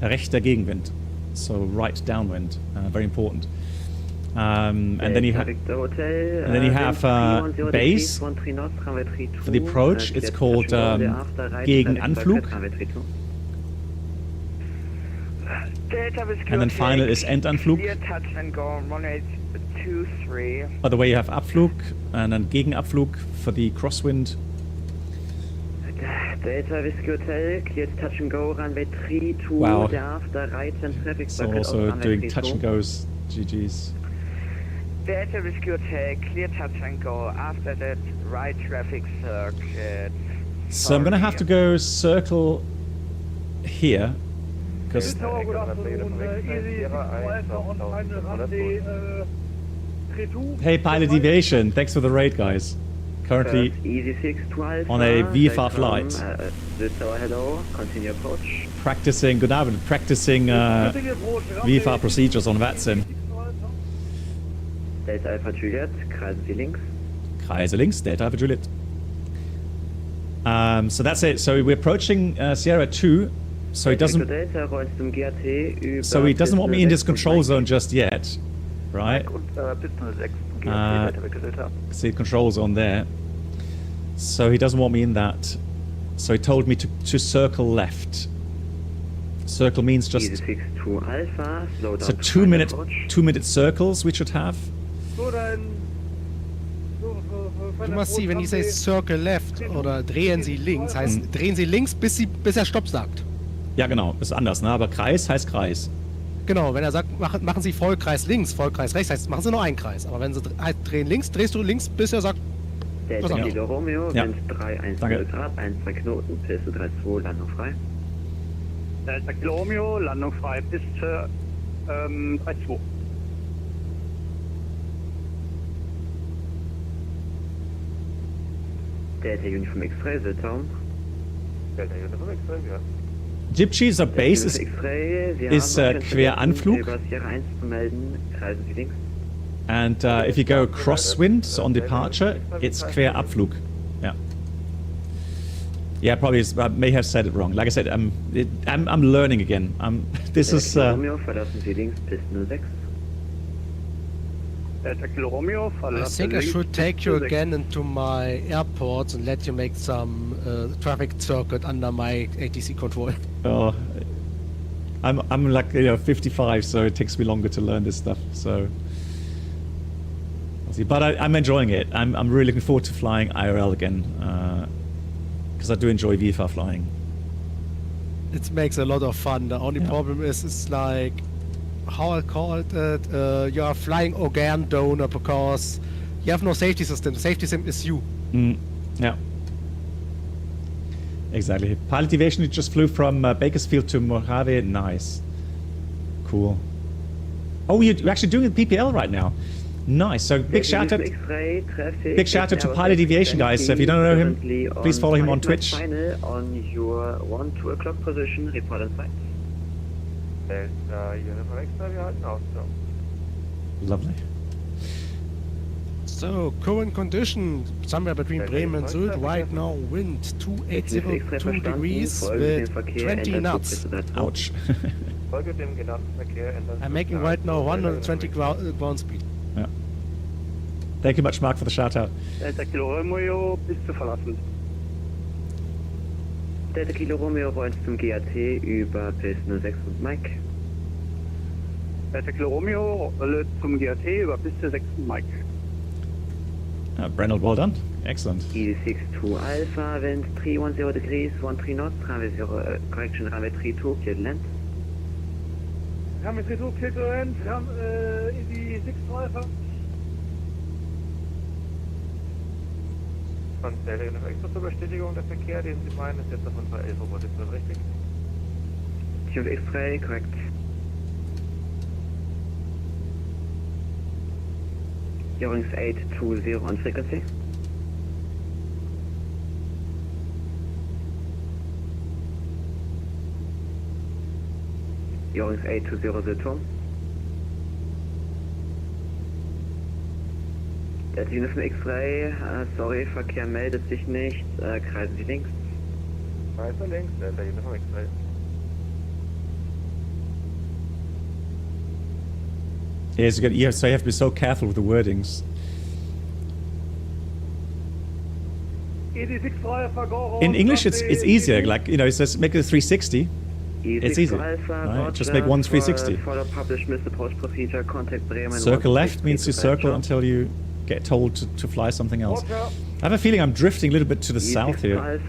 Gegenwind. So right downwind, very important. And then you have base. For the approach, it's called Gegenanflug. And then final is Endanflug. By the way, you have Abflug and then Gegenabflug for the crosswind. Delta Whiskey Hotel, cleared touch and go, runway 32, wow. Thereafter right and traffic So also doing touch and goes, GG's. Delta Whiskey Hotel, clear touch and go, after that right traffic circuit. So I'm going to have to go circle here. Because hey, Pilot Deviation, thanks for the raid, guys. Currently on a VFR-Flight. Hello, continue approach. Practicing, good afternoon, practicing VFR procedures on VATSIM. Delta Alpha Juliet, kreisen Sie links. Kreise links, Delta Alpha Juliet. So that's it. So we're approaching Sierra 2. So he doesn't. So he doesn't want me in this control zone just yet, right? See control zone there. So he doesn't want me in that. So he told me to circle left. Circle means just. So 2 minute circles we should have. Du must see, when he says circle left oder drehen Sie links, heißt drehen Sie links, bis er Stopp sagt. Ja, genau, ist anders, ne? Aber Kreis heißt Kreis. Genau, wenn er sagt, machen Sie Vollkreis links, Vollkreis rechts, heißt, machen Sie nur einen Kreis. Aber wenn Sie drehen links, drehst du links, bis er sagt. Delta Kilo Romeo, Wind 310 Grad, 12 Knoten, Piste 32, Landung frei. Delta Kilo Romeo, Landung frei, Piste 32. Delta Uniform X-Ray, Südtown. Delta Uniform X-Ray, ja. Gypsy's base is Queranflug. And if you go crosswind, so on departure, it's Querabflug. Yeah. Yeah, probably I may have said it wrong. Like I said, I'm learning again. This is. I think I should take you again into my airports and let you make some traffic circuit under my ATC control. Oh, I'm like 55, so it takes me longer to learn this stuff. So, but I'm enjoying it. I'm really looking forward to flying IRL again because I do enjoy VFR flying. It makes a lot of fun. The only problem is it's like. How I call it, you are flying organ donor because you have no safety system. The safety system is you. Yeah. Exactly. Pilot Deviation just flew from Bakersfield to Mojave. Nice. Cool. Oh, you're actually doing the PPL right now. Nice. So big shout out to Pilot Deviation, guys. So if you don't know him, please follow him on Twitch. On your 1-2 o'clock position, report on site. Lovely. So, current condition, somewhere between Bremen and Sylt, right now, wind 2802 degrees with 20 knots. Ouch. I'm making right now 120 ground speed. Yeah. Thank you much, Mark, for the shout out. Delta Kilo Romeo, bis zu verlassen. Delta Kilo Romeo, wollen zum GAT über Pist 06 und Mike. Delta Kilo Romeo, Rolle zum GAT über Piste 6 und Mike. Brennel, well done. Excellent. EDXW Alpha, wind 310 degrees, 13 knots, runway 0, correction, runway 32, cleared land. Runway 32, cleared land, EDXW Alpha. Von der noch extra zur Bestätigung der Verkehr, den Sie meinen, ist jetzt davon bei 11 Uhr, ist das richtig? Tuned X-Ray, correct. Eurings 820 on frequency. Eurings 820 the Turm. Der Team ist ein X-Ray, sorry, Verkehr meldet sich nicht, kreisen Sie links. Weiter links, der Uniform X-Ray. Yes, so you have to be so careful with the wordings. In English, it's easier. Like, you know, it says make it a 360. It's easy. Right? Just make one 360. Circle left means you circle until you get told to fly something else. I have a feeling I'm drifting a little bit to the south here.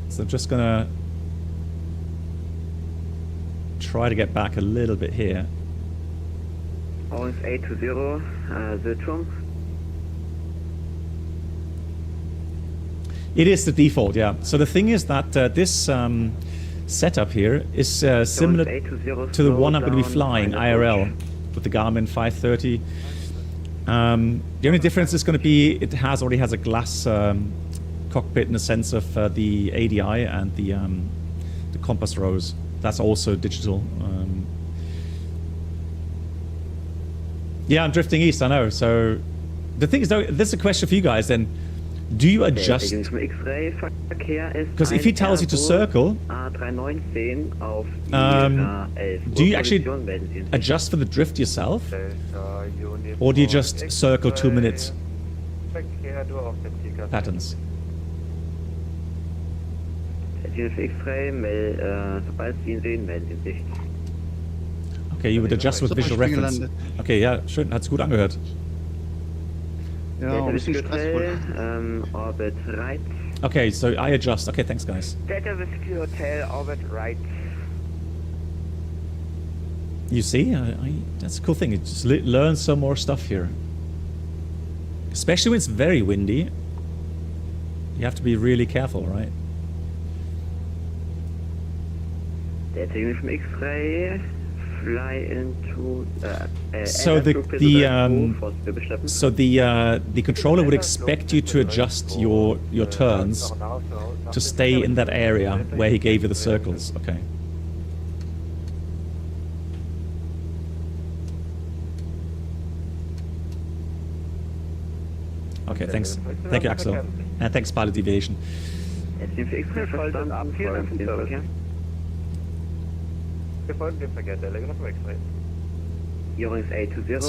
So I'm just gonna try to get back a little bit here. Orange 820, the Turm. It is the default, yeah. So the thing is that this setup here is similar to the one I'm going to be flying, IRL, with the Garmin 530. The only difference is going to be it already has a glass cockpit in the sense of the ADI and the compass rose. That's also digital. Yeah, I'm drifting east, I know. So the thing is, though, this is a question for you guys then. Do you adjust? Because if he tells you to circle, do you actually adjust for the drift yourself? Or do you just circle 2 minutes patterns? Okay, you would adjust with visual reference. Okay, ja, schön, hat's gut angehört. Ja, ein bisschen stressvoll. Orbit right. Okay, so I adjust. Okay, thanks, guys. Delta Whiskey Hotel, orbit right. You see, that's a cool thing. You just learn some more stuff here. Especially when it's very windy. You have to be really careful, right? Delta unit from X-ray. Fly into so the controller would expect you to adjust your turns to stay in that area where he gave you the circles. Okay. Okay, thanks. Thank you, Axel. And thanks, Pilot Deviation. So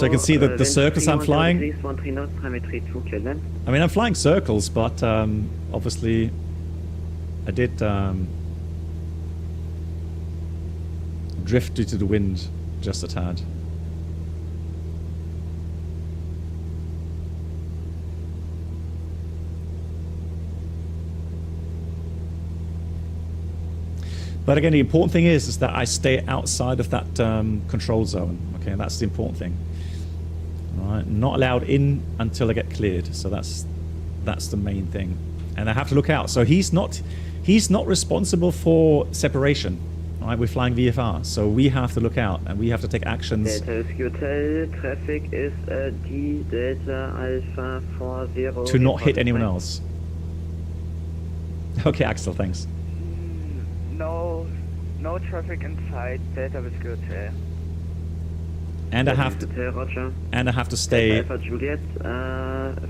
you can see that the circles I'm flying. I mean, I'm flying circles, but obviously I did drift due to the wind just a tad. But again, the important thing is that I stay outside of that control zone. Okay, and that's the important thing. All right, not allowed in until I get cleared. So that's the main thing, and I have to look out. So he's not responsible for separation. All right, we're flying VFR, so we have to look out and we have to take actions. Delta Hotel traffic is D Delta Alpha 40. To not hit anyone else. Okay, Axel, thanks. No traffic inside Delta Whiskey Hotel. And I have to. Roger. And I have to stay. Alpha Juliet,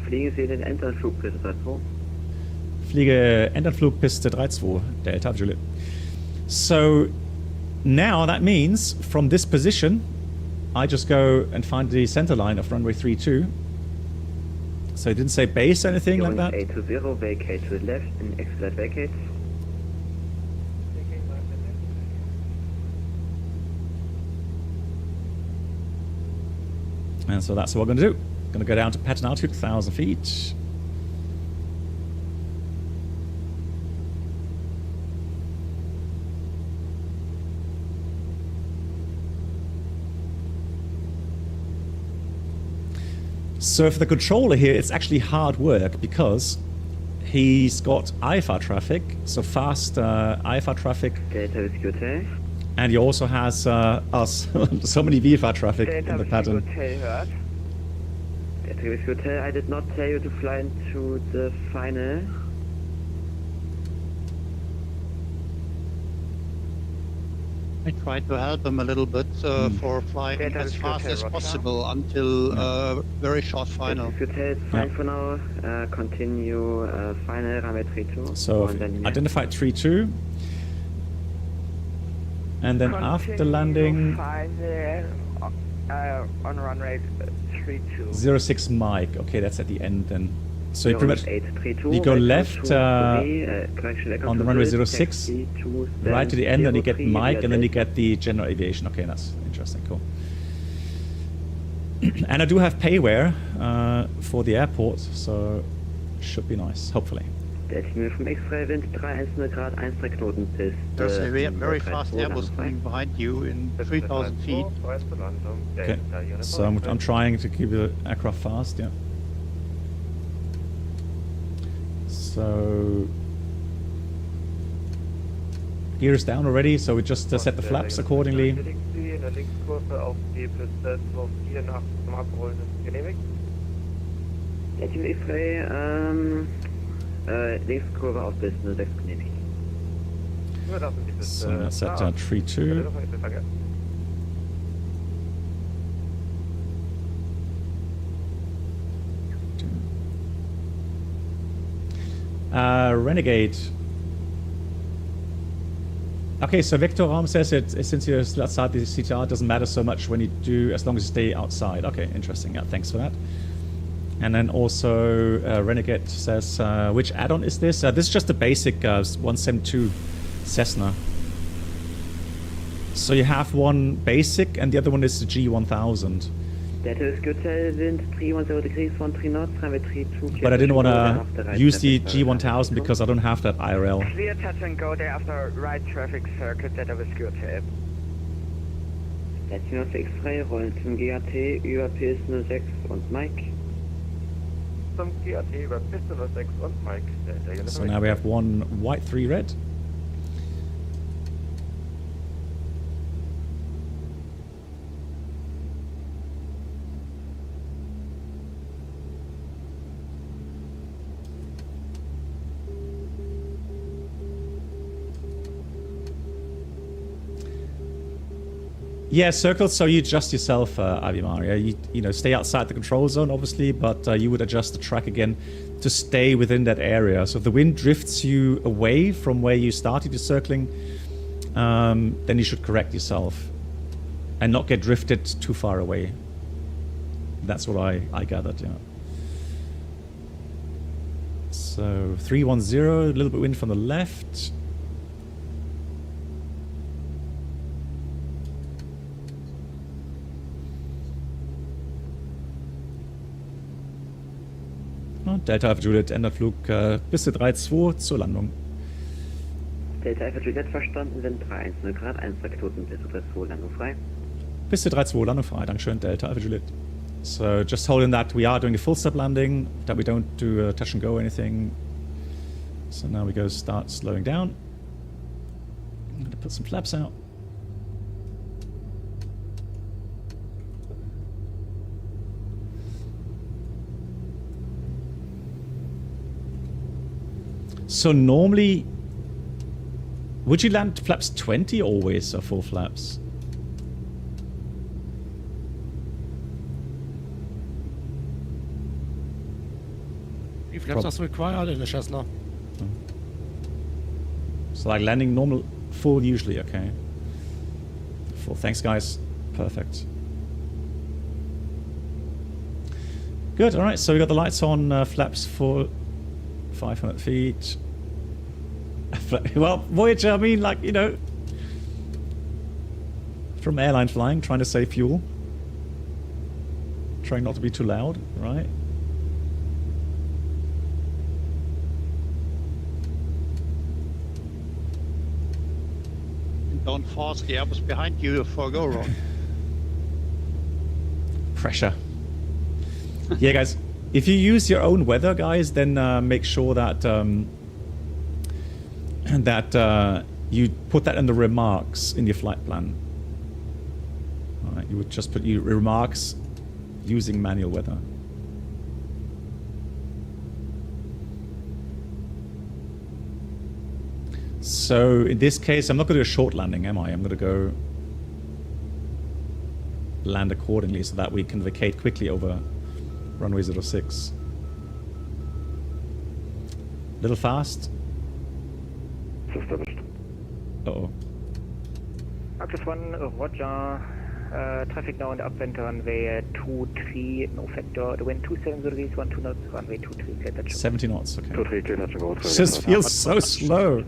fliegen Sie den Endanflug Piste 32. Fliege Endanflug Piste 32, Delta Juliet. So now that means from this position, I just go and find the center line of runway 32. So it didn't say base or anything like that. 820, vacate to the left and exit vacate. And so that's what we're going to do. Going to go down to pattern altitude, 1,000 feet. So for the controller here, it's actually hard work because he's got IFR traffic, so fast IFR traffic. And he also has us, so many VFR traffic in the pattern. I did not tell you to fly into the final. I tried to help him a little bit for flying as fast as possible until very short final. Fine for now. Continue final runway 32. So identify 32. And then after landing, on runway 32. 06 Mike. Okay, that's at the end then. So you pretty much you go left on the runway 06, right to the end, and you get Mike, and then you get the general aviation. Okay, that's interesting. Cool. And I do have payware for the airport, so should be nice, hopefully. There's a very fast Airbus coming behind you in 3,000 feet. Okay, so I'm trying to keep the aircraft fast, yeah. So gears down already, so we just set the flaps accordingly. Linkskurve auf bis 06 genehmigt. So that's at 32. Renegade. Okay, so Victor Ram says since you're still outside the CTR, it doesn't matter so much when you do, as long as you stay outside. Okay, interesting. Yeah, thanks for that. And then also Renegade says, which add-on is this? This is just the basic 172 Cessna. So you have one basic and the other one is the G1000. But I didn't want to use the G1000 because I don't have that IRL. Clear touch and go there after right traffic circuit, that was good. Station 06 frei, rollen zum GAT über PS 06 und Mike. Zum GAT über PS 06 und Mike. So now we have one white, 3 red. Yeah, circles, so you adjust yourself, Ivy Maria. You know, stay outside the control zone, obviously, but you would adjust the track again to stay within that area. So if the wind drifts you away from where you started your circling, then you should correct yourself and not get drifted too far away. That's what I gathered, yeah. So 310, a little bit wind from the left. Delta Alpha Juliet, Endanflug, Piste 32 zur Landung. Delta Alpha Juliet verstanden, Wind 310 Grad, 1 Knoten, Piste 32, Landung frei. Piste 32, Landung frei, Dankeschön, Delta Alpha Juliet. So just holding that we are doing a full stop landing, that we don't do touch and go or anything. So now we go start slowing down. I'm going to put some flaps out. So normally, would you land flaps 20 always or full flaps? flaps are required in a Cessna. So like landing normal, full usually, okay. Full, thanks guys. Perfect. Good, alright, so we got the lights on, flaps for 500 feet. Well, Voyager, I mean, like, you know, from airline flying, trying to save fuel. Trying not to be too loud, right? Don't force the Airbus behind you for a go round. Pressure. Yeah, guys. If you use your own weather, guys, then make sure that you put that in the remarks in your flight plan. All right, you would just put your remarks using manual weather. So in this case, I'm not going to do a short landing, am I? I'm going to go land accordingly so that we can vacate quickly over runway 06. Little fast. Uh-oh. Arctis 1, Roger. Traffic now on the upwind runway 23, no factor. The wind 27 degrees, 12 knots, runway 23, clear touch. 70 knots, okay. 23, clear touch and go. It just feels so slow.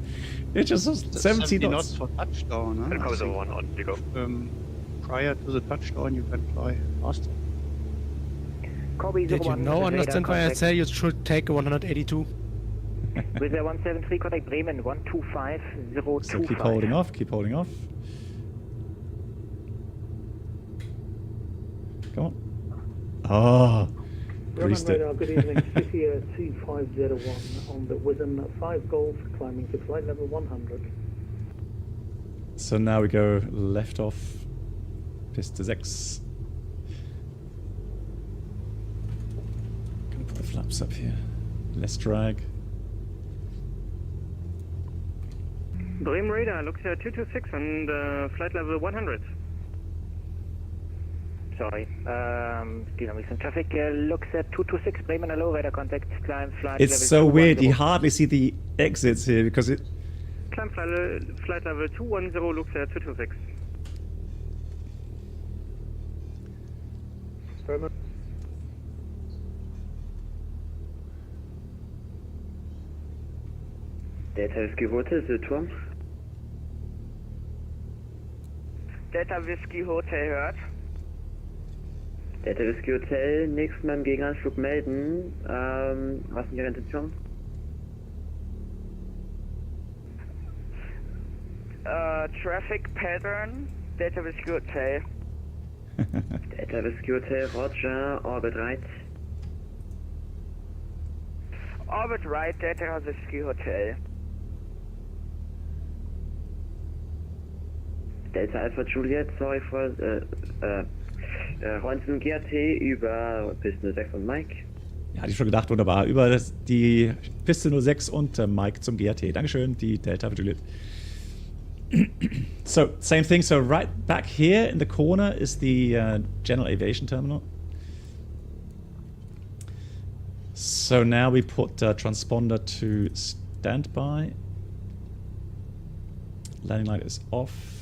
It just 70 knots. For touchdown, huh? Covers over 1 knot, you go. Prior to the touchdown, you can fly faster. Did you now understand why I say you should take a 182? With the 173, contact Bremen, 125025. So keep holding off, keep holding off. Come on. Oh, greased it. Good evening, City 2501 on the Within 5 Golf, climbing to flight level 100. So now we go left off, Piste 6. Gonna put the flaps up here. Less drag. Bremen radar looks at 226 and flight level 100. Sorry, dynamics and traffic looks at 226 Bremen, hello, radar contact, climb flight It's level so weird, 210. you hardly see the exits here because it... Climb flight level 210 looks at 226. Bremen. Delta Whiskey Hotel, Südturm. Delta Whiskey Hotel hört. Delta Whiskey Hotel, nächstes Mal im Gegenanflug melden. Was ist Ihre Intention? Traffic pattern, Delta Whiskey Hotel. Delta Whiskey Hotel, Roger, orbit right. Orbit right, Delta Whiskey Hotel. Delta Alpha Juliet, sorry for rollen Sie einen GRT über Piste 06 und Mike. Ja, hatte ich schon gedacht, wunderbar. Über die Piste 06 und Mike zum GRT. Dankeschön, die Delta Juliet. So, same thing. So right back here in the corner is the General Aviation Terminal. So now we put transponder to standby. Landing light is off.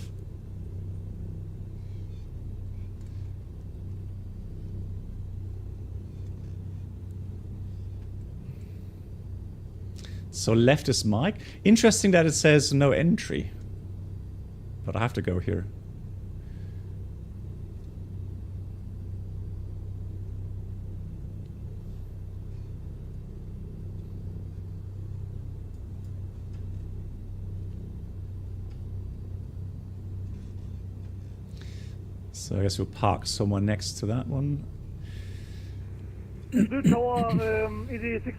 So left is Mike. Interesting that it says no entry. But I have to go here. So I guess we'll park somewhere next to that one. Südtower, EDDW-Sylt,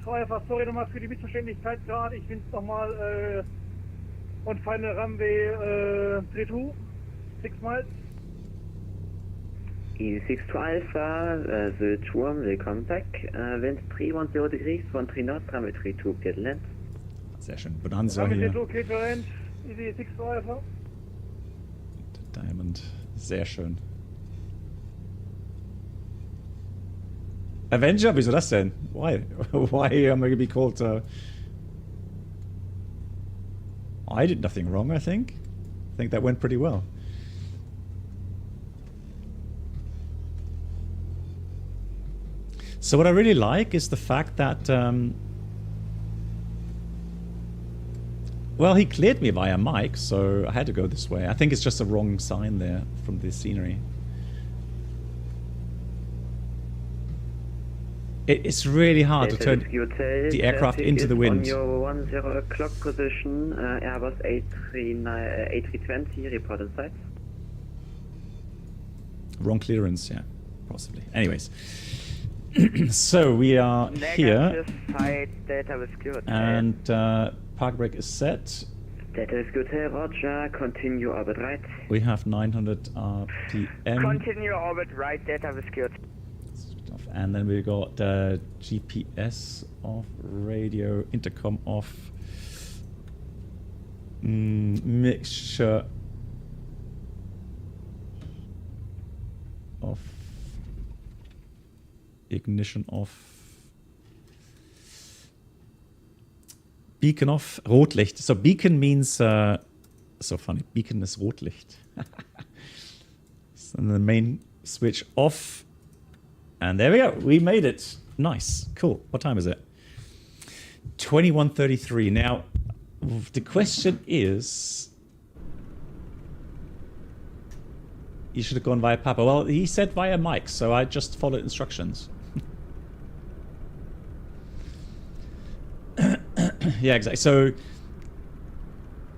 sorry nochmal für die Missverständlichkeit gerade. Ich finde es nochmal on final runway 32, 6 miles. EDDW-Sylt Alpha, Südturm, willkommen back. Wind 310 degrees, 13 knots, runway 32, get land. Sehr schön. Bonanza Runway hier. 32, okay, Range, EDDW-Sylt Alpha. Diamond. Sehr schön. Avenger? Wieso das denn? Why? Why am I going to be called... I did nothing wrong, I think. I think that went pretty well. So what I really like is the fact that... well, he cleared me via mic, so I had to go this way. I think it's just a wrong sign there from the scenery. It's really hard to turn the aircraft into the wind. On your 10 o'clock position, Airbus A320, report inside. Wrong clearance, yeah, possibly. Anyways, so we are here, and park brake is set. Data is good, Roger. Continue orbit right. We have 900 RPM. Continue orbit right, data is good. And then we got GPS off, radio, intercom off, mixture off, ignition off, beacon off, Rotlicht. So beacon means, so funny, beacon is Rotlicht. So the main switch off. And there we go. We made it. Nice. Cool. What time is it? 21:33. Now, the question is... You should have gone via Papa. Well, he said via mic, so I just followed instructions. Yeah, exactly.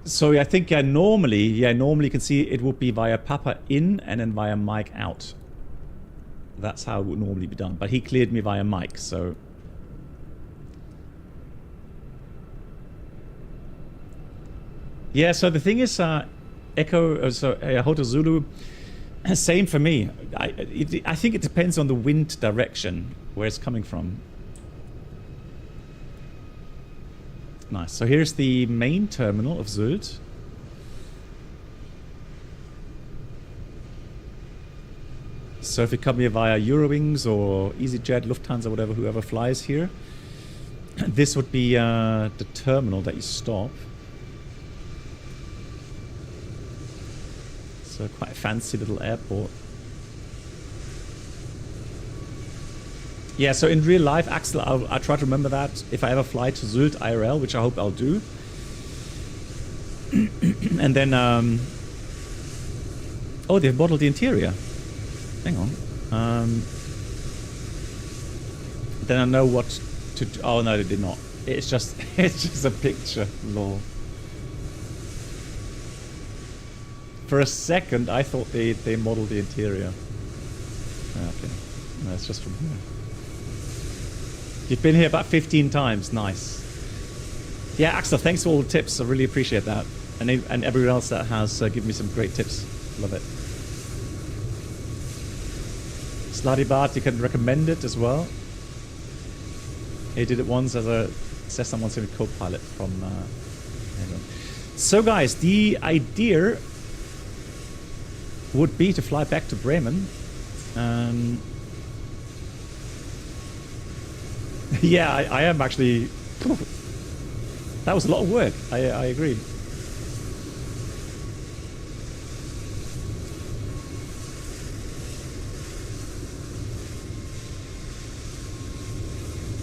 So I think normally you can see it would be via Papa in and then via mic out. That's how it would normally be done. But he cleared me via mic, so... Yeah, so the thing is, Hotel Zulu, same for me. I think it depends on the wind direction, where it's coming from. Nice. So here's the main terminal of Sylt. So if you come here via Eurowings or EasyJet, Lufthansa, whatever, whoever flies here, this would be the terminal that you stop. So quite a fancy little airport. Yeah, so in real life, Axel, I'll try to remember that if I ever fly to Sylt IRL, which I hope I'll do. And then, oh, they've modeled the interior. Hang on. Then I know what to do. Oh no, they did not. It's just a picture. Lol. For a second, I thought they modeled the interior. Okay, no, it's just from here. You've been here about 15 times. Nice. Yeah, Axel, thanks for all the tips. I really appreciate that, and everyone else that has given me some great tips. Love it. Sladibart, you can recommend it as well. He did it once as a Cessna 170 co-pilot from... So guys, the idea would be to fly back to Bremen. Yeah, I am actually... That was a lot of work, I agree.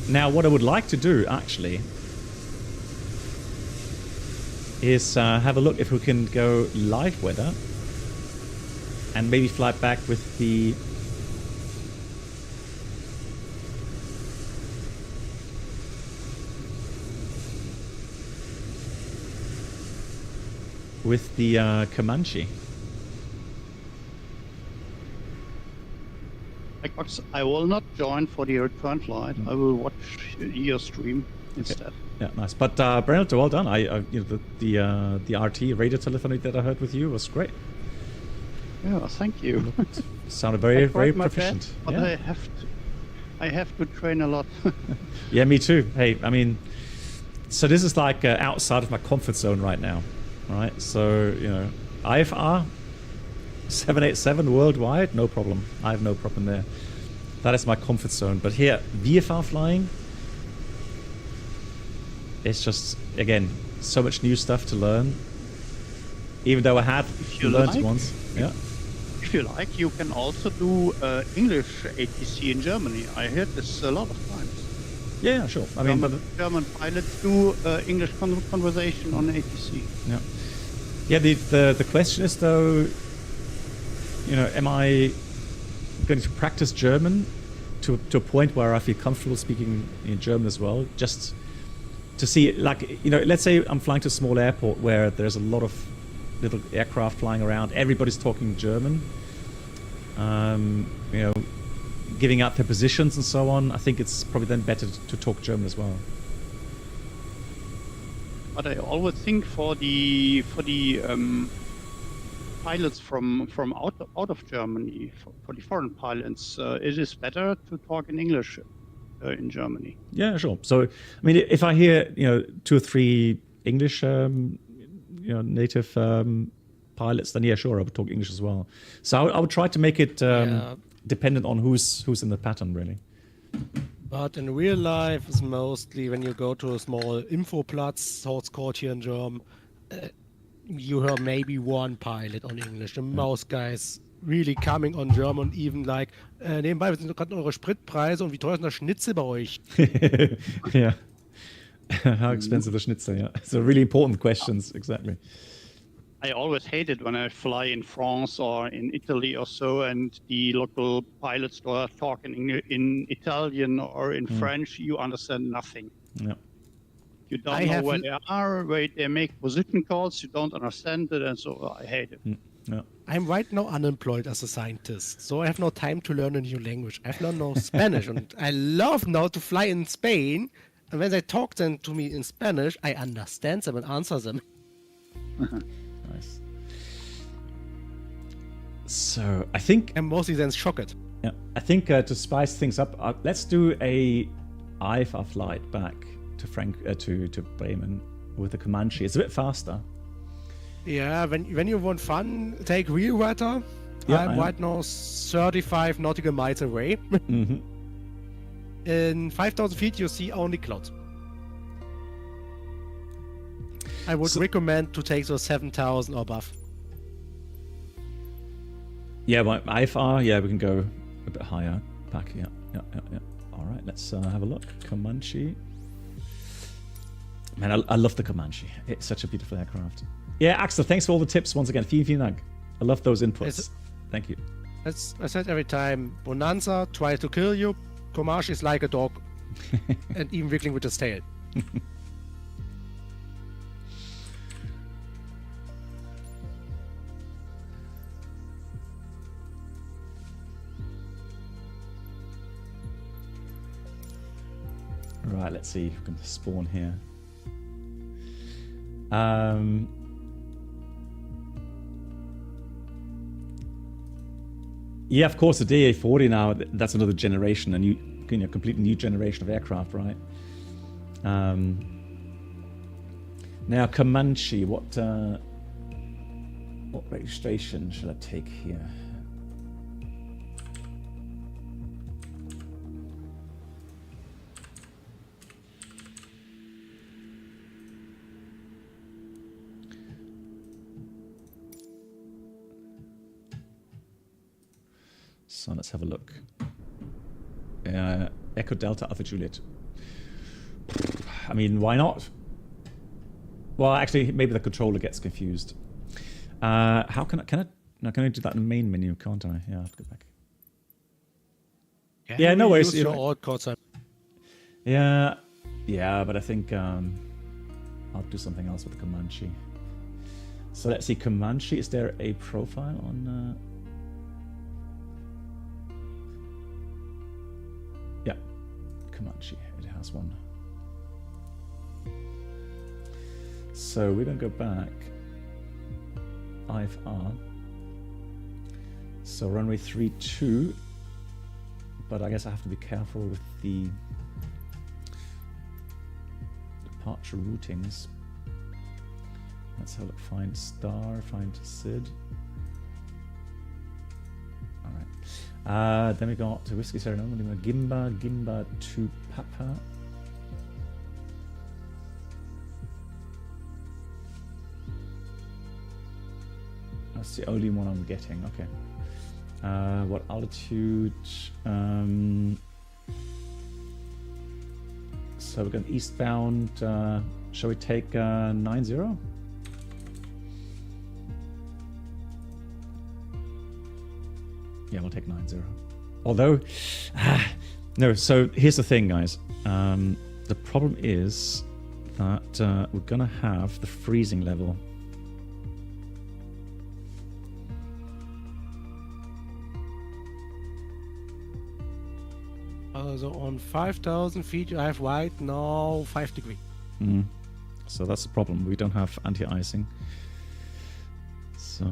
Now, what I would like to do, actually, is have a look if we can go live weather and maybe fly back with the... Comanche. I will not join for the return flight. I will watch your stream instead. Okay. Yeah, nice. But Brent, well done. The RT radio telephony that I heard with you was great. Yeah, thank you. Sounded very proficient. But yeah. I have to train a lot. Yeah, me too. Hey, I mean, so this is like outside of my comfort zone right now. All right, so IFR 787 worldwide, no problem. I have no problem there. That is my comfort zone. But here, VFR flying, it's just, again, so much new stuff to learn. Even though I have learned it once. Yeah. If you like, you can also do English ATC in Germany. I heard this a lot of times. Yeah, sure. I mean, German pilots do English conversation on ATC. Yeah. Yeah. The question is though, you know, am I going to practice German to a point where I feel comfortable speaking in German as well, just to see, like, you know, let's say I'm flying to a small airport where there's a lot of little aircraft flying around, everybody's talking German, you know, giving out their positions and so on. I think it's probably then better to talk German as well. But I always think for the pilots from out of Germany, for the foreign pilots, it is better to talk in English in Germany. Yeah, sure. So, I mean, if I hear, you know, 2 or 3 English, you know, native pilots, then yeah, sure, I would talk English as well. So I would try to make it dependent on who's in the pattern, really. But in real life, it's mostly when you go to a small Infoplatz, so it's called here in German, you hear maybe one pilot on English. The most guys really coming on German, even like, nebenbei, was sind gerade eure Spritpreise und wie teuer ist denn das Schnitzel bei euch? Yeah. How expensive the Schnitzel, yeah. So really important questions, exactly. I always hate it when I fly in France or in Italy or so, and the local pilots are talking in Italian or in French. You understand nothing. Yeah. You don't know where they are, where they make position calls. You don't understand it, and so I hate it. Yeah. I'm right now unemployed as a scientist, so I have no time to learn a new language. I've learned no Spanish, and I love now to fly in Spain. And when they talk then to me in Spanish, I understand them and answer them. Nice. So I think I'm mostly then shocked. Yeah, I think to spice things up, let's do a IFR flight back to to Bremen with the Comanche. It's a bit faster. Yeah, when you want fun, take real weather. Yeah, I'm right now 35 nautical miles away. In 5,000 feet, you see only clouds. I would recommend to take those 7,000 or above. Yeah, well, IFR, yeah, we can go a bit higher back. Yeah. All right, let's have a look. Comanche. Man, I love the Comanche. It's such a beautiful aircraft. Yeah, Axel, thanks for all the tips once again. Vielen Dank. I love those inputs. Thank you. As I said every time, Bonanza tries to kill you. Comanche is like a dog, and even wiggling with his tail. Right, let's see if we can spawn here. Yeah, of course, the DA-40 now, that's another generation, a new, completely new generation of aircraft, right? Now, Comanche, what registration should I take here? So let's have a look. Echo Delta Alpha Juliet. I mean, why not? Well, actually, maybe the controller gets confused. How can I do that in the main menu? Can't I? Yeah, I have to go back. Yeah, no worries. Yeah, but I think I'll do something else with the Comanche. So let's see, Comanche. Is there a profile on? Yeah, Comanche. It has one. So we're going to go back. IFR. So runway 32. But I guess I have to be careful with the departure routings. Let's have a look. Find star, find SID. Then we got to Whiskey Sierra November, Gimba to Papa. That's the only one I'm getting. Okay. What altitude? So we're going eastbound. Shall we take 90? Yeah, we'll take 90. Although, no. So here's the thing, guys. The problem is that we're gonna have the freezing level. So on 5,000 feet, I have right now 5 degrees. So that's the problem. We don't have anti-icing. So.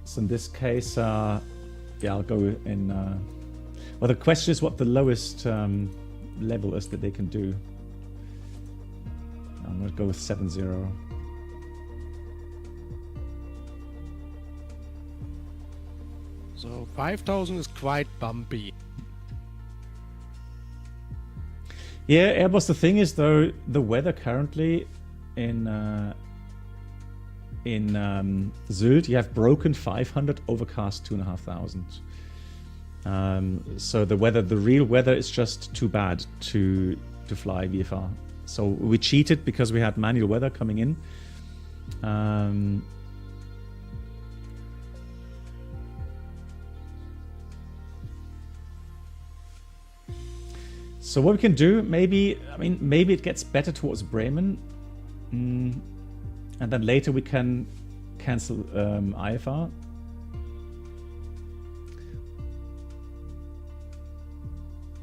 So in this case, yeah, I'll go in. Well, the question is what the lowest level is that they can do. I'm going to go with 70. So 5,000 is quite bumpy. Yeah, Airbus. The thing is, though, the weather currently in Sylt, you have broken 500, overcast 2,500. So the weather, the real weather, is just too bad to fly VFR. So we cheated because we had manual weather coming in. So what we can do, maybe it gets better towards Bremen. And then later we can cancel IFR.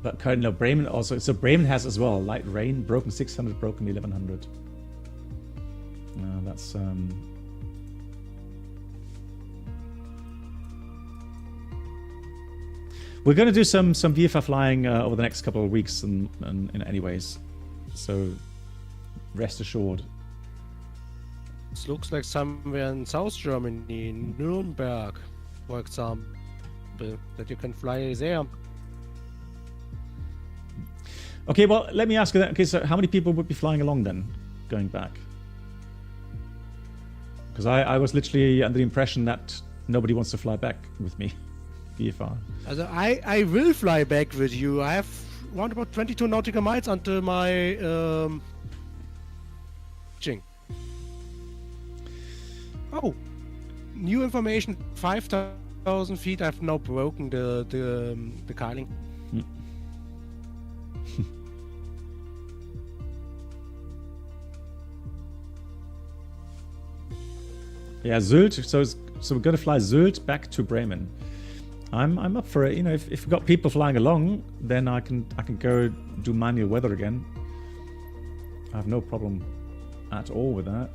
But currently, no, Bremen also. So Bremen has as well light rain, broken 600, broken 1100. That's We're going to do some VFR flying over the next couple of weeks, and in anyways. So rest assured. It looks like somewhere in South Germany, Nuremberg, for example, that you can fly there. Okay, well, let me ask you that. Okay, so how many people would be flying along then, going back? Because I was literally under the impression that nobody wants to fly back with me, VFR. Also I will fly back with you. I have around about 22 nautical miles until my Jing. Oh, new information, 5,000 feet. I've now broken the carling. Yeah, Sylt. So we're gonna fly Sylt back to Bremen. I'm up for it. You know, if we've got people flying along, then I can go do manual weather again. I have no problem at all with that.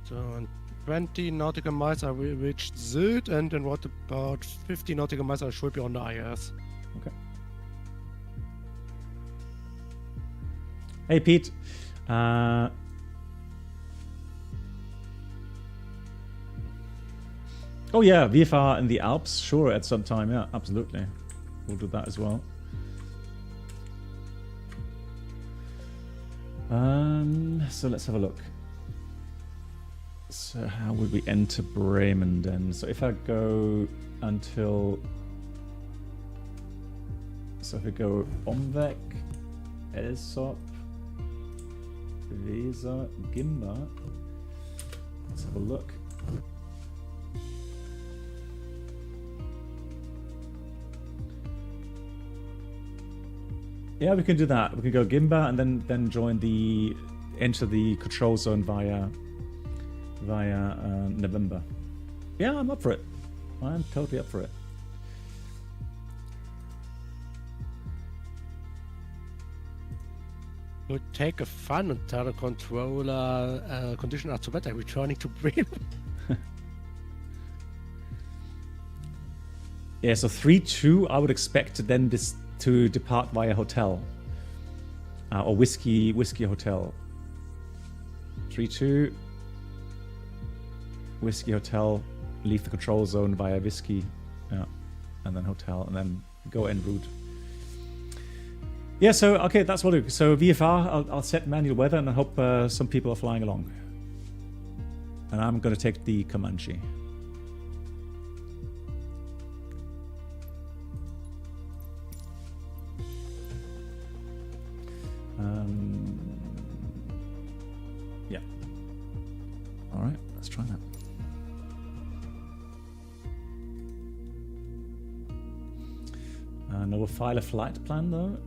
So in 20 nautical miles I will reach Sylt, and in what about 50 nautical miles I should be on the IS. Okay. Hey Pete. Oh yeah, VFR in the Alps, sure, at some time, yeah, absolutely. We'll do that as well. So let's have a look. So how would we enter Bremen then? So if I go until... So if we go Omweg, Elsop, Weser, Gimba. Let's have a look. Yeah, we can do that. We can go Gimba and then join enter the control zone via November. Yeah, I'm up for it. I'm totally up for it. You take a fun and tell the controller condition are too bad. I'm returning to Bremen. Yeah, so 3-2, I would expect then this to depart via hotel or whiskey hotel. 3-2, whiskey hotel, leave the control zone via whiskey, and then hotel, and then go en route. Yeah, so okay, that's what I'll do. So VFR, I'll set manual weather, and I hope some people are flying along. And I'm going to take the Comanche. Yeah. All right, let's try that. And I will file a flight plan though.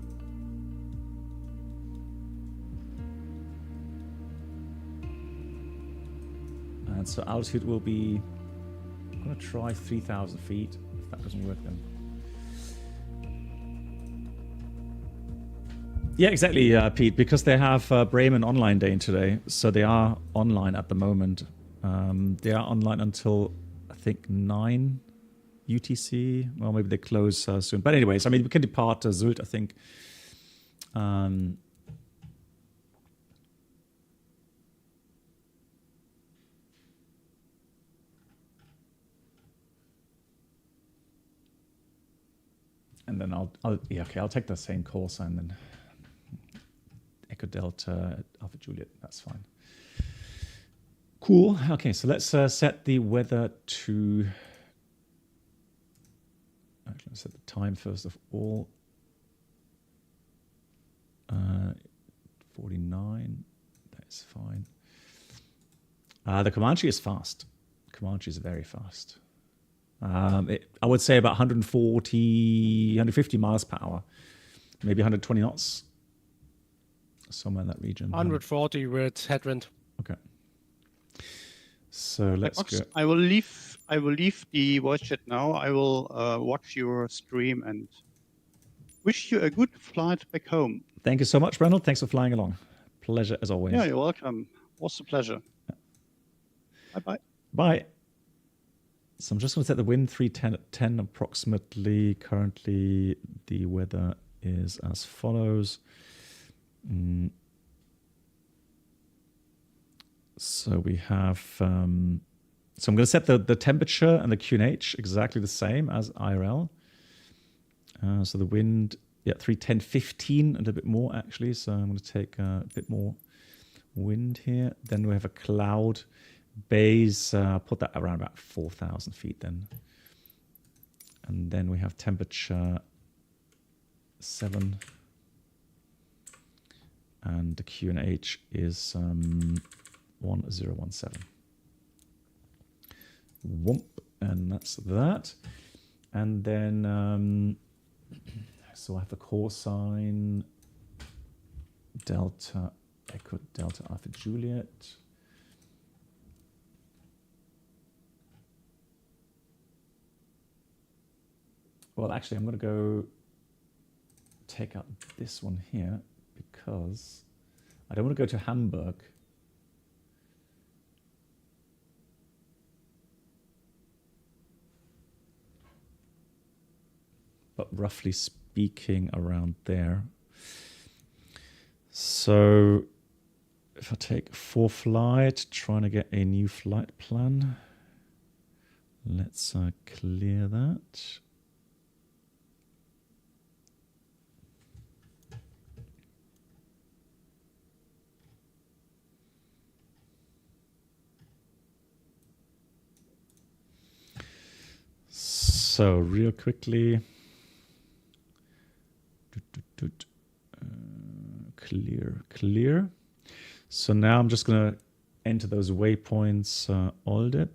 And so altitude will be, I'm going to try 3,000 feet. If that doesn't work then. Yeah, exactly, Pete, because they have Bremen online day today. So they are online at the moment. They are online until, I think, 9 UTC. Well, maybe they close soon. But anyways, I mean, we can depart Sylt, I think. And then I'll take the same call sign then. Echo Delta Alpha Juliet, that's fine. Cool. Okay, so let's set the weather to. Actually, let's set the time first of all. 49. That's fine. The Comanche is fast. Comanche is very fast. I would say about 140, 150 miles per hour, maybe 120 knots. Somewhere in that region. 140 with headwind. Okay. So let's go. I will leave the voice chat now. I will watch your stream and wish you a good flight back home. Thank you so much, Reynold. Thanks for flying along. Pleasure as always. Yeah, you're welcome. Was a pleasure. Yeah. Bye-bye. Bye. So I'm just going to set the wind 310 at 10 approximately. Currently, the weather is as follows. So we have, so I'm going to set the temperature and the QNH exactly the same as IRL. So the wind, 310, 15, a little bit more actually. So I'm going to take a bit more wind here. Then we have a cloud base, put that around about 4,000 feet then. And then we have temperature 7. And the QNH is 1017. Whoomp, and that's that. And then, so I have the call sign Delta Echo Delta Alpha Juliet. Well, actually, I'm going to go take out this one here because I don't want to go to Hamburg. But roughly speaking, around there. So if I take 4-flight, trying to get a new flight plan. Let's clear that. So real quickly, clear. So now I'm just going to enter those waypoints, Oldep,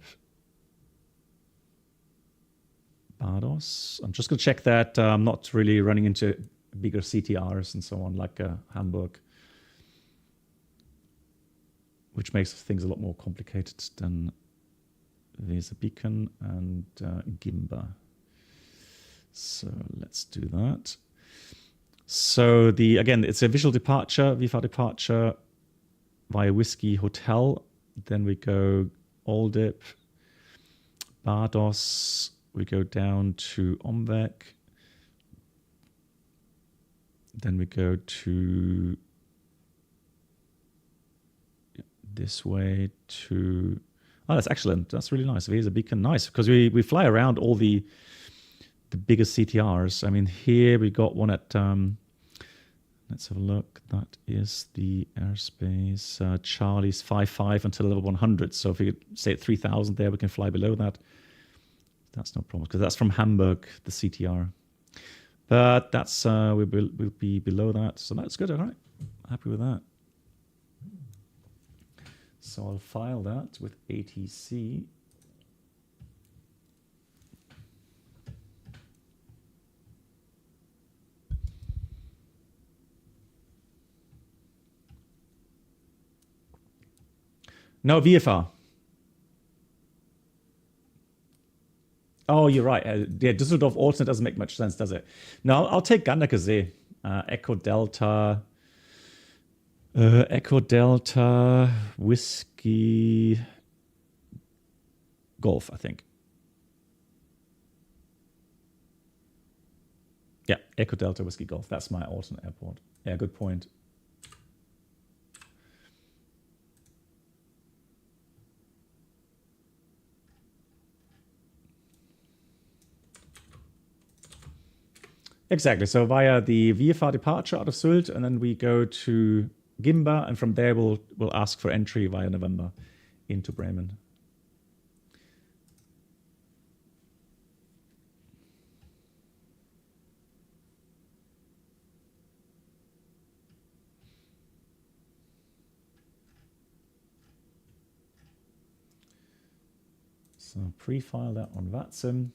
Bardos. I'm just going to check that I'm not really running into bigger CTRs and so on, like Hamburg, which makes things a lot more complicated than Weser Beacon and Gimba. So let's do that. So again, it's a visual departure, VFR departure via Whiskey Hotel. Then we go Oldip, Bardos. We go down to Omvek. Then we go to this way to... Oh, that's excellent. That's really nice. Weser Beacon, nice. Because we fly around all the biggest CTRs. I mean, here we got one at... let's have a look. That is the airspace Charlie's 55 until level 100. So if we stay at 3,000 there, we can fly below that. That's no problem, because that's from Hamburg, the CTR. But that's we'll be below that. So that's good, all right. Happy with that. So I'll file that with ATC. No, VFR. Oh, you're right. Yeah, Düsseldorf alternate doesn't make much sense, does it? No, I'll take Gandecker See. Echo Delta, Whiskey, Golf, I think. Yeah, Echo Delta, Whiskey, Golf. That's my alternate airport. Yeah, good point. Exactly. So via the VFR departure out of Sylt, and then we go to Gimba, and from there we'll ask for entry via November into Bremen. So pre-file that on VATSIM.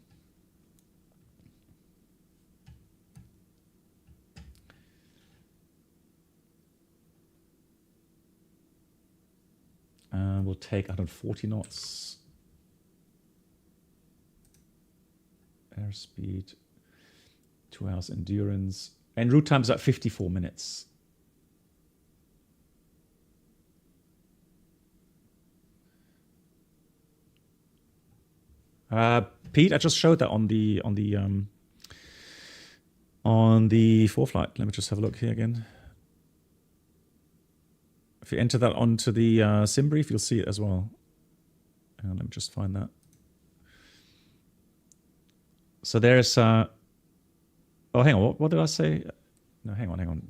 We'll take 140 knots. Airspeed, 2 hours endurance. And route time is at 54 minutes. Pete, I just showed that on the Flight. Let me just have a look here again. If you enter that onto the sim brief, you'll see it as well. Hang on, let me just find that. So there's... oh, hang on. What did I say? No, hang on.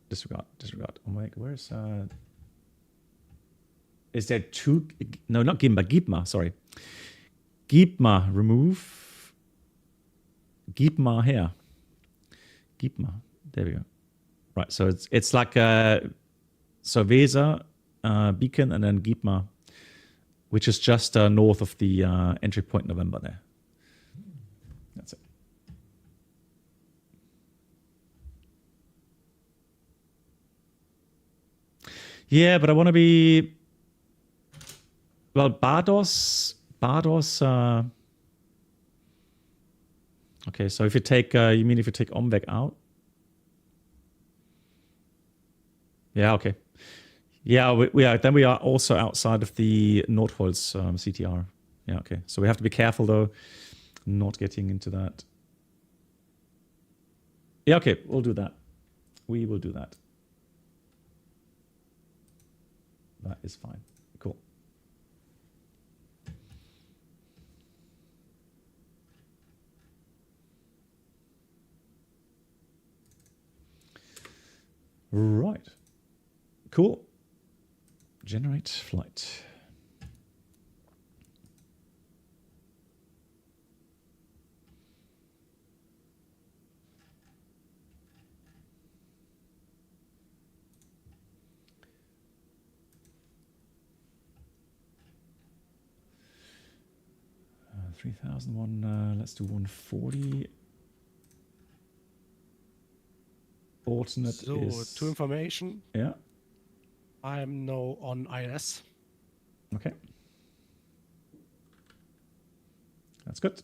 Disregard. Oh, wait, where's... is there two... No, not Gimba. Gibma, sorry. Gibma, remove. Gibma here. Gibma. There we go. Right, so it's like... So Weser, Beacon, and then Gibma, which is just north of the entry point November there. That's it. Yeah, but I want to be... Well, Bardos... okay, so if you take... you mean if you take Omweg out? Yeah, okay. Yeah, then we are also outside of the Nordholz CTR. Yeah, okay. So we have to be careful, though, not getting into that. Yeah, okay, we'll do that. We will do that. That is fine. Cool. Right. Cool. Generate flight. Uh, 3001. Let's do 140. alternate so, is... to information. Yeah. I'm now on IS. Okay. That's good.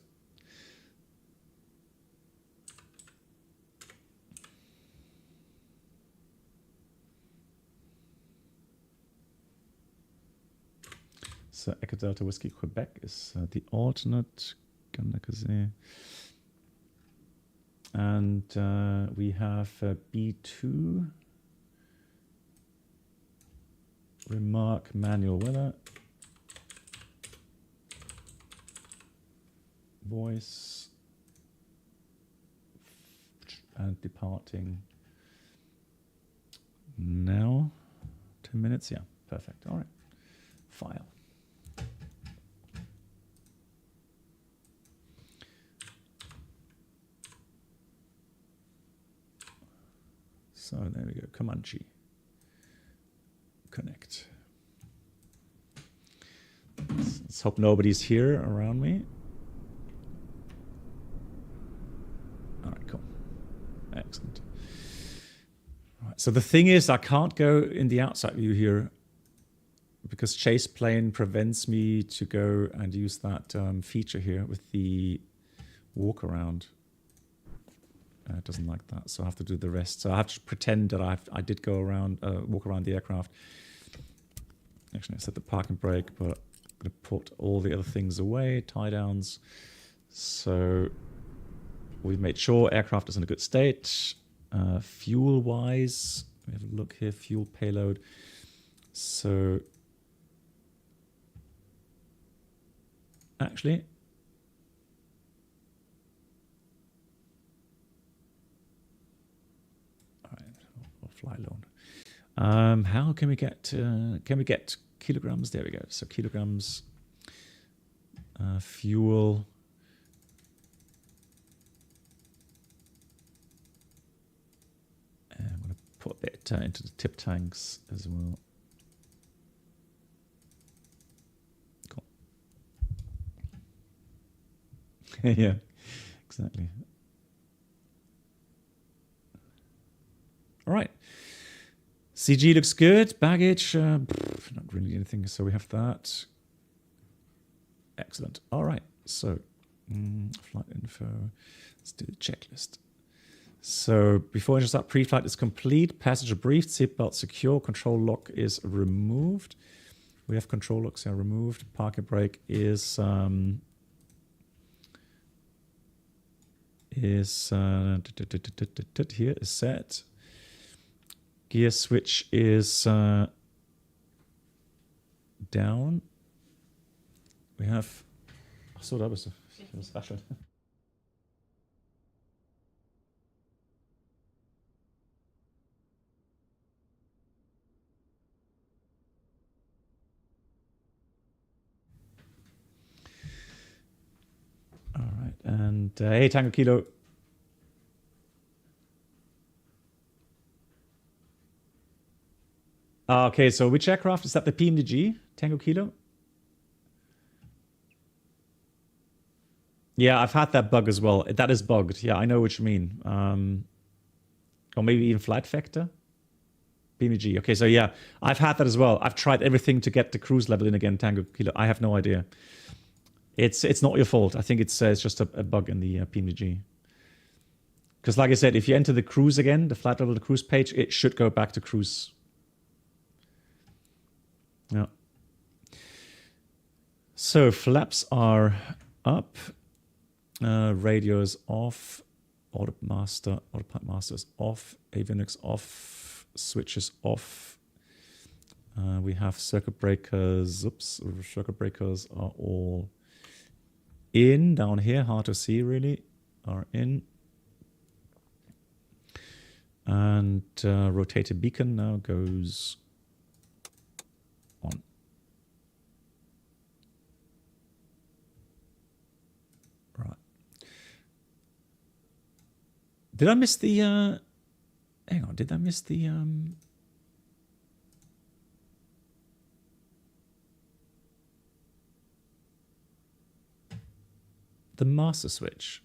So Echo Delta Whiskey Quebec is the alternate. And we have B2. Remark manual weather. Voice. And departing now. 10 minutes, yeah, perfect. All right. File. So there we go, Comanche. Connect. Let's hope nobody's here around me. All right, cool. Excellent. All right, so the thing is, I can't go in the outside view here because Chase Plane prevents me to go and use that feature here with the walk around. It doesn't like that, so I have to do the rest. So I have to pretend that I did go around, walk around the aircraft. Actually, I set the parking brake, but I'm going to put all the other things away, tie downs. So we've made sure aircraft is in a good state. Fuel-wise, we have a look here, fuel payload. So actually, fly alone. How can we get kilograms? There we go. So kilograms, fuel. And I'm going to put a bit into the tip tanks as well. Cool. Yeah, exactly. All right. CG looks good. Baggage, not really anything. So we have that. Excellent. All right. So flight info. Let's do the checklist. So before engine start, pre-flight is complete. Passenger briefed. Seatbelt secure. Control lock is removed. We have control locks are removed. Parking brake is here is set. Gear switch is down. We have. Ach so, da bist du. Ich muss rascheln. All right, and hey, Tango Kilo. Okay, so which aircraft? Is that the PMDG? Tango Kilo? Yeah, I've had that bug as well. That is bugged. Yeah, I know what you mean. Or maybe even flight vector? PMDG. Okay, so yeah, I've had that as well. I've tried everything to get the cruise level in again, Tango Kilo. I have no idea. It's not your fault. I think it's just a bug in the PMDG. Because like I said, if you enter the cruise again, the flight level, the cruise page, it should go back to cruise. Yeah. So flaps are up, radio is off, autopilot master is off, avionics off, switches off. We have circuit breakers. Oops, circuit breakers are all in down here. Hard to see really. Are in. And rotated beacon now goes on. Right. Did I miss the hang on, did I miss the master switch?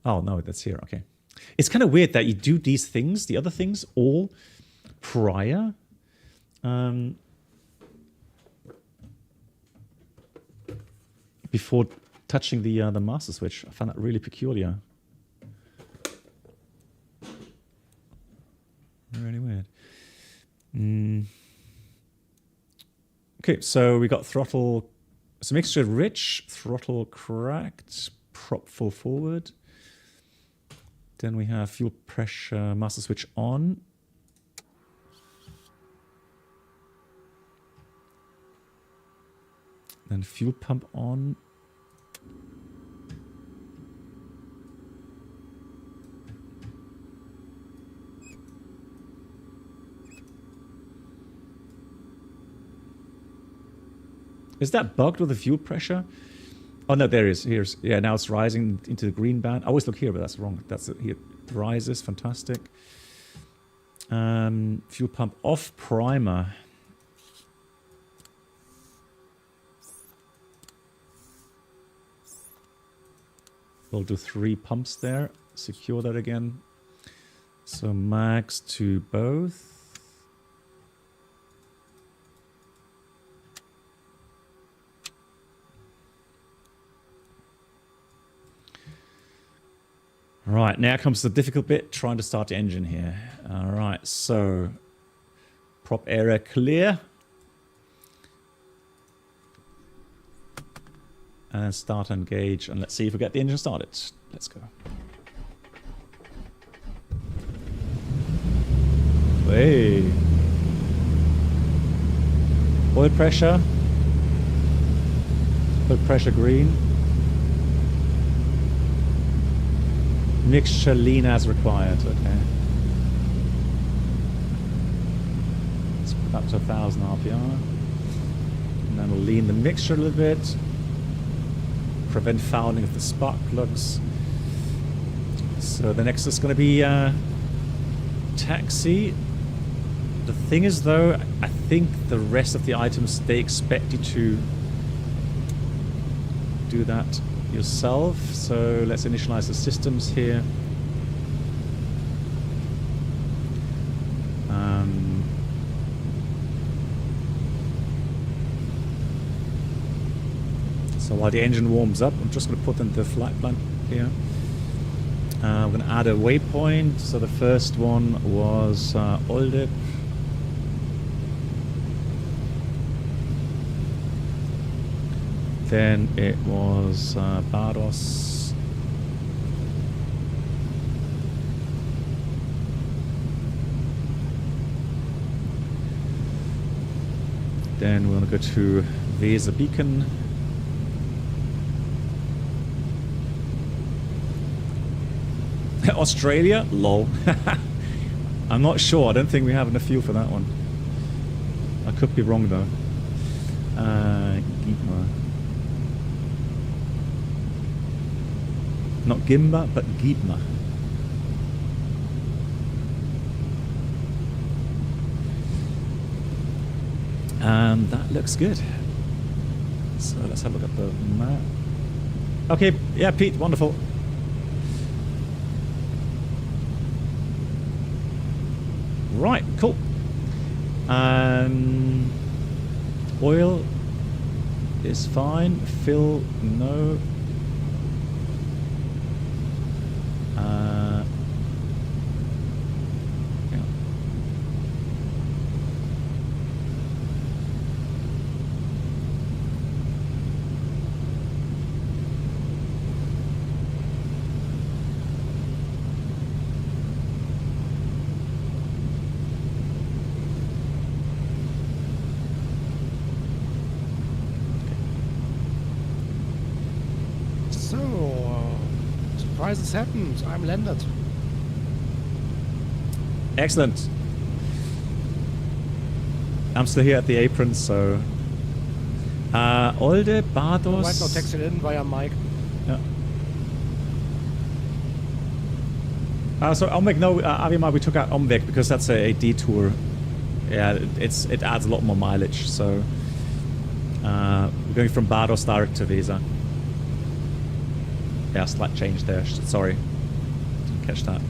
Oh, no, that's here. Okay. It's kind of weird that you do these things, the other things, all prior. Before touching the master switch. I found that really peculiar. Really weird. Okay, so we got throttle. So mixture rich, throttle cracked, prop full forward. Then we have fuel pressure master switch on. Then fuel pump on. Is that bugged with the fuel pressure? Oh no, there is. Here's, yeah, now it's rising into the green band. I always look here, but that's wrong. That's it. Here it rises. Fantastic. Fuel pump off, primer. We'll do 3 pumps there. Secure that again. So max to both. Right, now comes the difficult bit, trying to start the engine here. All right, so prop area clear. And start engage, and let's see if we get the engine started. Let's go. Hey. Oil pressure. Oil pressure green. Mixture lean as required, okay. Let's put up to 1000 RPR. And then we'll lean the mixture a little bit. Prevent fouling of the spark plugs. So the next is going to be taxi. The thing is though, I think the rest of the items, they expect you to do that yourself. So let's initialize the systems here. So while the engine warms up, I'm just going to put in the flight plan here. I'm going to add a waypoint. So the first one was Oldip. Then it was Bardos. Then we're going to go to Weser Beacon. Australia? Lol. I'm not sure. I don't think we have enough fuel for that one. I could be wrong though. Gimba. Not Gimba, but Gimba. And that looks good. So let's have a look at the map. Okay, yeah, Pete, wonderful. Right, cool. Oil is fine. Fill, no. Yeah. Surprise has happened. I'm landed. Excellent. I'm still here at the apron, so Olde, Bardos. Right now, texted in via mic. Yeah. So Omvik, no, Avimar, we took out Omvik because that's a detour. Yeah, it adds a lot more mileage. So we're going from Bardos direct to Weser. Yeah, slight change there. Sorry. catch that.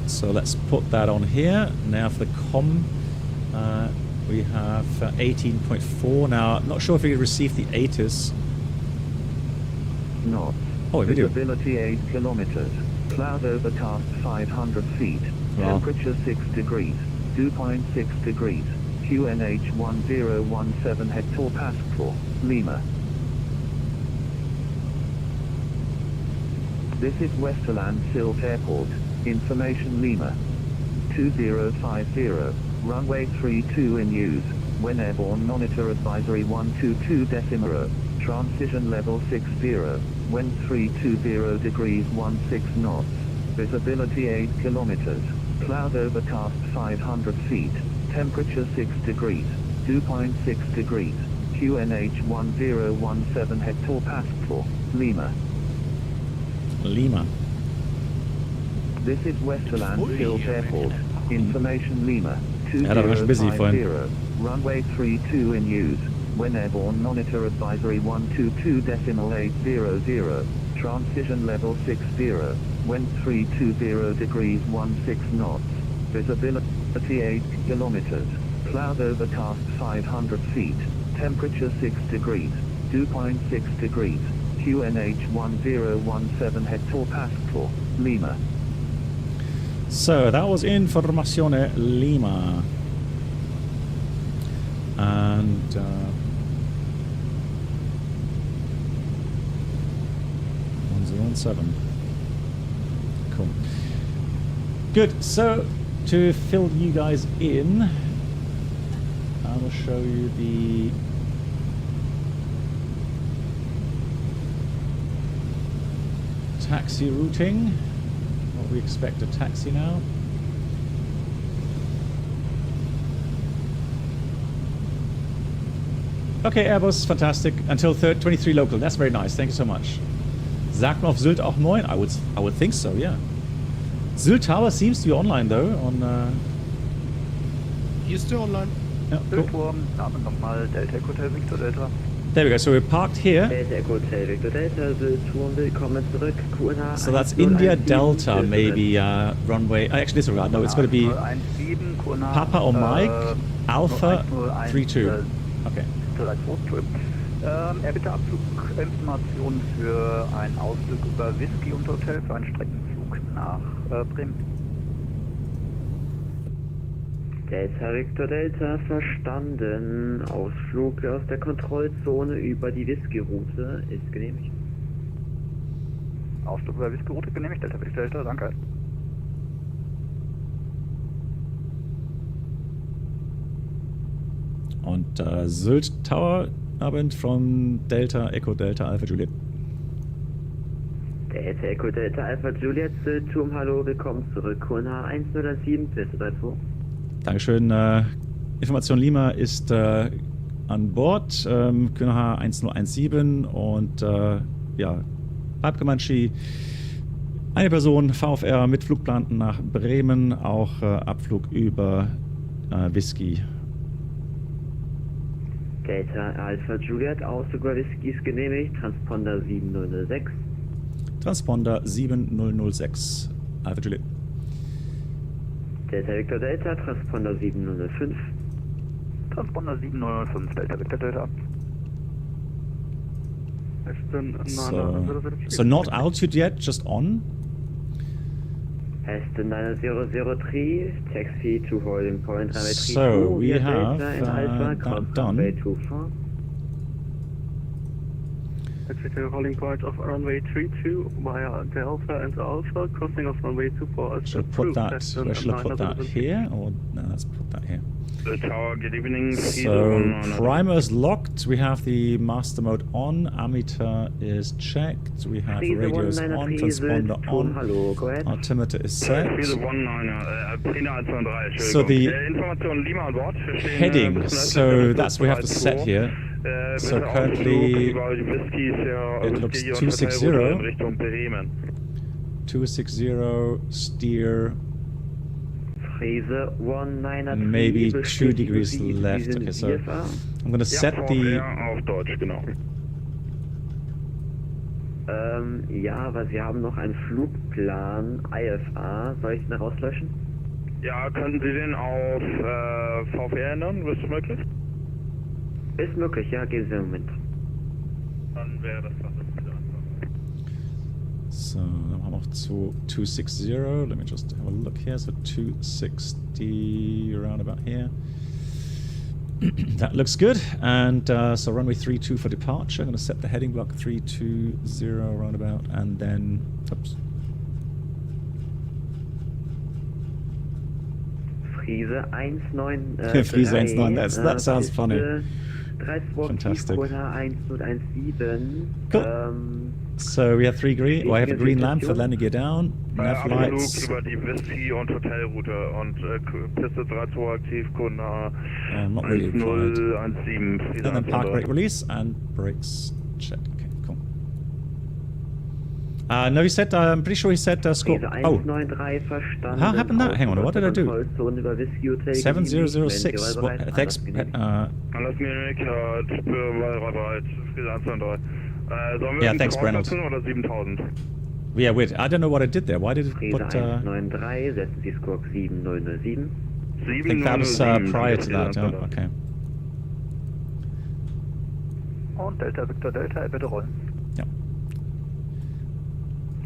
So let's put that on here. Now for the comm, we have 18.4. Now, I'm not sure if we received the ATIS. Knots. Oh, we do. Visibility 8 kilometers. Cloud overcast 500 feet. Wow. Temperature 6 degrees. Dew point 6 degrees. QNH 1017 hectopascal. Lima. This is Westerland-Sylt Airport. Information Lima. 2050. Runway 32 in use. When airborne monitor advisory 122.0. Transition level 60. When 320 degrees 16 knots. Visibility 8 kilometers. Cloud overcast 500 feet. Temperature 6 degrees. Dew point 6 degrees. QNH 1017 hectopascal. Lima. Lima. This is Westerland-Sylt Airport. Information Lima. Ja, da war ich busy vorhin. Runway 32 in use. When airborne monitor advisory 122.800. Transition level 60. When 320 degrees 16 knots. Visibility 8 kilometers. Cloud overcast 500 feet. Temperature 6 degrees. Dew point 6 degrees. QNH 1017 hectopascal. Lima. So that was Informazione Lima. And 1017. Cool. Good. So to fill you guys in, I will show you the taxi routing. What we expect a taxi now. Okay, Airbus, fantastic. Until 23 local. That's very nice. Thank you so much. Sagt man auf Sylt auch moin? I would think so, yeah. Sylt Tower seems to be online though. On. You're still online. Yeah, cool. Turm, Name nochmal Delta Hotel Victor Delta. There we go. So we're parked here. Delta Hotel Victor Delta, Sylt willkommen zurück. QNH. So that's India Delta, maybe runway. Actually, disregard. No, it's going to be Papa or Mike Alpha 32. Okay. Informationen für einen Ausflug über Whisky und Hotel für einen Streckenflug nach Bremen. Delta Victor Delta, verstanden. Ausflug aus der Kontrollzone über die Whisky-Route ist genehmigt. Ausflug über Whisky-Route genehmigt, Delta Victor Delta, danke. Und Sylt Tower Abend from Delta Echo Delta Alpha Juliet. Delta Echo Delta Alpha Juliet, Sylt Turm, hallo, willkommen zurück. QNH 1007, bitte 32. Dankeschön. Information Lima ist an Bord. QNH 1017 und ja, Halbgemannschi. Eine Person, VFR mit Flugplan nach Bremen, auch Abflug über Whisky. Delta Alpha Juliet, Ausflug über Whisky ist genehmigt, Transponder 7006. Transponder 7006, Alpha Juliet. Delta Victor Delta, Transponder 7005. Transponder 7005, Delta Victor Delta. So not altitude yet, just on. Aston 9003, taxi to holding point runway 32. So we have that done. Taxi to holding point of runway 32 via Delta and Alpha, crossing of runway 24. Should put that. Where should I put that? Here or no? Let's put that here. Tower, good evening. So primer is locked. We have the master mode on. Ammeter is checked. We have radios on. Transponder on. Altimeter is set. So the heading. So that's what we have to set here. So currently it looks 260. 260 steer. Maybe 2 degrees left. Okay, so I'm going to set the Ja, aber Sie haben noch einen Flugplan IFA. Soll ich den rauslöschen? Ja, könnten Sie den auf VFR ändern? Ist das möglich? Ist möglich, ja, geben Sie einen Moment. Dann wäre das was. So, dann haben wir noch 260. Let me just have a look here. So 260 around about here. That looks good. And so runway 32 for departure. I'm going to set the heading block 320 roundabout, and then oops. Friese 19. Friese 19. That sounds funny. Fantastic. Cool. So we have three green. I have a green lamp for landing gear down. Nav lights. Über die Whisky- und Hotelroute und Piste 32 aktiv, Kunden not really required. 1017. And then park brake release and brakes check. Okay, cool. No, he said. I'm pretty sure he said score. Oh, how happened that? Hang on, what did I do? 7006. What? Thanks. Lass mir nicht gehört. Yeah, thanks, Reynolds. Oder 7000? Yeah, weird. I don't know what I did there. Why did it put... I think that was prior to that. Okay. Und Delta Victor Delta, bitte rollen. Ja.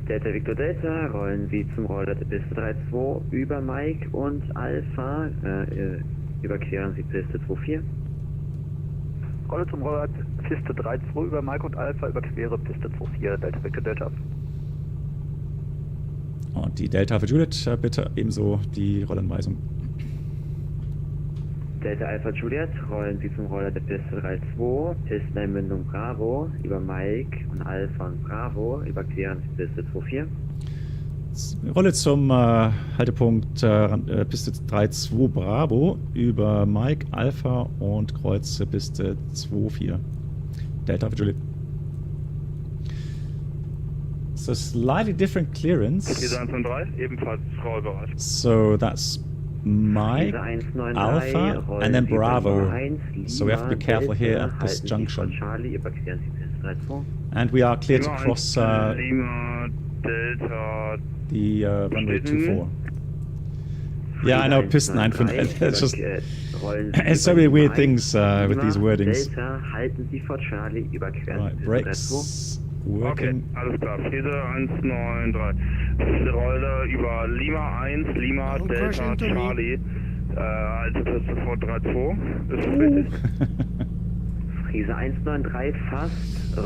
Delta Victor Delta, rollen Sie zum Roller der Piste 32 über Mike und Alpha, überqueren Sie Piste 24. Rolle zum Roller Piste 32 über Mike und Alpha, überquere Piste 24, Delta Victor Delta ab. Und die Delta für Juliet, bitte ebenso die Rollenweisung. Delta Alpha Juliet, rollen Sie zum Roller der Piste 32, Pisteneinmündung Bravo, über Mike und Alpha und Bravo, überqueren Sie Piste 24. Rolle zum Haltepunkt Piste 32 Bravo über Mike, Alpha und kreuze Piste 24. Delta für Juliet. So slightly different clearance. Piste 193, ebenfalls Rollbereich. So that's Mike, Alpha, and then Bravo. So we have to be careful here at this junction. And we are clear to cross the runway 24. Yeah, I know, Pisten 95. It's just it's so many weird things with these wordings. Right, brakes working. Okay, alles klar. Piste 193. Rolle über Lima 1, Lima Delta Charlie. Alte Piste vor 32. Ist das richtig? Friese 193 fast.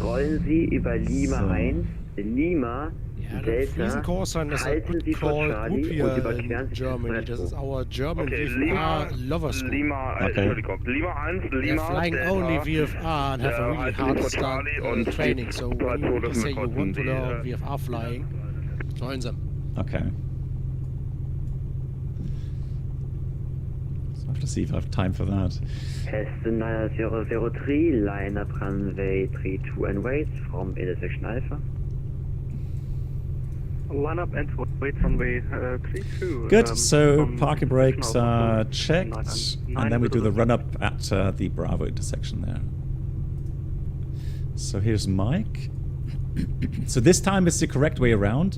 Rollen Sie über Lima 1, Lima Delta, halten Sie vor Charlie und überqueren Sie Germany. This is our German Lima, VFR lover school. Lima 1, Lima They're flying Delta, only VFR and have a really hard start training. So when you say you want to learn VFR flying, join them. Okay. So I have to see if I have time for that. Cessna 003, line up runway 32 and wait from intersection Alpha. Line up and wait runway 32. Good, so parking brakes are checked, and then we do the run-up at the Bravo intersection there. So here's Mike. So this time it's the correct way around.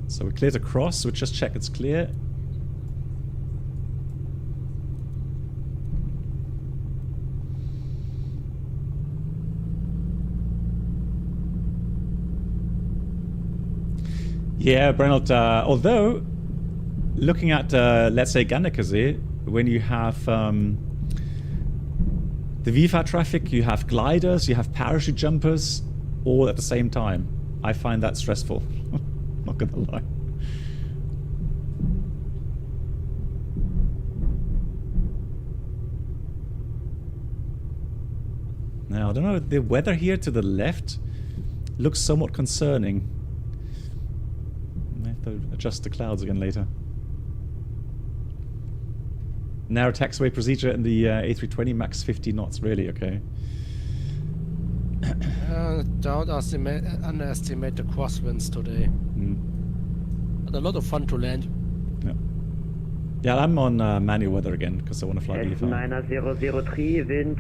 So we cleared across, so we just check it's clear. Yeah, Brennelt, although looking at, let's say, Gandakasee, when you have the VFR traffic, you have gliders, you have parachute jumpers, all at the same time. I find that stressful. Not gonna lie. Now, I don't know, the weather here to the left looks somewhat concerning. I have to adjust the clouds again later. Narrow taxiway procedure in the A320, max 50 knots, really, okay. Don't underestimate the crosswinds today. But a lot of fun to land. Yeah. Yeah, I'm on manual weather again because I want to fly VFR. 003, wind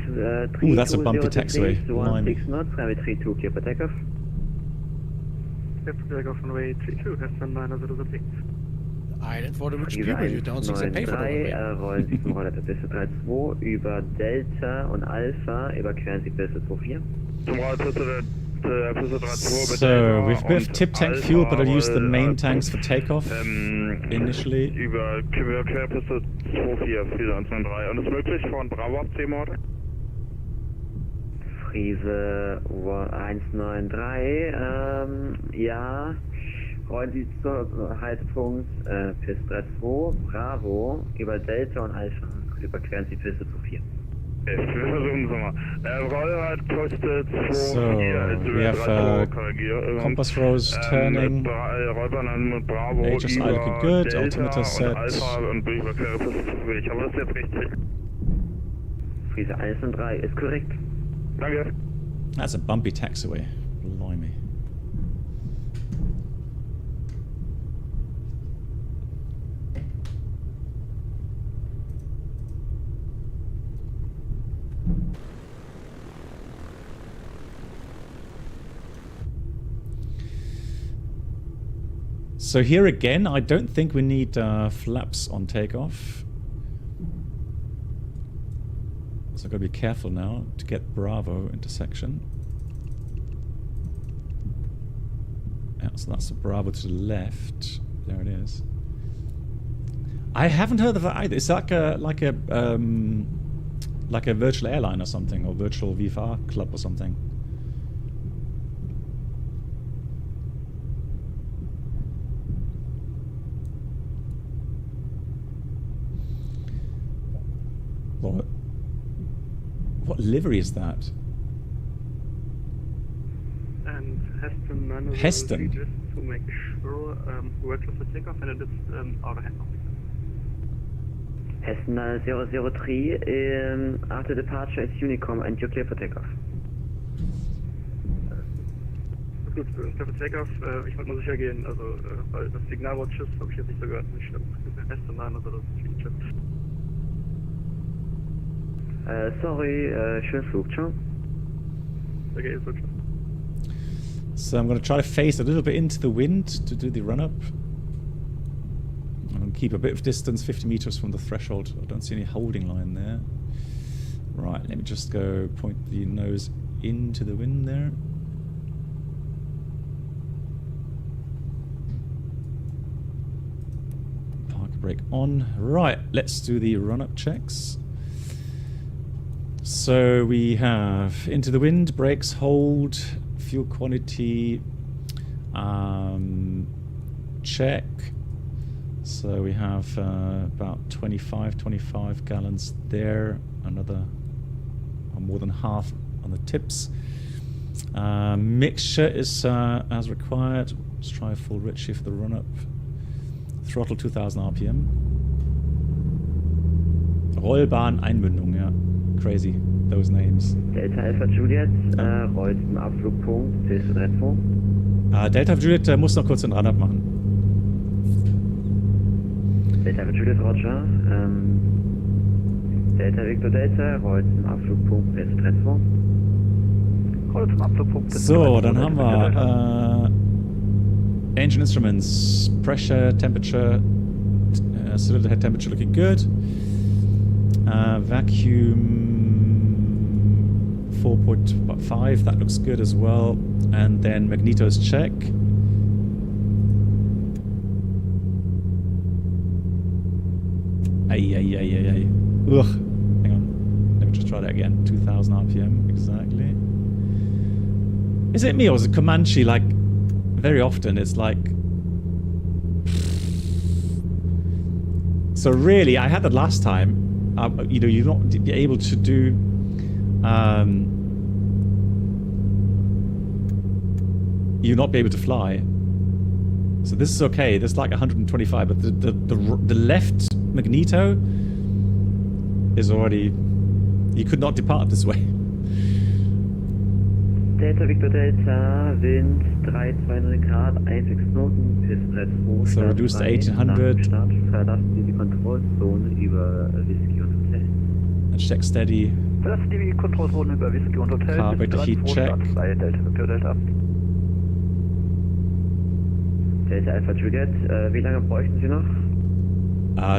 Ooh, that's a bumpy taxiway. 16 knots, runway 32, clear for takeoff. Clear for takeoff, runway 32, Cessna 903. Island for the rich people, you don't think they pay for the rollen Sie zum Roller der Piste 32 über Delta und Alpha, überqueren Sie Piste 24. Zum Roller Piste 32. So, we've a bit of tip tank fuel, but I'll use the main tanks for takeoff initially. Über Querpiste 24, Friese 193. Und ist möglich von Bravo auf C-Mode? Friese 193, ja. Rollen Sie zur Haltepunkt Piste 32, Bravo, über Delta und Alpha. Überqueren Sie Piste 24. Wir versuchen es nochmal. Rollrad kostet 2, So, we have compass rose turning. Rollbahn mit Bravo HSI looking good, altimeter set. Alpha und überquere Piste 24. Ich habe das jetzt richtig. Friese 103 ist korrekt. Danke. That's a bumpy taxiway. Blimey. So here again, I don't think we need flaps on takeoff. So I've got to be careful now to get Bravo intersection. Yeah, so that's the Bravo to the left. There it is. I haven't heard of that either. It's like a virtual airline or something, or virtual VFR club or something. What livery is that? And Heston 903 Heston? just to make sure we're close to takeoff and it is out of hand. Heston 003, after departure is Unicom and you're clear for takeoff. Gut, clear for takeoff. Ich wollte mal sicher gehen, also weil das Signalwort Tschüss habe ich jetzt nicht so gehört. Nicht schlimm. Heston 903 Tschüss. Sorry, schönen Flug, ciao. Okay, so ciao. So I'm going to try to face a little bit into the wind to do the run-up. And keep a bit of distance, 50 meters from the threshold. I don't see any holding line there. Right, let me just go point the nose into the wind there. Park brake on. Right, let's do the run-up checks. So we have into the wind, brakes hold, fuel quantity, check. So we have about 25 gallons there, another more than half on the tips. Mixture is as required. Let's try a full redshift for the run up. Throttle 2000 RPM. Rollbahn Einmündung, ja. Crazy, those names. Delta Alpha Juliet, rollt im Abflugpunkt Piste 32. Delta Alpha Juliet muss noch kurz den Run-Up machen. Delta Alpha Juliet, Roger. Delta Victor Delta, rollt im Abflugpunkt Piste 32. Rollt zum Abflugpunkt Piste 32. So, dann haben wir engine instruments, pressure, temperature, cylinder head temperature looking good. Vacuum 4.5, that looks good as well. And then magnetos check. Ay. Ugh. Hang on. Let me just try that again. 2000 RPM, exactly. Is it me or is it Comanche? Like, very often it's like... So really, I had that last time. You know, you're not be able to do you'll not be able to fly. So this is okay. There's like 125, but the left magneto is already. You could not depart this way. Delta Victor Delta, Wind 320 Grad, 16 Knoten, Piste 2. So reduced to 1800. Start verlassen Sie die Kontrollzone über Whisky und Hotel. And check steady. Verlassen die Kontrollzone über Whisky und Hotel. Carburetor heat check. Delta Victor Delta. Delta Alpha Juliet, wie lange bräuchten Sie noch?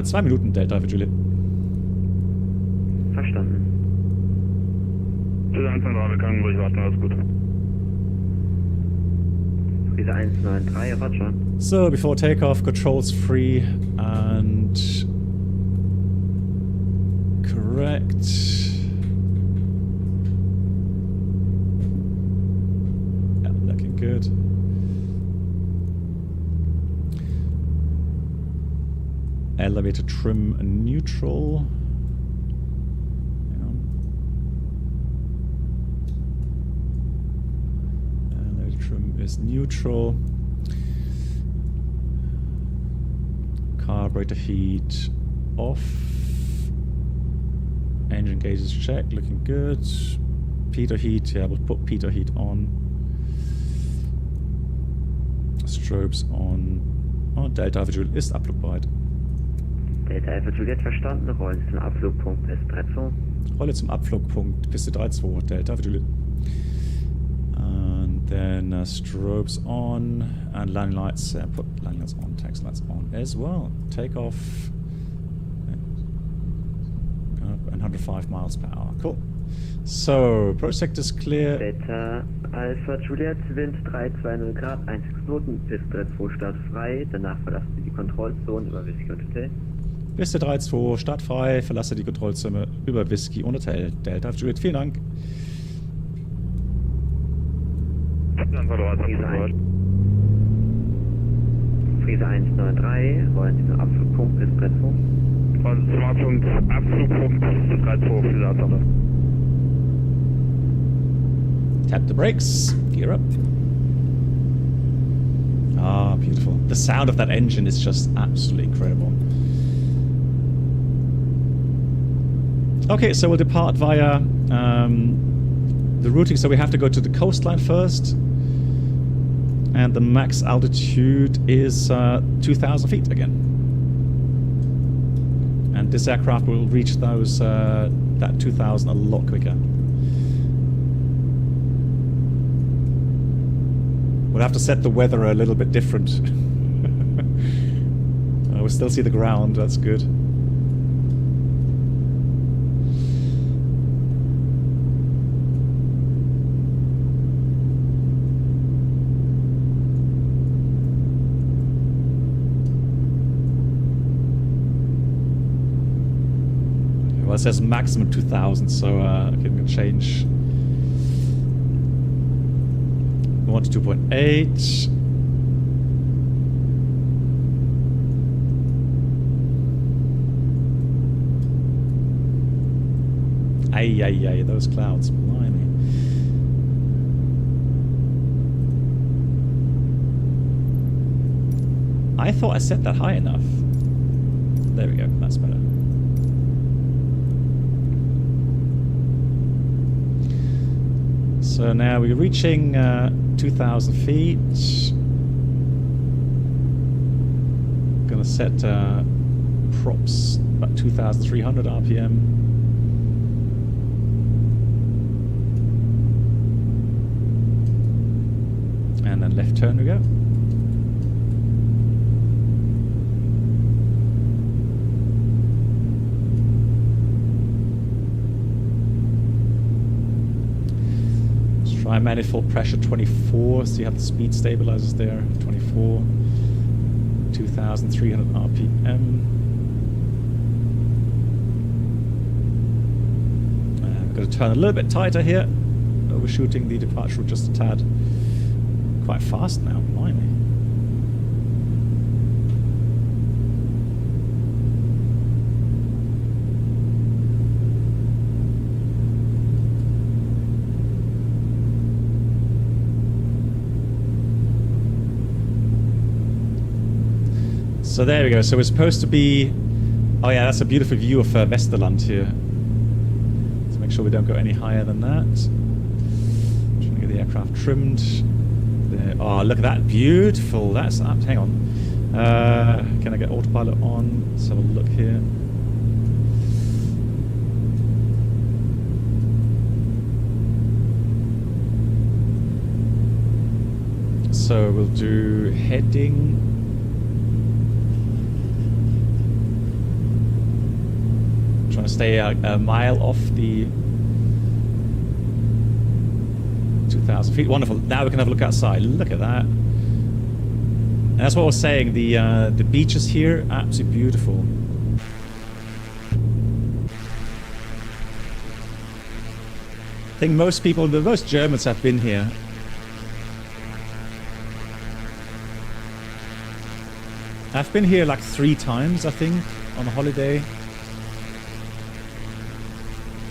2 Minuten Delta Alpha Juliet. Verstanden. Friese 193, wir können ruhig warten, alles gut. Friese 193, Roger. So, before takeoff, controls free and correct. Yeah, looking good. Elevator trim neutral. Trim is neutral. Carburetor heat off. Engine gauges checked, looking good. Pitot heat, yeah, we'll put pitot heat on. Strobes on. Oh, Delta Alpha Juliet ist abflugbereit. Delta Alpha Juliet verstanden. Rollen Sie zum Abflugpunkt Piste 32. Rolle zum Abflugpunkt Piste 32, Delta Alpha Juliet. Then strobes on and landing lights. Put landing lights on, taxi lights on as well. Takeoff. And 105 miles per hour. Cool. So, approach sector's clear. Delta Alpha Juliet, Wind 320 Grad, 16 Knoten, Piste 32, Start frei. Danach verlassen Sie die Kontrollzone über Whisky und Hotel. Piste 32, Start frei. Verlasse die Kontrollzone über Whisky und Hotel. Delta Alpha Juliet, vielen Dank. Friese 193, wollen Sie zum Abflugpunkt Piste 32? Und zum Abflugpunkt Piste 32 für die Adresse. Tap the brakes, gear up. Ah, beautiful. The sound of that engine is just absolutely incredible. Okay, so we'll depart via the routing, so we have to go to the coastline first. And the max altitude is 2,000 feet again. And this aircraft will reach those that 2,000 a lot quicker. We'll have to set the weather a little bit different. We still see the ground, that's good. Well, it says maximum 2,000, so I can change 1 to 2.8. Ay, those clouds, blimey. I thought I set that high enough. There we go, that's better. So now we're reaching 2,000 feet. Gonna set props about 2,300 RPM. And then left turn we go. Try manifold pressure 24, so you have the speed stabilizers there, 24, 2,300 RPM. I'm going to turn a little bit tighter here, overshooting the departure route just a tad. Quite fast now, blimey. So there we go. So we're supposed to be... Oh yeah, that's a beautiful view of Westerland here. Let's make sure we don't go any higher than that. Trying to get the aircraft trimmed. Oh, look at that. Beautiful. That's up. Hang on. Can I get autopilot on? Let's have a look here. So we'll do heading. Trying to stay a mile off the 2,000 feet. Wonderful. Now we can have a look outside. Look at that. And that's what I was saying. The beaches here, absolutely beautiful. I think most people, most Germans have been here. I've been here like 3 times, I think, on a holiday.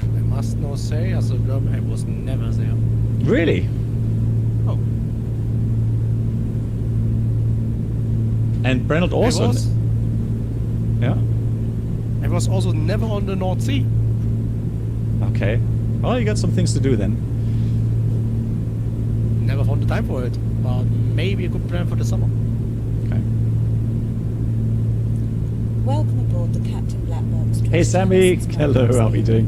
I must not say, as a German, I was never there. Really? Oh. And Brennelt also. Yeah. I was also never on the North Sea. Okay. Well, you got some things to do then. Never found the time for it, but maybe a good plan for the summer. Okay. Welcome aboard the Captain Black Box. Hey Sammy, hello, how are you doing?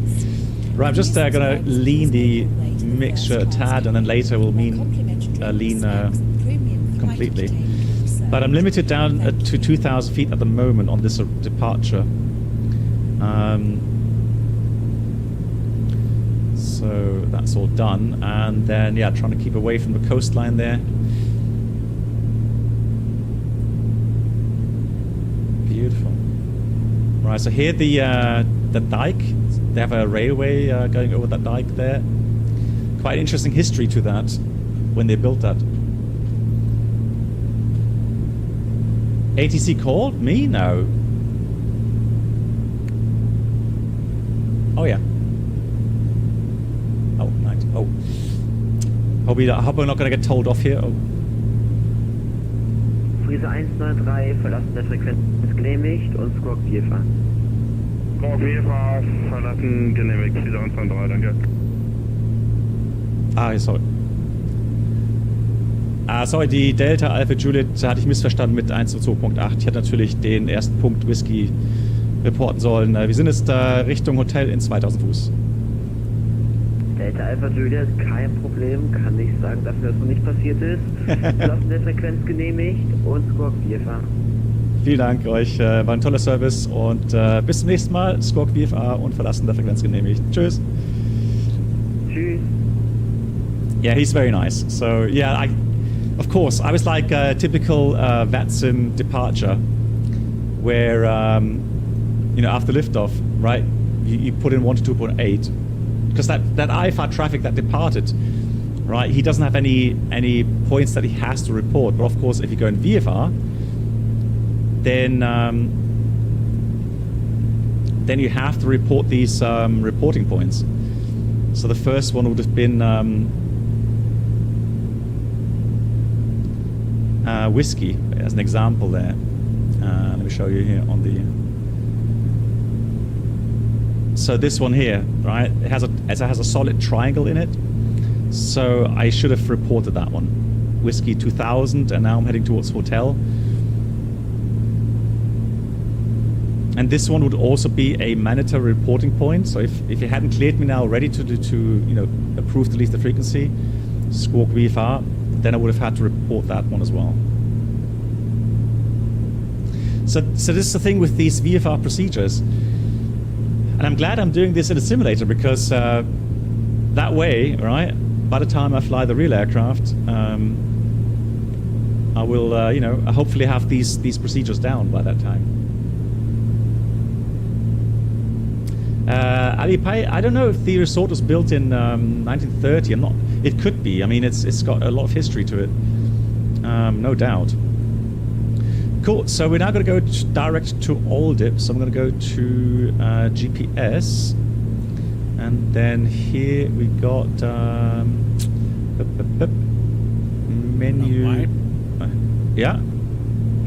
Right, I'm just gonna lean the mixture a tad, and then later we'll lean completely. But I'm limited down to 2,000 feet at the moment on this departure. So that's all done, and then yeah, trying to keep away from the coastline there. Beautiful. Right, so here the dike. They have a railway going over that dike there. Quite interesting history to that when they built that. ATC called me? No. Oh yeah. Oh, nice. Oh. Hope we're not going to get told off here. Oh. Friese 193, Verlassen der Frequenz genehmigt und Squawk VFR. Squawk VFR, verlassen genehmigt, Friese 193, danke. Sorry. Sorry, die Delta Alpha Juliet hatte ich missverstanden mit 122.8. Ich hätte natürlich den ersten Punkt Whisky reporten sollen. Wir sind jetzt Richtung Hotel in 2000 Fuß. Delta Alpha Juliet, kein Problem, kann nicht sagen, dass das so nicht passiert ist. Verlassen der Frequenz genehmigt und Squawk VFR. Vielen Dank euch, war ein toller Service und bis zum nächsten Mal. Squawk VFR und Verlassen der Frequenz genehmigt. Tschüss. Tschüss. Yeah, he's very nice. So yeah, of course, I was like a typical VATSIM departure, where you know, after liftoff, right, you put in 1 to 2.8, because that IFR traffic that departed, right, he doesn't have any points that he has to report. But of course, if you go in VFR, then you have to report these reporting points. So the first one would have been whiskey as an example there. Let me show you here on the. So this one here, right? It has a solid triangle in it. So I should have reported that one, whiskey 2000, and now I'm heading towards hotel. And this one would also be a mandatory reporting point. So if you hadn't cleared me now already to you know, approve to leave the frequency, Squawk VFR, then I would have had to report that one as well. So this is the thing with these VFR procedures. And I'm glad I'm doing this in a simulator, because that way, right, by the time I fly the real aircraft, I will, you know, hopefully have these procedures down by that time. Alipay, I don't know if the resort was built in 1930. I'm not. It could be. I mean, it's got a lot of history to it, no doubt. Cool. So we're now going to go direct to Oldip. So I'm going to go to GPS, and then here we got menu. Yeah.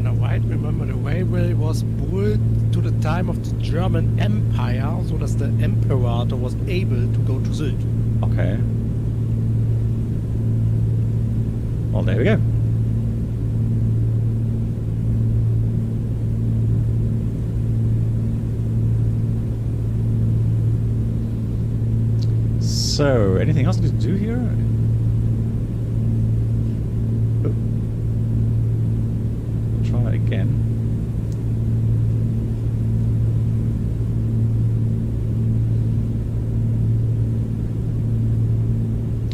Now, I remember the railway was built to the time of the German Empire, so that the Emperor was able to go to Sylt. Okay. Well, there we go. So, anything else to do here? Oh. Try that again.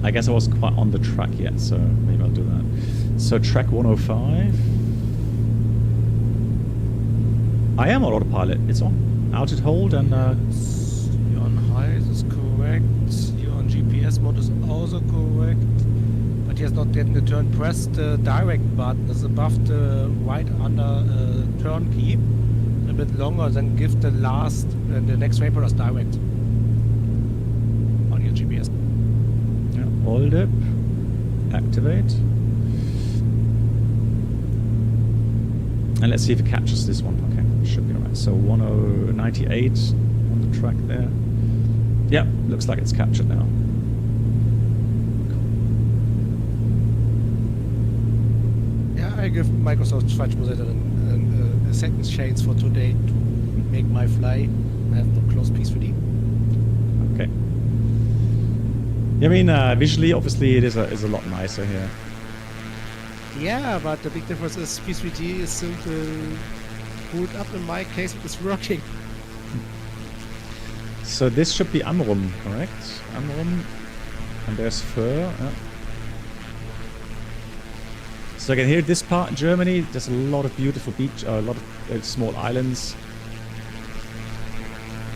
I guess I wasn't quite on the track yet, so maybe I'll do that. So track 105. I am on autopilot. It's on. Altitude hold and... You're on high, this is correct. You're on GPS mode is also correct. But he has not yet the turn. Press the direct button. It's above the right under turn key. A bit longer, then give the last, the next waypoint as direct. On your GPS. Hold up, activate, and let's see if it catches this one. Okay, should be alright. So 1098 on the track there. Yep, looks like it's captured now. Yeah, I give Microsoft Flight Simulator a second chance for today to make my fly. I have no close P3D. Okay. I mean, visually, obviously, it is a lot nicer here. Yeah, but the big difference is P3D is simple. Boot up in my case, it's working. So this should be Amrum, correct? Amrum, and there's Föhr. Yeah. So again, here this part, Germany, there's a lot of beautiful beach, a lot of small islands.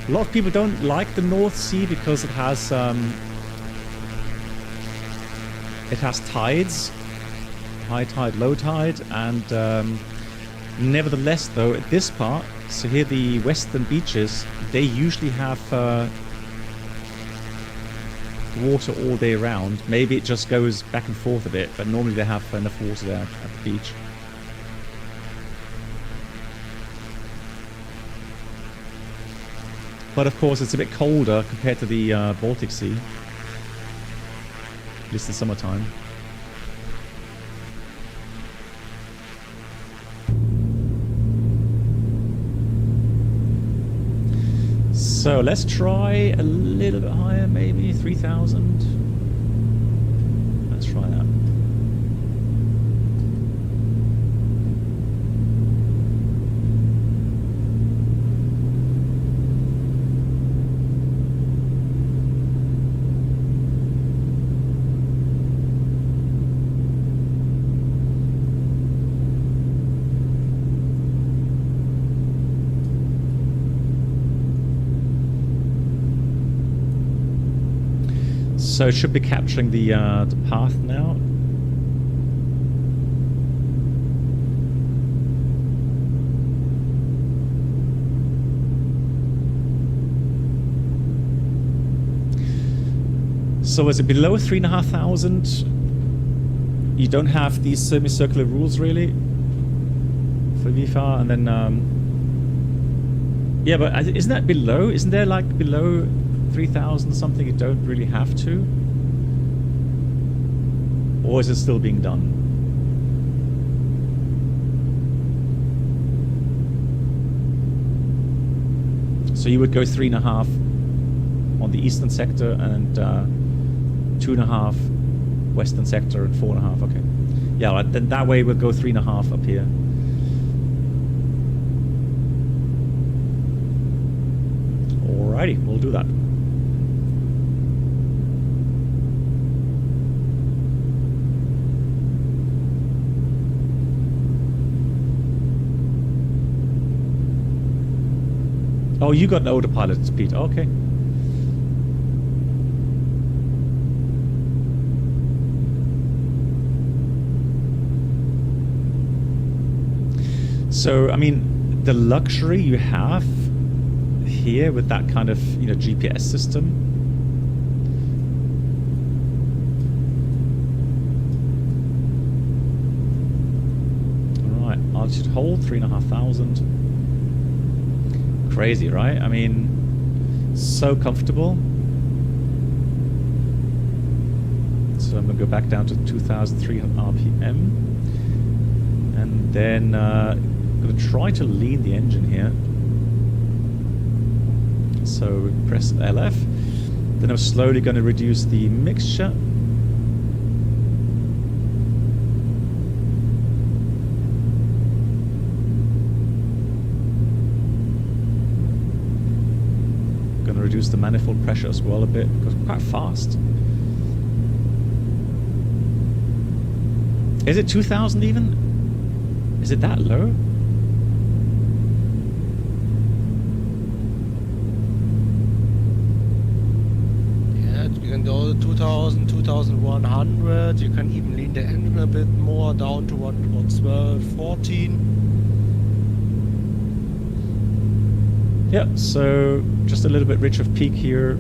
A lot of people don't like the North Sea because it has tides, high tide, low tide, and nevertheless, though, at this part, so here the western beaches, they usually have water all day round. Maybe it just goes back and forth a bit, but normally they have enough water there at the beach. But of course, it's a bit colder compared to the Baltic Sea. At least in summertime. So let's try a little bit higher, maybe 3,000. Let's try that. So it should be capturing the path now. So is it below 3,500? You don't have these semicircular rules really for VFR, and then yeah, but isn't that below? Isn't there like below 3,000 something you don't really have to? Or is it still being done? So you would go 3.5 on the eastern sector and 2.5 western sector and 4.5. Okay. Yeah, right, then that way we'll go 3.5 up here. Alrighty, we'll do that. Oh, you got an autopilot speed. Okay. So, I mean, the luxury you have here with that kind of, you know, GPS system. All right, altitude hold 3,500. Crazy, right? I mean, so comfortable. So So I'm going to go back down to 2,300 RPM. And then I'm going to try to lean the engine here. So press LF. Then I'm slowly going to reduce the mixture. Going to reduce the manifold pressure as well a bit because it's quite fast. Is it 2,000 even? Is it that low? You can go 2000, 2100. You can even lean the engine a bit more down to 12, 14. Yeah, so just a little bit rich of peak here.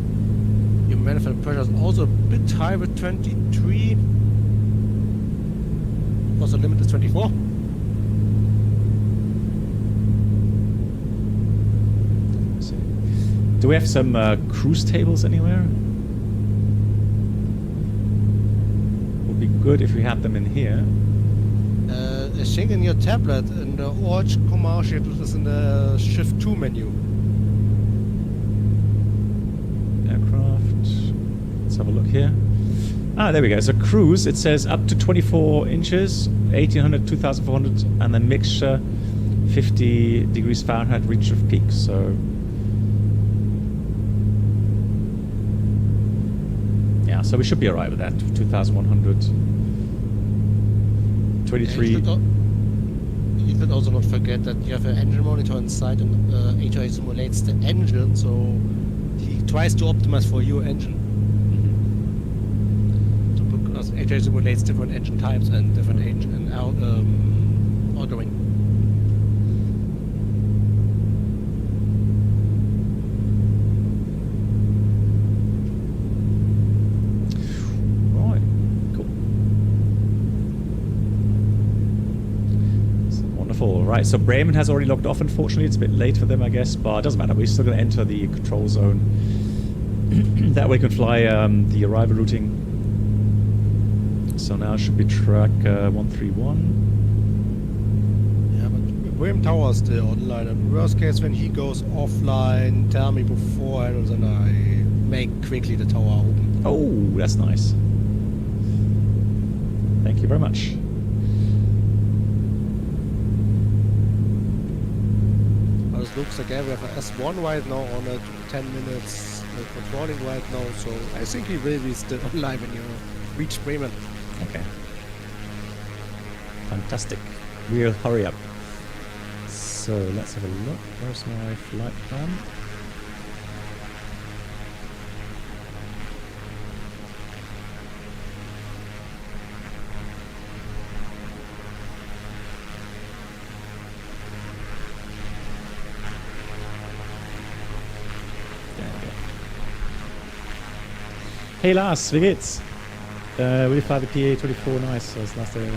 Your manifold pressure is also a bit high with 23. Because the limit is 24. Do we have some cruise tables anywhere? Would be good if we had them in here. I think in your tablet, in the orange commercial, it is in the Shift 2 menu. Aircraft. Let's have a look here. Ah, there we go. So cruise, it says up to 24 inches, 1800, 2400, and then mixture, 50 degrees Fahrenheit reach of peak. So yeah, so we should be alright with that. 2100, 23. You should also not forget that you have an engine monitor inside, and HI simulates the engine, so he tries to optimize for your engine. Because HI simulates different engine types and different engine ordering. Right, so Bremen has already logged off, unfortunately. It's a bit late for them, I guess, but it doesn't matter. We're still going to enter the control zone. That way we can fly the arrival routing. So now it should be track 131. Yeah, but Bremen Tower is still online. And worst case, when he goes offline, tell me beforehand, and then I make quickly the tower open. Oh, that's nice. Thank you very much. It looks like we have an S1 right now on a 10 minutes controlling right now, so I think he will be still online when you reach Bremen. Okay. Fantastic. We'll hurry up. So let's have a look. Where's my flight plan? Hey Lars, wie geht's? We fly the PA-24, nice. That's last day.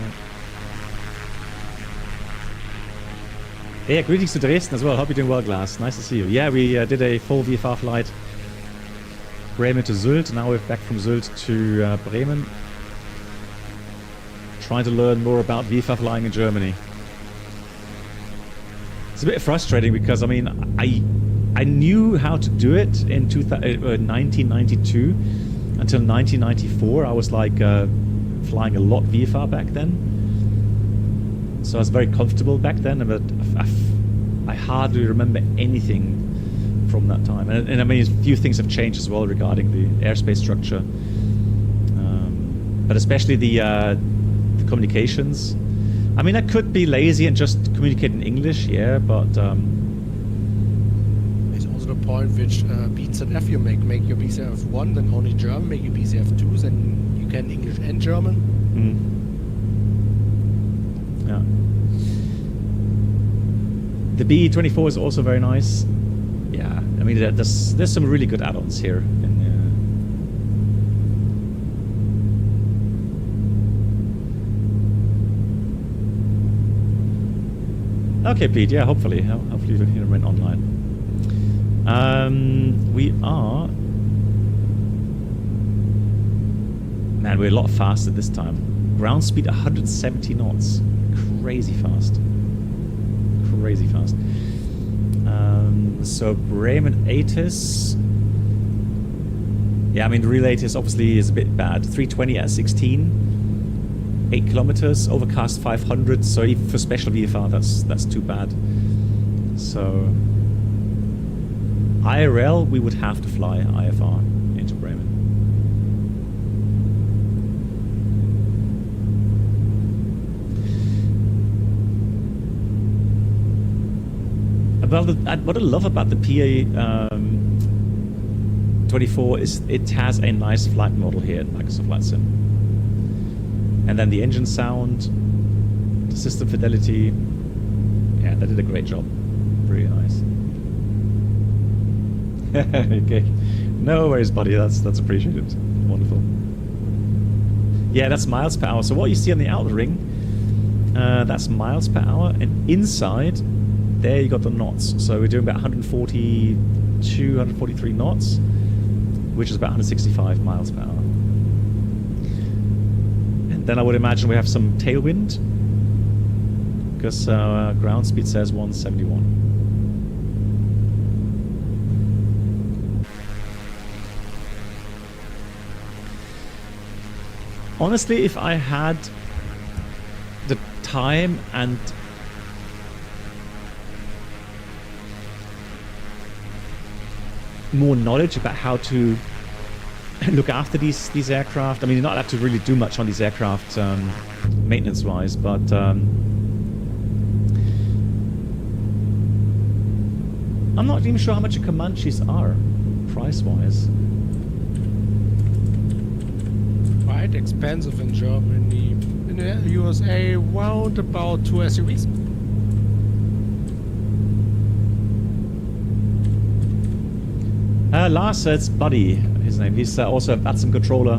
Yeah, greetings to Dresden as well. Hope you're doing well, Glass. Nice to see you. Yeah, we did a full VFR flight. Bremen to Sylt. Now we're back from Sylt to Bremen. Trying to learn more about VFR flying in Germany. It's a bit frustrating because, I mean, I knew how to do it in 1992. Until 1994, I was like flying a lot VFR back then. So I was very comfortable back then, but I hardly remember anything from that time. And I mean, a few things have changed as well regarding the airspace structure. But especially the communications. I mean, I could be lazy and just communicate in English, yeah, but... the point which BZF you make your BZF1, then only German, make your BZF2, then you can English and German. Yeah. The BE-24 is also very nice. Yeah, I mean there's some really good add-ons here. Okay, Pete. Yeah, hopefully you can remain online. We are Man, we're a lot faster this time. Ground speed 170 knots. Crazy fast. Crazy fast. So Bremen ATIS. Yeah, I mean the real ATIS obviously is a bit bad. 320 at 16. 8 kilometers. Overcast 500. So even for special VFR, that's too bad. So IRL, we would have to fly IFR into Bremen. Well, what I love about the PA24 is it has a nice flight model here at Microsoft Flight Sim. And then the engine sound, the system fidelity, yeah, they did a great job. Really nice. Okay. No worries, buddy. That's appreciated. Wonderful. Yeah, that's miles per hour. So what you see on the outer ring, that's miles per hour, and inside, there you got the knots. So we're doing about 142, 143 knots, which is about 165 miles per hour. And then I would imagine we have some tailwind, because ground speed says 171. Honestly, if I had the time and more knowledge about how to look after these aircraft, I mean, you're not allowed to really do much on these aircraft maintenance-wise, but I'm not even sure how much a Comanches are price-wise. Quite expensive in Germany. In the USA, around about 2 SUVs. Lars, it's Buddy, his name. He's also a VATSIM controller.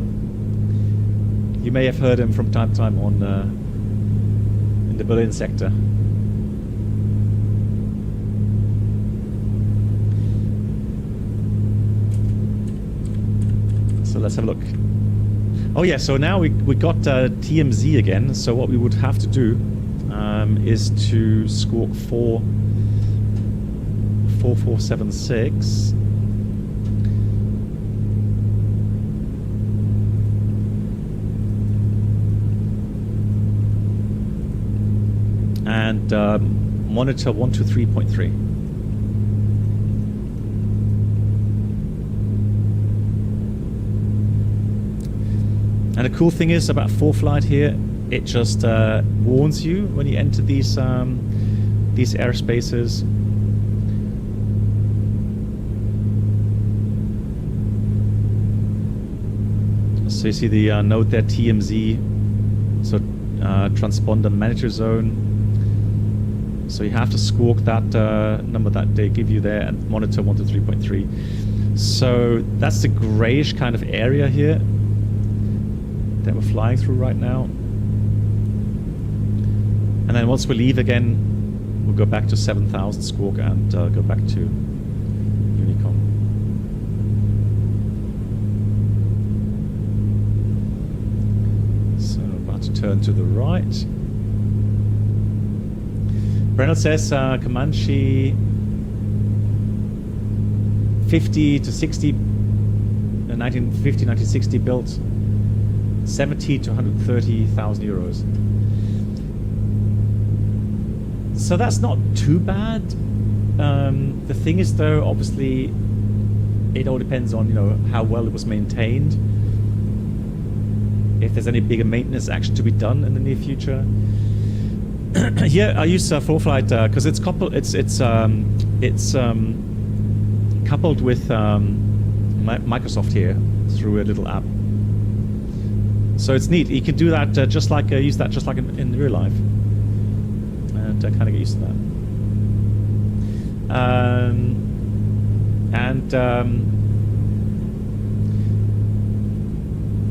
You may have heard him from time to time on in the Berlin sector. So let's have a look. Oh yeah, so now we got TMZ again. So what we would have to do is to squawk 4476. And monitor 123.3. And the cool thing is about Flight here, it just warns you when you enter these airspaces. So you see the note there, TMZ, so transponder manager zone. So you have to squawk that number that they give you there and monitor 123.3. So that's the grayish kind of area here that we're flying through right now. And then once we leave again, we'll go back to 7,000 squawk and go back to Unicom. So about to turn to the right. Brennan says Comanche 50 to 60, 1950, 1960 built, 70 to 130,000 euros. So that's not too bad. The thing is, though, obviously, it all depends on how well it was maintained. If there's any bigger maintenance action to be done in the near future. Here I use Flight because it's coupled. It's coupled with Microsoft here through a little app. So it's neat. You can do that just like use that just like in real life, and kind of get used to that.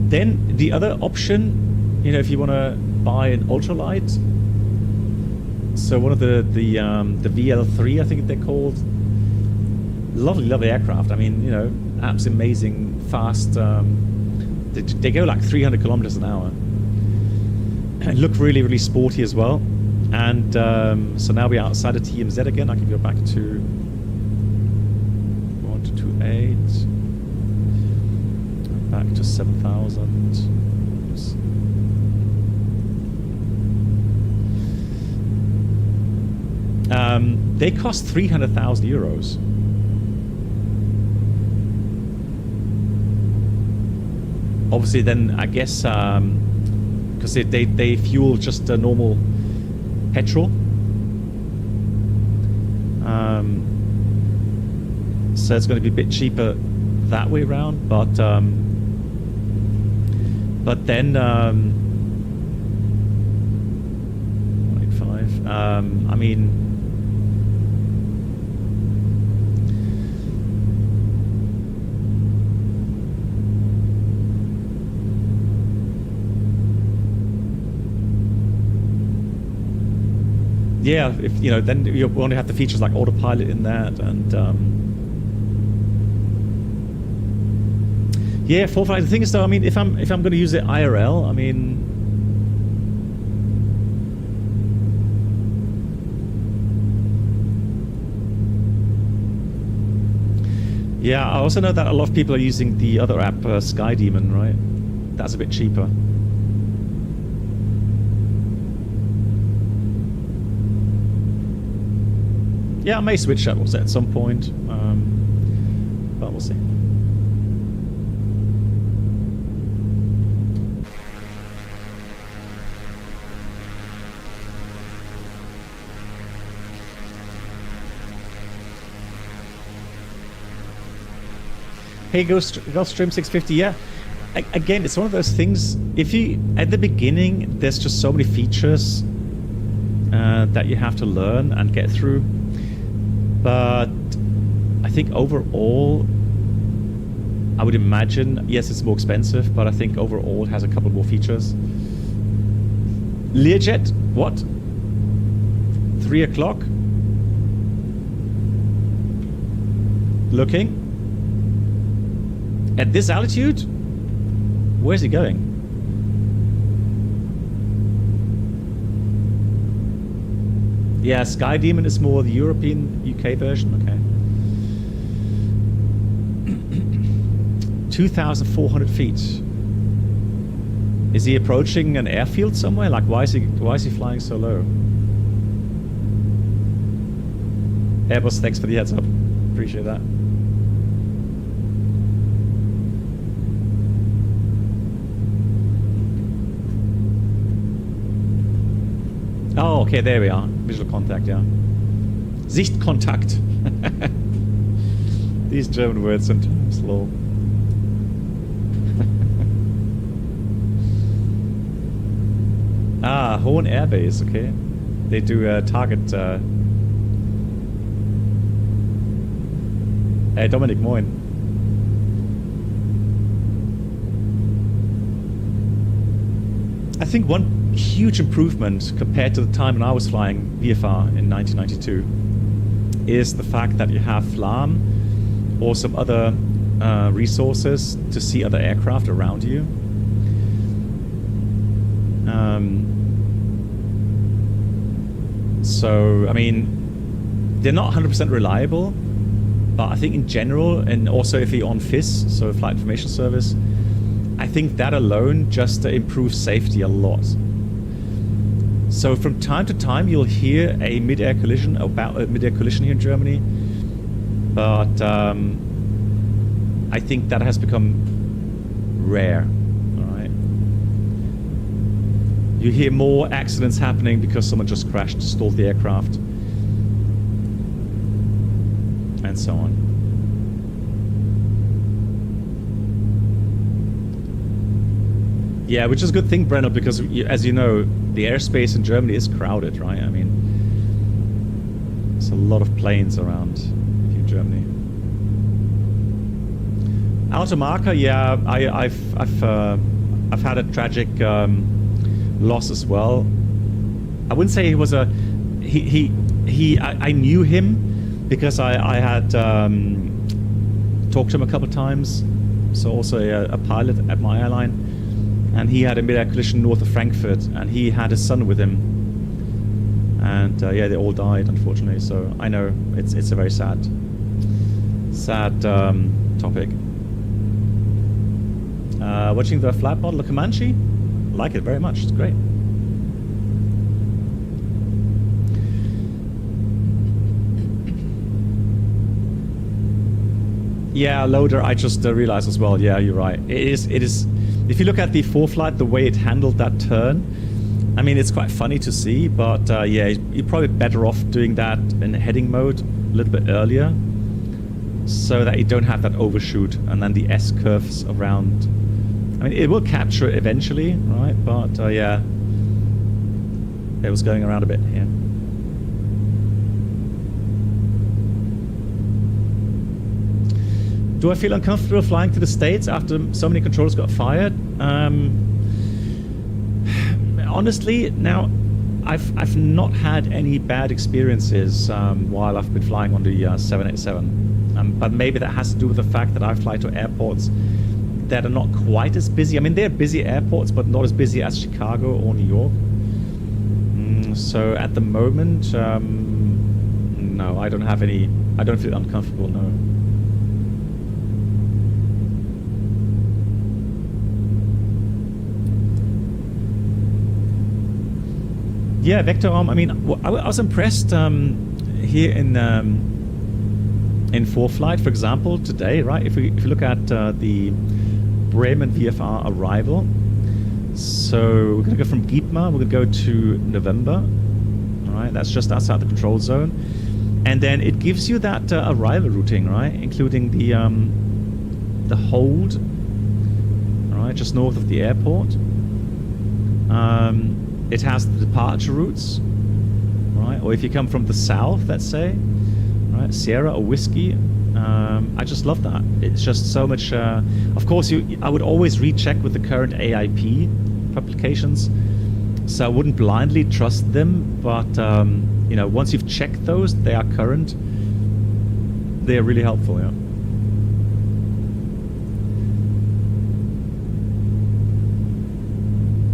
Then the other option, if you want to buy an ultralight. So one of the VL3, I think they're called. Lovely, lovely aircraft. I mean, absolutely amazing, fast They go like 300 kilometers an hour. And look really, really sporty as well. And so now we're outside of TMZ again. I can go back to 1228. Back to 7,000. They cost 300,000 euros. Obviously, then I guess because they fuel just a normal petrol. So it's going to be a bit cheaper that way around, but then 185. I mean, yeah, if you know, then you only have the features like autopilot in that, and yeah, for flight. The thing is, though, I mean, if I'm going to use it IRL, I mean, yeah, I also know that a lot of people are using the other app, Sky Demon, right? That's a bit cheaper. Yeah, I may switch that at some point, but we'll see. Hey, Gulfstream 650, yeah. Again, it's one of those things. If you at the beginning, there's just so many features that you have to learn and get through. But I think overall, I would imagine, yes, it's more expensive, but I think overall it has a couple more features. Learjet, what? 3 o'clock? Looking? At this altitude? Where's he going? Yeah, Sky Demon is more the European UK version. Okay. 2,400 feet. Is he approaching an airfield somewhere? Like, why is he flying so low? Airbus, thanks for the heads up. Appreciate that. Oh, okay, there we are. Visual contact, yeah. Sichtkontakt. These German words sometimes, lol. Ah, Hohen Airbase, okay. They do target... Hey, Dominik, moin. I think one huge improvement compared to the time when I was flying VFR in 1992 is the fact that you have FLAM or some other resources to see other aircraft around you. So, I mean, they're not 100% reliable, but I think in general, and also if you're on FIS, so Flight Information Service, I think that alone just improves safety a lot. So from time to time, you'll hear a mid-air collision, about a mid-air collision here in Germany. But I think that has become rare. All right. You hear more accidents happening because someone just crashed, stalled the aircraft, and so on. Yeah, which is a good thing, Brenner, because as you know, the airspace in Germany is crowded, right? I mean, there's a lot of planes around here in Germany. Automarker, yeah, I've had a tragic loss as well. I wouldn't say he was a I knew him because I had talked to him a couple of times, so also a pilot at my airline, and he had a mid-air collision north of Frankfurt, and he had his son with him, and yeah, they all died unfortunately. So I know it's a very sad topic. Watching the flat model of Comanche, I like it very much. It's great. Yeah, loader, I just realized as well. Yeah, you're right. It is. If you look at the ForeFlight, the way it handled that turn, I mean, it's quite funny to see, but yeah, you're probably better off doing that in heading mode a little bit earlier, so that you don't have that overshoot and then the S curves around. I mean, it will capture it eventually, right? But yeah, it was going around a bit here. Do I feel uncomfortable flying to the States after so many controllers got fired? Honestly, now I've not had any bad experiences while I've been flying on the 787, but maybe that has to do with the fact that I fly to airports that are not quite as busy. I mean, they're busy airports, but not as busy as Chicago or New York. So at the moment, no, I don't have any. I don't feel uncomfortable. No. Yeah, vector arm. I mean, I was impressed here in ForeFlight, for example, today, right? If you look at the Bremen VFR arrival, so we're going to go from Gietma, we're going to go to November, all right? That's just outside the control zone, and then it gives you that arrival routing, right? Including the hold, all right, just north of the airport. It has the departure routes, right? Or if you come from the south, let's say, right, Sierra or Whiskey. I just love that. It's just so much. Of course, I would always recheck with the current AIP publications, so I wouldn't blindly trust them. But you know, once you've checked those, they are current. They are really helpful. Yeah.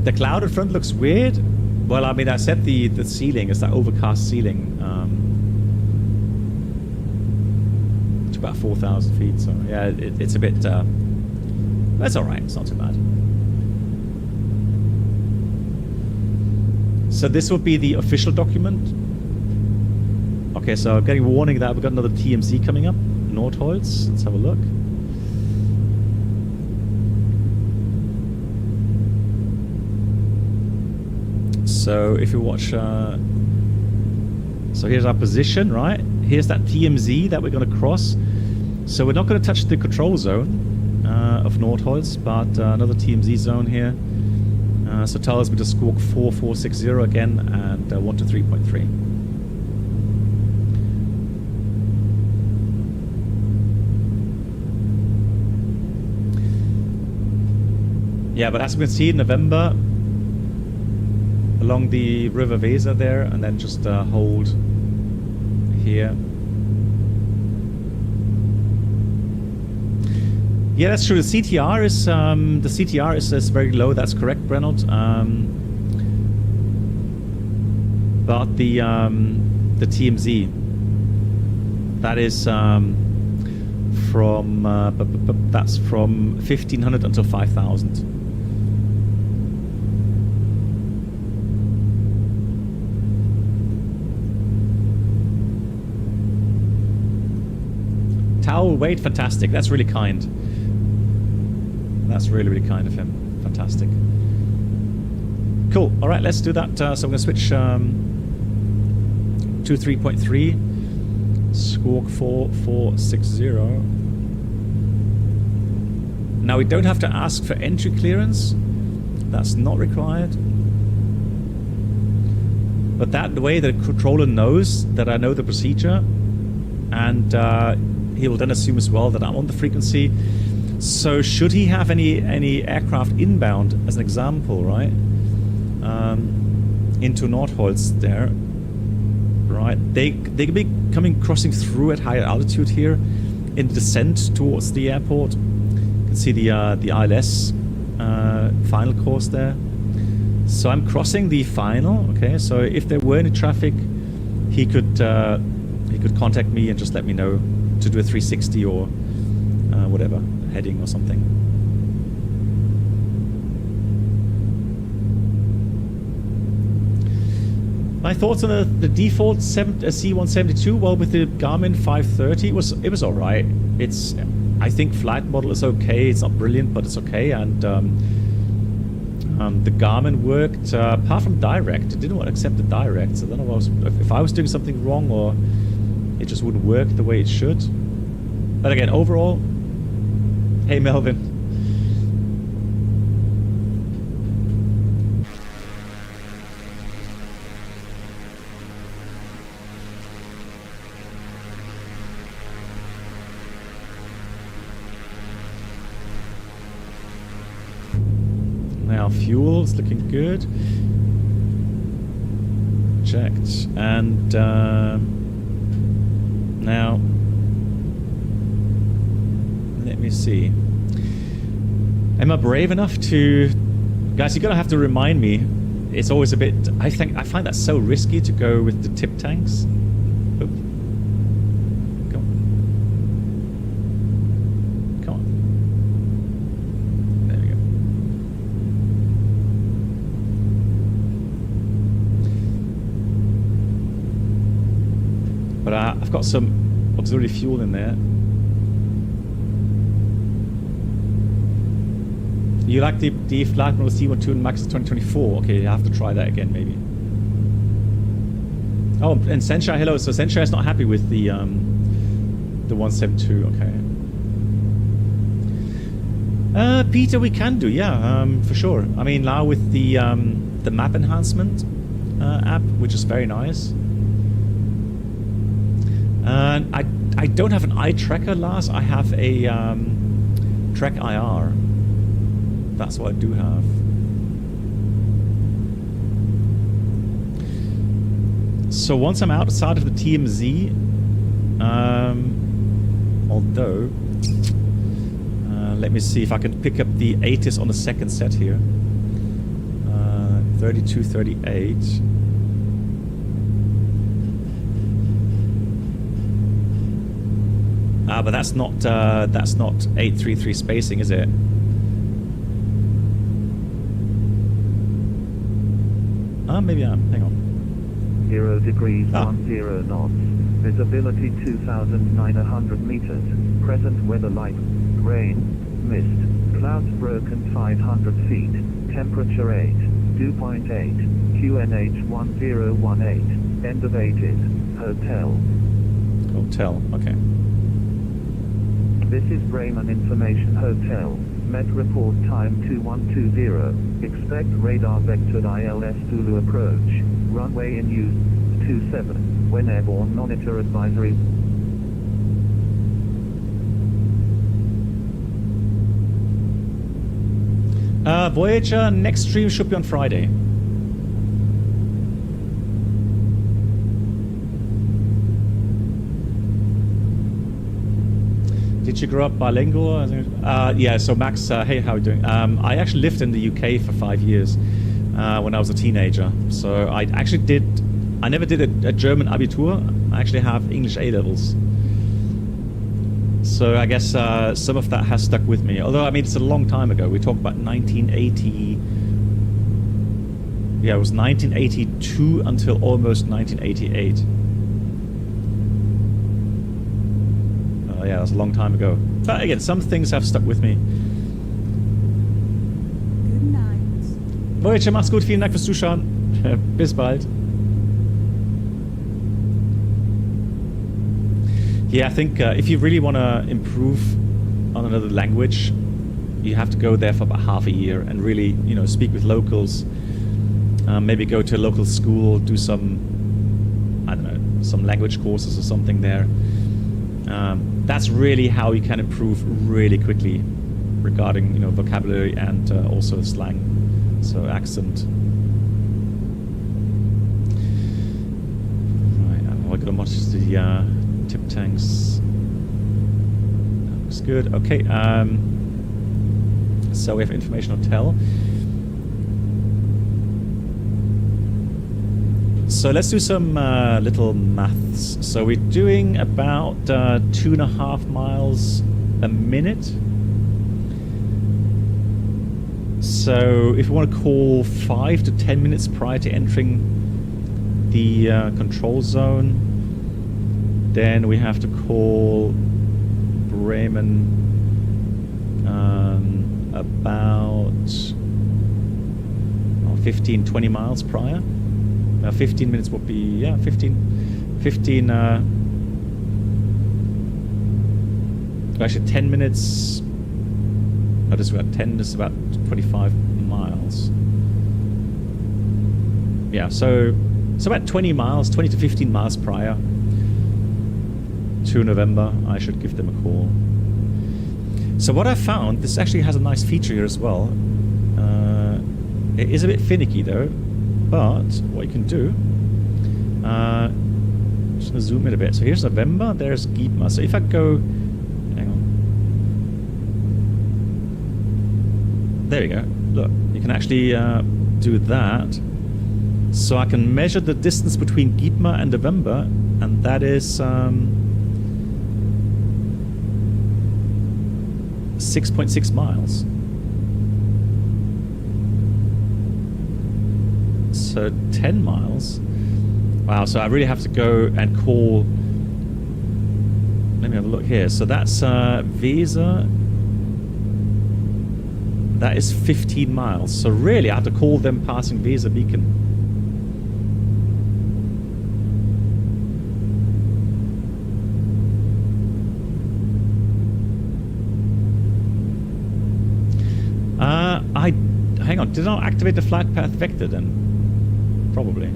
The cloud in front looks weird. Well, I mean, I said the ceiling is that overcast ceiling. It's about 4,000 feet, so yeah, it's a bit. That's all right. It's not too bad. So this would be the official document. Okay, so I'm getting a warning that we've got another TMZ coming up. Nordholz. Let's have a look. So if you watch, so here's our position, right? Here's that TMZ that we're going to cross. So we're not going to touch the control zone of Nordholz, but another TMZ zone here. So tells me to squawk 4460 again and 123.3. Yeah, but as we can see in November, along the River Weser there, and then just hold here. Yeah, that's true. The CTR is very low. That's correct, Brenold. But the TMZ, that is from that's from 1500 until 5000. Towel, wait, fantastic. That's really kind. That's really, really kind of him. Fantastic. Cool. All right, let's do that. So I'm going to switch to 3.3. Squawk 4460. Now we don't have to ask for entry clearance. That's not required. But that way the controller knows that I know the procedure, and he will then assume as well that I'm on the frequency. So should he have any aircraft inbound, as an example, right, into Nordholz there, right, they could be crossing through at higher altitude here in descent towards the airport, can see the ILS final course there. So I'm crossing the final. Okay, so if there were any traffic, he could contact me and just let me know to do a 360 or whatever heading or something. My thoughts on the default C172. Well, with the Garmin 530, it was all right. I think flight model is okay. It's not brilliant, but it's okay. And the Garmin worked apart from direct. It didn't want to accept the direct. So I don't know if I was doing something wrong or it just wouldn't work the way it should. But again, overall, hey Melvin. Now fuel is looking good. Checked. And now let me see. Am I brave enough to... Guys, you're gonna have to remind me. It's always a bit... I find that so risky to go with the tip tanks. Oop. Come on. Come on. There we go. But I've got some auxiliary fuel in there. You like the flight model C120 Max 2024? Okay, you have to try that again, maybe. Oh, and Senshai, hello. So Senshai is not happy with the 172. Okay. Peter, we can do, yeah, for sure. I mean, now with the map enhancement app, which is very nice. And I don't have an eye tracker, Lars. I have a Trek IR. That's what I do have. So once I'm outside of the TMZ, although, let me see if I can pick up the 80s on the second set here. 3238. But that's not 833 spacing, is it? Maybe I am. Hang on. 0 degrees 10 knots. Visibility 2,900 meters. Present weather light, rain, mist, clouds broken 500 feet. Temperature 8, dew point 8. QNH 1018. End of 8 hotel. Hotel. Okay. This is Bremen Information Hotel. Met report time 2120. Expect radar vectored ILS Zulu approach. Runway in use 27. When airborne monitor advisory. Voyager, next stream should be on Friday. Did you grow up bilingual? Yeah, so Max, hey, how are you doing? I actually lived in the UK for 5 years when I was a teenager. So I never did a German Abitur. I actually have English A-levels. So I guess some of that has stuck with me. Although, I mean, it's a long time ago. We talk about 1980. Yeah, it was 1982 until almost 1988. Yeah, that was a long time ago. But again, some things have stuck with me. Good night. Voyager, mach's gut. Vielen Dank fürs Zuschauen. Bis bald. Yeah, I think if you really want to improve on another language, you have to go there for about half a year and really, speak with locals. Maybe go to a local school, do some, I don't know, some language courses or something there. That's really how you can improve really quickly regarding, vocabulary and also slang, so accent. Right, I'm going to watch the tip tanks. That looks good. Okay. So we have information hotel. So let's do some little maths. So we're doing about 2.5 miles a minute. So if we want to call 5 to 10 minutes prior to entering the control zone, then we have to call Bremen about 15-20 miles prior. 15 minutes would be, yeah, 15 actually 10 minutes. No, this is about 10, this is about 25 miles. Yeah, so about 20 miles, 20 to 15 miles prior to November, I should give them a call. So what I found, this actually has a nice feature here as well. It is a bit finicky though, but what you can do, just gonna zoom in a bit. So here's November, there's Gitma. So if I go, hang on. There you go. Look, you can actually do that. So I can measure the distance between Gitma and November, and that is 6.6 miles. So 10 miles. Wow, so I really have to go and call. Let me have a look here. So that's Weser. That is 15 miles. So really I have to call them passing Weser beacon. Hang on, did I activate the flight path vector then? Probably.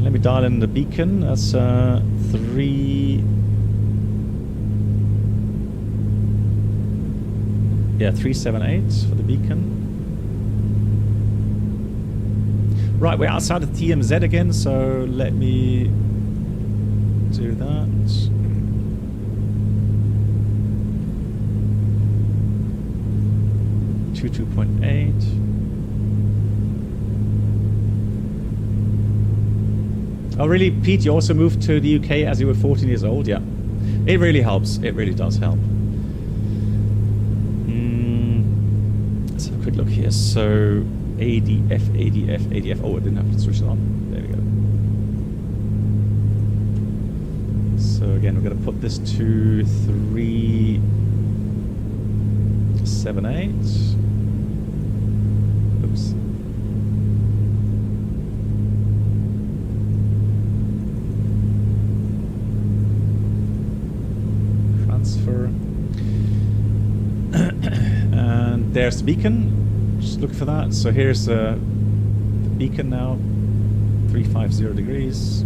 Let me dial in the beacon. That's 378 for the beacon. Right, we're outside of TMZ again, so let me do that. 2.8. Oh really, Pete, you also moved to the UK as you were 14 years old? Yeah. It really helps. It really does help. Let's have a quick look here. So ADF. Oh, I didn't have to switch it on. There we go. So again, we're going to put this to 378. Oops. Transfer. And there's the beacon. Just look for that. So here's the beacon now. 350 degrees.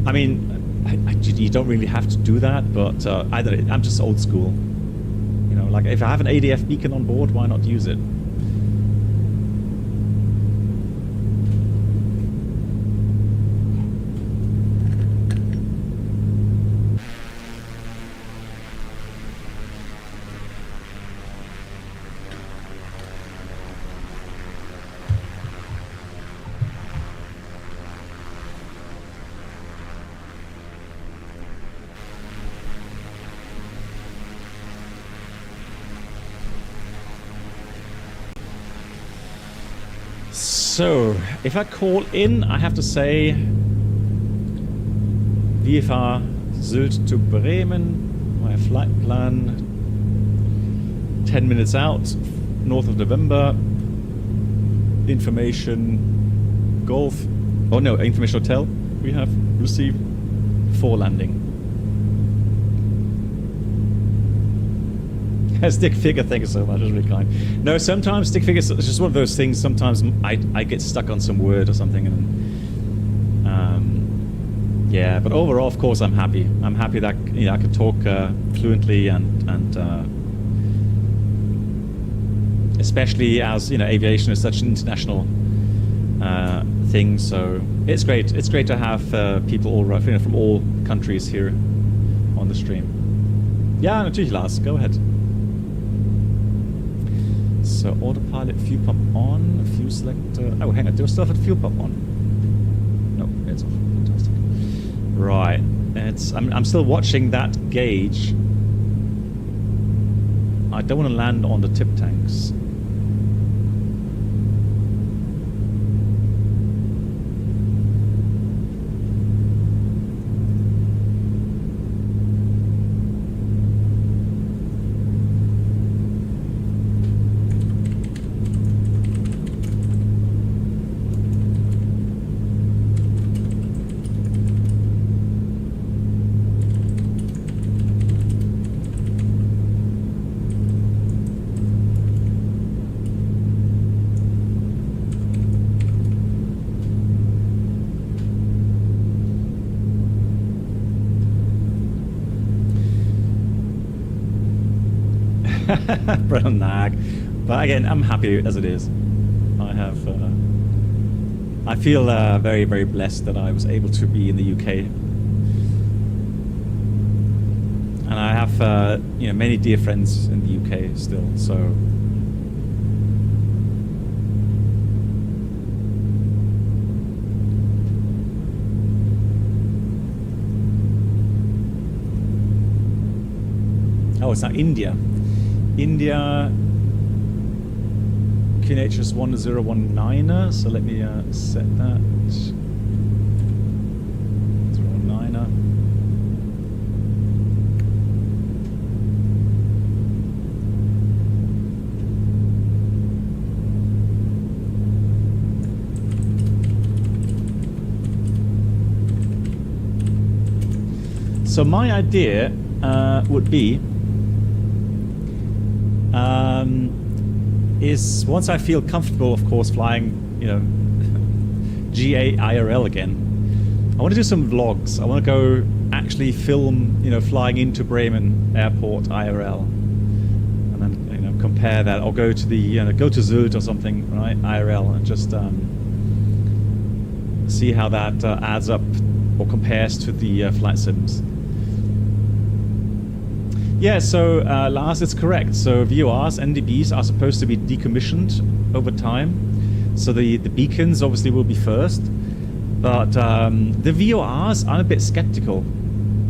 I mean, you don't really have to do that, but I'm just old school. You know, like if I have an ADF beacon on board, why not use it? So, if I call in, I have to say VFR-Sylt to Bremen, my flight plan, 10 minutes out, north of November, information Golf, oh no, information hotel, we have received for landing. Stick figure, thank you so much, that's really kind. No, sometimes stick figures, it's just one of those things, sometimes I get stuck on some word or something, and yeah, but overall, of course, I'm happy. I'm happy that I can talk fluently and especially as aviation is such an international thing. So it's great. It's great to have people all from all countries here on the stream. Ja, natürlich, Lars. Go ahead. So autopilot, fuel pump on, fuel selector. Oh, hang on. Do I still have a fuel pump on? No, it's off. Fantastic. Right. I'm still watching that gauge. I don't want to land on the tip tanks. Brown nag. But again, I'm happy as it is. I feel very, very blessed that I was able to be in the UK. And I have many dear friends in the UK still, so oh, it's not India. India QNH is 1019er, so let me set that. 09er. So my idea would be is once I feel comfortable, of course, flying, GA IRL again, I want to do some vlogs. I want to go actually film, flying into Bremen Airport IRL, and then compare that, or go to the go to Sylt or something, right, IRL, and just see how that adds up or compares to the flight sims. Yeah, so Lars, it's correct. So VORs, NDBs are supposed to be decommissioned over time. So the beacons obviously will be first. But the VORs, I'm a bit skeptical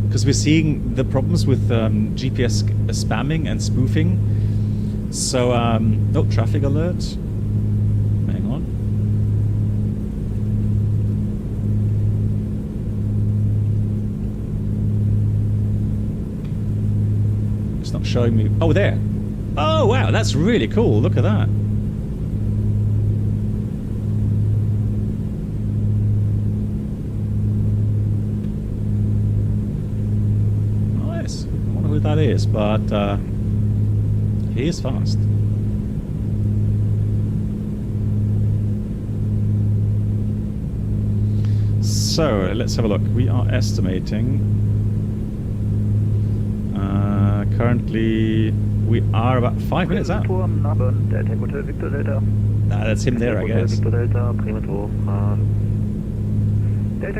because we're seeing the problems with GPS spamming and spoofing. So, oh, traffic alert. Hang on. Not showing me. Oh, there. Oh, wow, that's really cool. Look at that. Nice. I wonder who that is, but he is fast. So let's have a look. We are estimating. Currently, we are about 5 minutes out. That's him there, I guess. Delta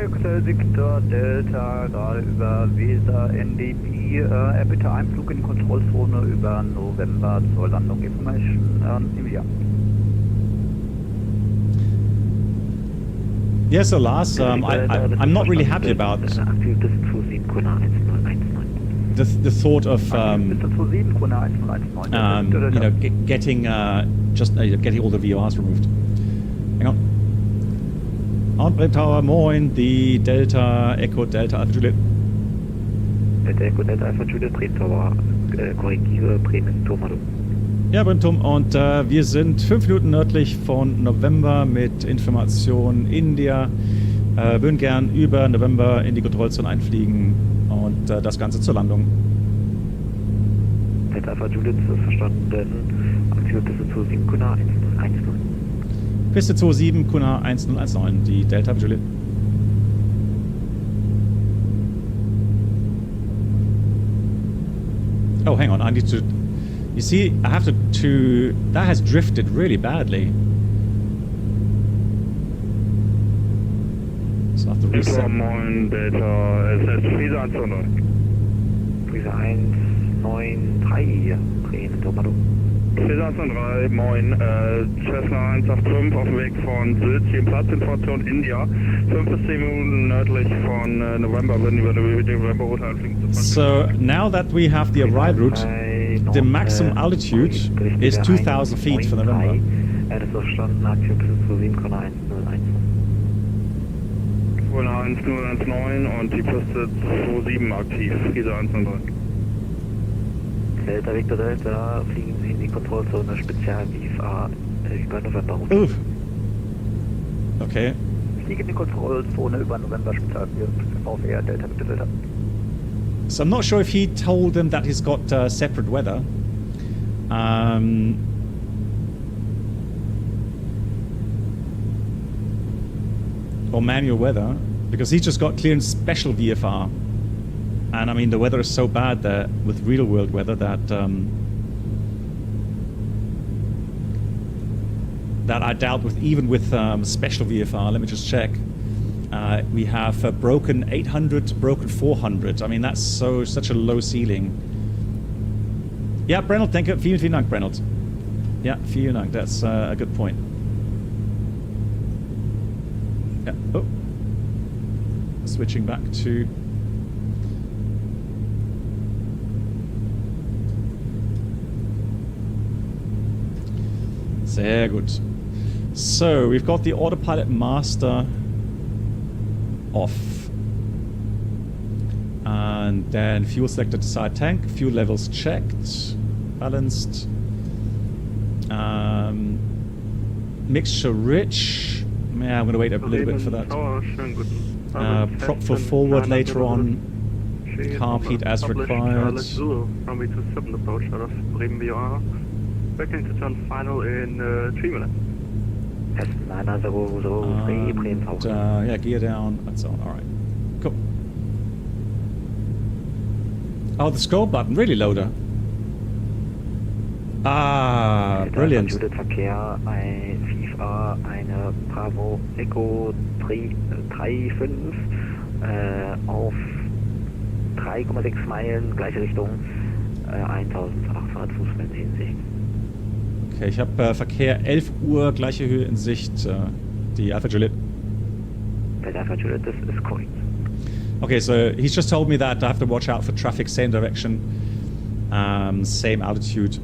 Hotel Victor Delta, gerade über Weser NDB. Bitte Einflug in Kontrollzone über November zur Landung. Information im Yeah, so Lars, I'm not really happy about the thought of getting getting all the VORs removed. Hang on. On Bremen Tower, moin, die Delta Echo Delta Alpha Juliet. Delta Echo Delta Alpha Juliet, Bremen Tower, korrigiere Bremen Tomado. Ja, Bremen Tom, und wir sind 5 Minuten nördlich von November mit Information India. Würden gern über November in die Kontrollzone einfliegen und das Ganze zur Landung. Delta Alpha Juliet ist verstanden. Aktive Piste 27 Kuna 1010. Piste 27 Kuna 1019, die Delta Alpha Juliet. Oh, hang on, I need to... You see, I have to... That has drifted really badly. after reset. Moin, Delta, SS, Friese 129. Friese 193, drehen, Torpedo. Friese 193, moin, Cessna 185 auf dem Weg von Sylt, hier Platzinformation India. 5 bis 10 Minuten nördlich von November, würden über die November-Route anfliegen. So, now that we have the arrival route, the maximum altitude is 2,000 feet for November. Das ist verstanden, aktiv zu 7,1001. 119 und die Piste 27 aktiv, Friese 193. Delta Victor Delta, fliegen Sie in die Kontrollzone Spezial VFR über November. Okay. Fliegen in die Kontrollzone über November Spezial VFR Delta Victor Delta. So I'm not sure if he told them that he's got separate weather. Or manual weather, because he just got clearance special VFR. And I mean, the weather is so bad that with real world weather that that I doubt with even with special VFR. Let me just check. We have broken 800, broken 400. I mean, that's such a low ceiling. Yeah, Brennelt, thank you. Vielen Dank, Brennelt. Yeah, vielen Dank. That's a good point. Yeah. Oh. Switching back to. Sehr gut. So we've got the autopilot master off. And then fuel selected to side tank, fuel levels checked, balanced. Mixture rich. Yeah, I'm going to wait a little bit for that. Prop for forward later on. Carb heat as required. Runway 27 approach out of Bremen VOR. Expecting to turn final in 3 minutes. Yeah, gear down and so on. Alright. Cool. Oh, the scroll button, really, loader. Ah, brilliant. Verkehr, ein VFR, eine Bravo Echo 35 auf 3,6 Meilen, gleiche Richtung, 1800 Fuß, wenn Sie ihn sehen. Okay, ich habe Verkehr 11 Uhr, gleiche Höhe in Sicht, die Alpha Juliet. Der Alpha Juliet ist korrekt. Okay, so he's just told me that I have to watch out for traffic, same direction, same altitude.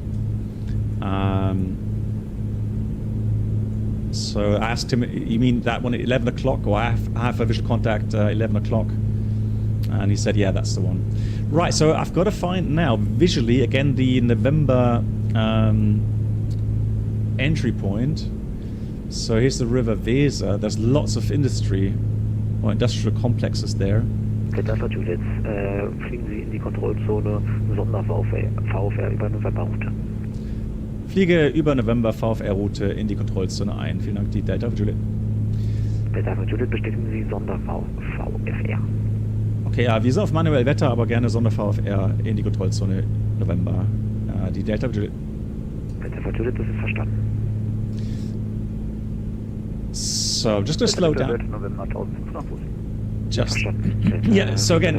So I asked him, you mean that one at 11 o'clock, or I have a visual contact 11 o'clock? And he said, yeah, that's the one. Right, so I've got to find now, visually, again, the November entry point. So here's the River Weser. There's lots of industry or industrial complexes there. Delta Juliet, fliegen Sie in die Kontrollzone Sonder-VFR über November-Route. Fliege über November VFR-Route in die Kontrollzone ein. Vielen Dank, die Delta Juliet. Delta Juliet, bestätigen Sie Sonder-VFR. Okay, ja, wir sind auf manuell Wetter, aber gerne Sonder-VFR in die Kontrollzone November. Die Delta Juliet. Delta Juliet, das ist verstanden. So, just to slow down. Just. Yeah, so again,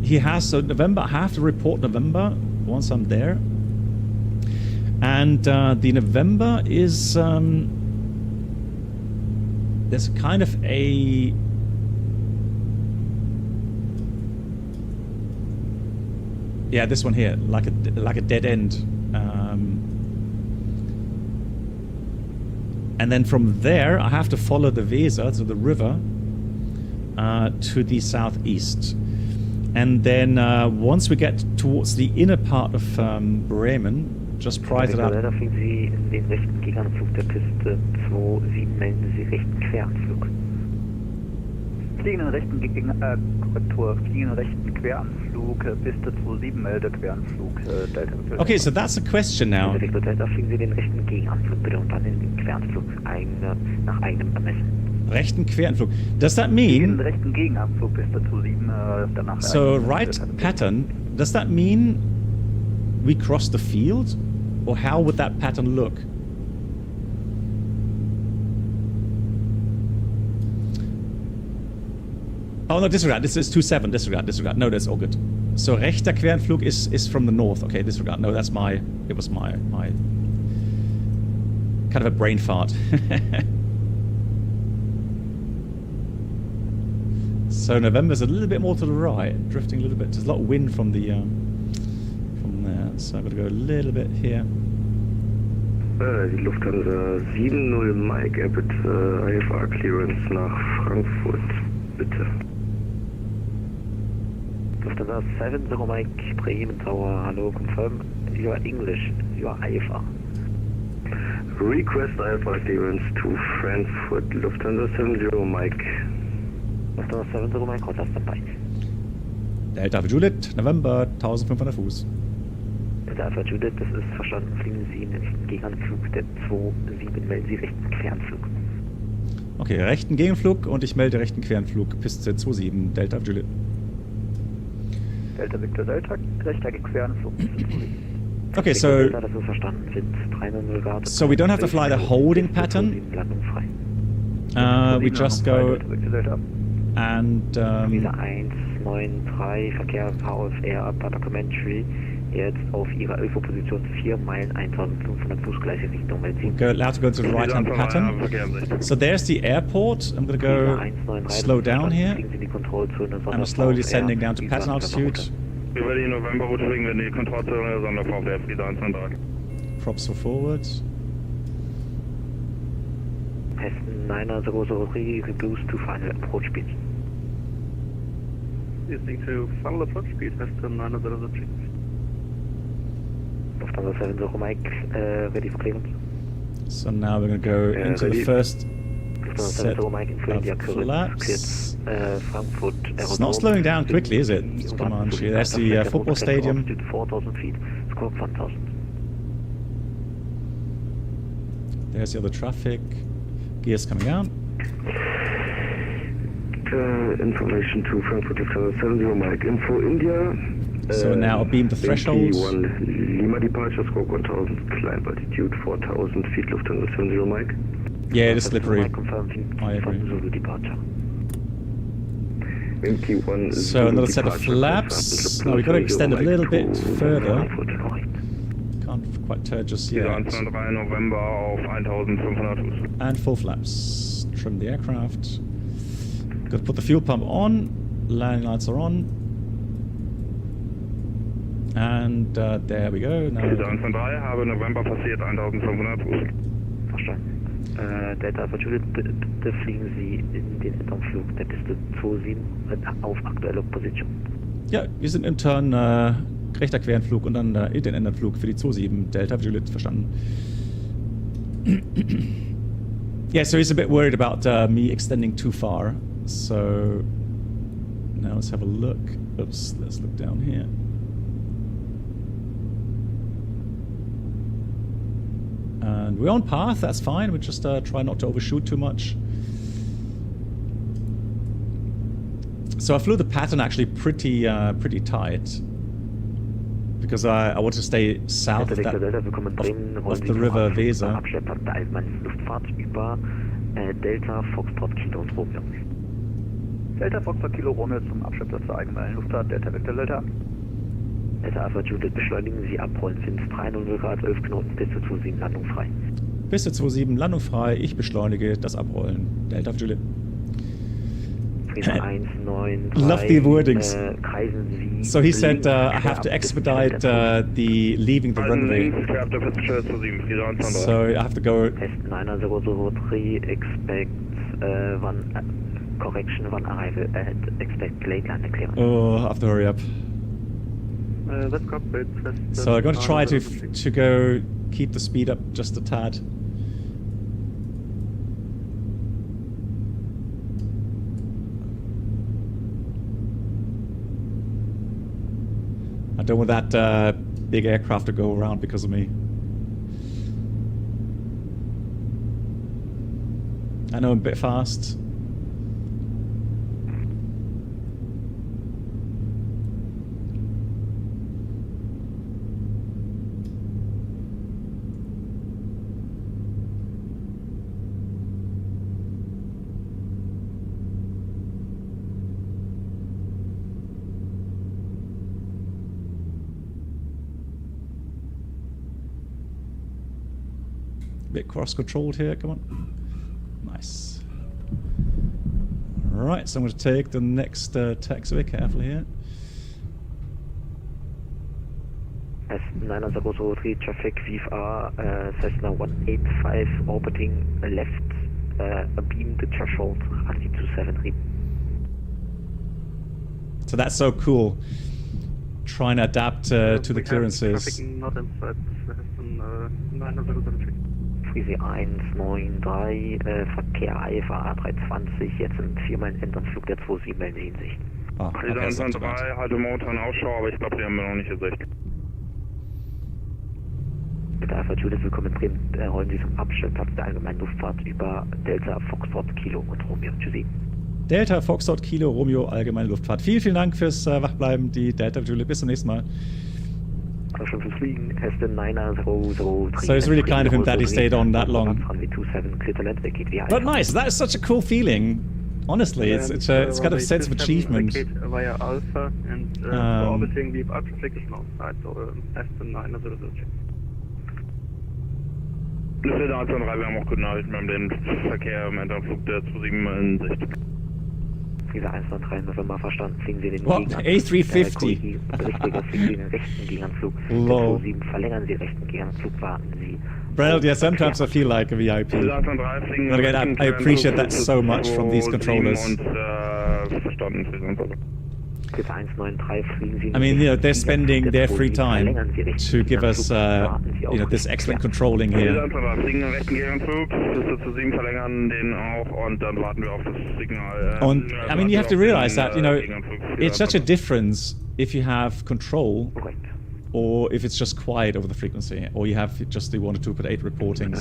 he has, so November, I have to report November once I'm there. And the November is, there's kind of a, yeah, this one here, like a dead end. And then from there, I have to follow the Weser, so the river, to the southeast. And then once we get towards the inner part of Bremen, just prior to that. Da fliegen Sie in den rechten Gegenanflug der Piste 27, melden Sie rechten Queranflug. Fliegen in rechten Korrektur, fliegen in rechten Queranflug, Piste 27, melde Queranflug, Delta. Okay, so that's a question now. Da fliegen Sie den rechten Gegenanflug bitte und dann in den Queranflug nach eigenem Ermessen. Rechten Queranflug. Does that mean? Rechten Gegenanflug Piste 27, danach. So right pattern. Does that mean we cross the field, or how would that pattern look? Oh no, disregard. This is 27. Disregard. No, that's all good. So rechter Querenflug is from the north. Okay, disregard. No, that's my. It was my kind of a brain fart. So November's a little bit more to the right, drifting a little bit. There's a lot of wind from the from there, so I'm going to go a little bit here. Die Lufthansa 70 Mike, bitte IFR Clearance nach Frankfurt, bitte. Lufthansa 70 Mike, Bremen Tower, hello, confirm you are English, you are IFR. Request IFR Clearance to Frankfurt, Lufthansa 70 Mike. Lufthansa 70 Mike, Hotel Standby. Delta Juliet, November, 1500 Fuß. Delta Alpha Juliet, das ist verstanden. Fliegen Sie in den Gegenflug der 27, melden Sie rechten Querenflug. Okay, rechten Gegenflug und ich melde rechten Querenflug, Piste 27, Delta Juliet. Delta Victor Delta, rechter Querenflug. Okay, so we don't have to fly the holding pattern. We just go and Visa 193, Verkehr VFR, Documentary, jetzt auf Ihrer ÖFO-Position 4 Meilen 1500 Fußgleiche Richtung Belzin. Go allowed to go to the right-hand pattern. So there's the airport. I'm going to go slow down here. I'm slowly descending down to pattern altitude. Über die Novemberroute fliegen wir in die Kontrollzone der Sonderfahrt, Visa 193. Props for forward. Hessen 903, reduce to final approach speed. Listening to final approach speed, Hessen 903. Lufthansa 70 Mike, ready for clearance. So now we're going to go into the first set of flaps. It's not slowing down quickly, is it? Come on, there's the football stadium. 4,000 feet, squawk 1,000. There's the other traffic. Gears coming out. Information to Frankfurt Lufthansa 70 Mike, info India. So now beam the threshold. Lima departure, squawk 1000, climb altitude 4000 feet, Lufthansa 70 Mike. Yeah, it is slippery. I agree. So another set of flaps. Now we've got to extend a little bit further. Can't quite turn just yet. November auf 1500 Fuß. And full flaps. Trim the aircraft. Got to put the fuel pump on. Landing lights are on. And there we go. Now Visa 123, habe November passiert 1500 Fuß. Verstanden. Delta Alpha Juliet, bitte fliegen Sie in den Endflug der Piste 27 auf aktuelle Position. Ja, wir sind im Turn rechter Querenflug und dann in den Endflug für die 27 Delta Juliet, verstanden. Yeah, so he's a bit worried about me extending too far. So now let's have a look. Oops, let's look down here. And we're on path, that's fine. We just try not to overshoot too much. So I flew the pattern actually pretty tight. Because I want to stay south of that, of the river Weser. Delta Foxtrot Kilo und Romeo. Delta Foxtrot Kilo Romeo zum Abschleppplatz der allgemeinen Luftfahrt, Delta Victor Delta. Delta Alpha Juliet, beschleunigen Sie abrollen, Wind 300 Grad, 11 Knoten, Piste 27, Landung frei. Piste 27, Landung frei, ich beschleunige das Abrollen. Delta Juliet. Love the wordings. So he said I have to expedite the leaving the runway. So I have to go. Hessen 9003 expect correction one arrival expect late landing clearance. Oh, I have to hurry up. That's cockpit. So I'm going to try to go keep the speed up just a tad. I don't want that big aircraft to go around because of me. I know I'm a bit fast. Bit cross-controlled here, come on. Nice. Alright, so I'm going to take the next taxiway, careful here. Cessna 903 traffic VFR Cessna 185 orbiting left, beam the threshold, RC 273. So that's so cool. Trying to adapt to the clearances. Traffic not inside Cessna 903. Friese 193, Verkehr IFA 320, jetzt sind 4 Meilen Endanflug der 27 Meilen in Sicht. Ah, okay, that's not too bad. 3 hatte momentan Ausschau, aber ich glaube, die haben wir noch nicht gesichtet. Mit Alpha Juliet, willkommen in Bremen, rollen Sie zum Abstellplatz der allgemeinen Luftfahrt über Delta Foxtrot Kilo und Romeo. Tschüssi. Delta Foxtrot Kilo Romeo allgemeine Luftfahrt. Vielen Dank fürs Wachbleiben, die Delta Juliet. Bis zum nächsten Mal. Schon fürs Fliegen, Aston 903. So it's really kind of him that he stayed on that long. But nice, that is such a cool feeling. Honestly, it's kind of a sense of achievement. Via Alpha and orbiting the application outside, so Aston 903. Das ist 123, wir haben auch gute Nachrichten, wir haben den Verkehr im Endanflug der 27 in Sicht. Friese 193, November verstanden, fliegen Sie den What? Gegenanflug. A350? Richtiger, fliegen Sie den rechten Gegenanflug. Low. 27, verlängern Sie rechten Gegenanflug, warten Sie. Well, yeah, sometimes I feel like a VIP. And again, I appreciate that so much from these controllers. I mean, you know, they're spending their free time to give us, you know, this excellent controlling here. And I mean, you have to realize that, you know, it's such a difference if you have control or if it's just quiet over the frequency, or you have just the 1 to 2.8 reportings.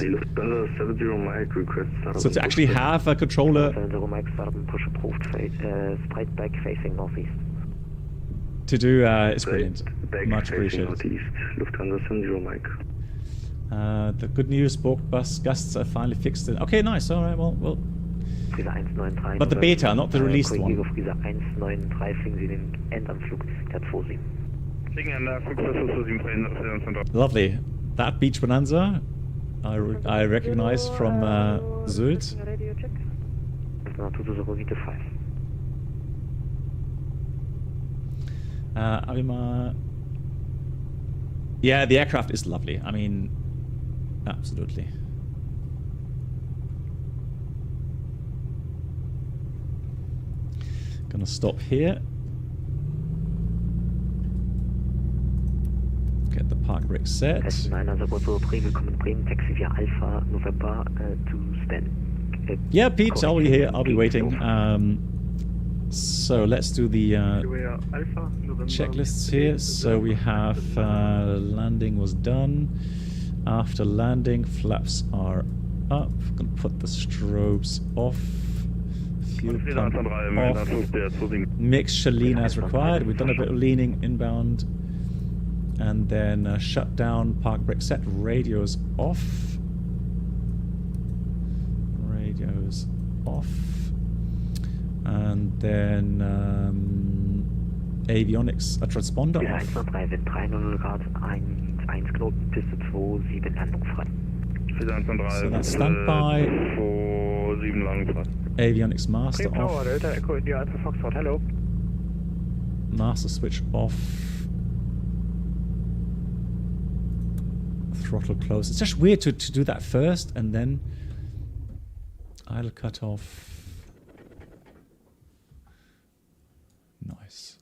So to actually have a controller to do is brilliant. Much appreciated. The good news, board bus gusts are finally fixed. Okay, nice. All right, well. But the beta, not the released one. Lovely. That beach bonanza, I recognize from Sylt. Yeah, the aircraft is lovely. I mean, absolutely. Gonna stop here. Get the park brake set. Yeah, Pete, I'll be here. I'll be waiting. So let's do the checklists here. So we have landing was done. After landing, flaps are up. Gonna put the strobes off. Fuel pump off. Mix Shalene as required. We've done a bit of leaning inbound. And then shutdown, park brake set, radios off. Radios off. And then avionics, a transponder off. So that's standby. Avionics master off. Master switch off. Throttle close. It's just weird to do that first and then idle cut off. Nice.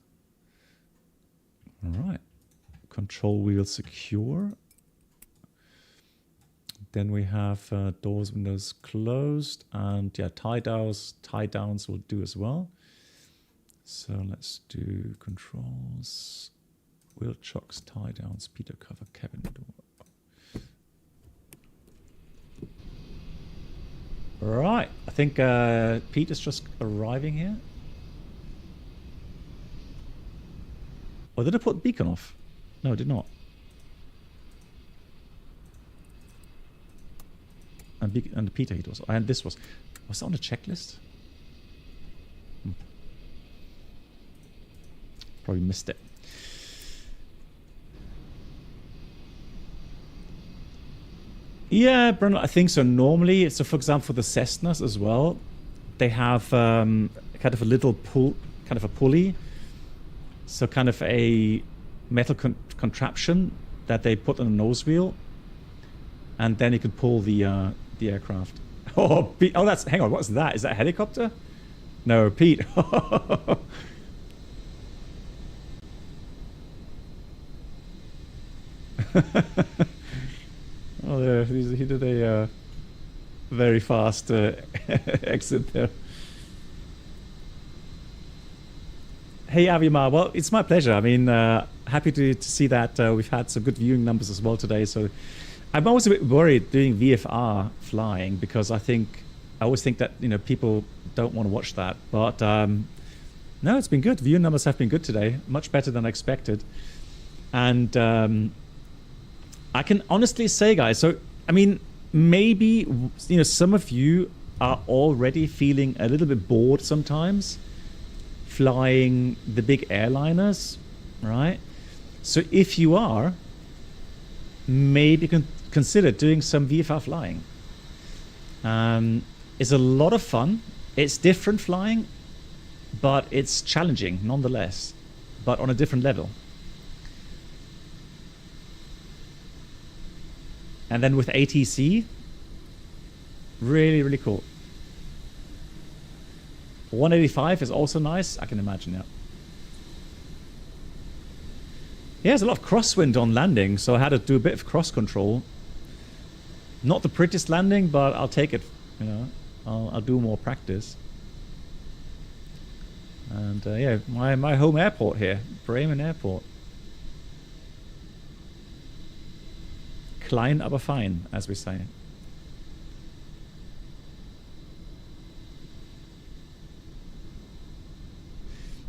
All right. Control wheel secure. Then we have doors, windows closed, and yeah, tie downs will do as well. So let's do controls, wheel chocks, tie downs, speedo cover, cabin door. Right, I think Pete is just arriving here. Or did I put the beacon off? No, I did not. And the Peter heat was. And this was that on the checklist? Probably missed it. Yeah, Bruno, I think so. Normally, so for example, for the Cessnas as well, they have kind of a little pulley. So kind of a metal contraption that they put on a nose wheel, and then you can pull the aircraft. Oh, Pete, oh, that's, hang on, what's that? Is that a helicopter? No, Pete. Oh, he did a very fast exit there. Hey, Avimar. Well, it's my pleasure. I mean, happy to see that we've had some good viewing numbers as well today. So I'm always a bit worried doing VFR flying because I always think that, you know, people don't want to watch that. But no, it's been good. Viewing numbers have been good today. Much better than I expected. And I can honestly say, guys, so, I mean, maybe, you know, some of you are already feeling a little bit bored sometimes flying the big airliners, right? So if you are, maybe consider doing some VFR flying. It's a lot of fun. It's different flying, but it's challenging nonetheless, but on a different level. And then with ATC, really, really cool. 185 is also nice, I can imagine, yeah. Yeah, there's a lot of crosswind on landing, so I had to do a bit of cross control. Not the prettiest landing, but I'll take it, you know. I'll do more practice. And yeah, my home airport here, Bremen Airport. Klein aber fein, as we say.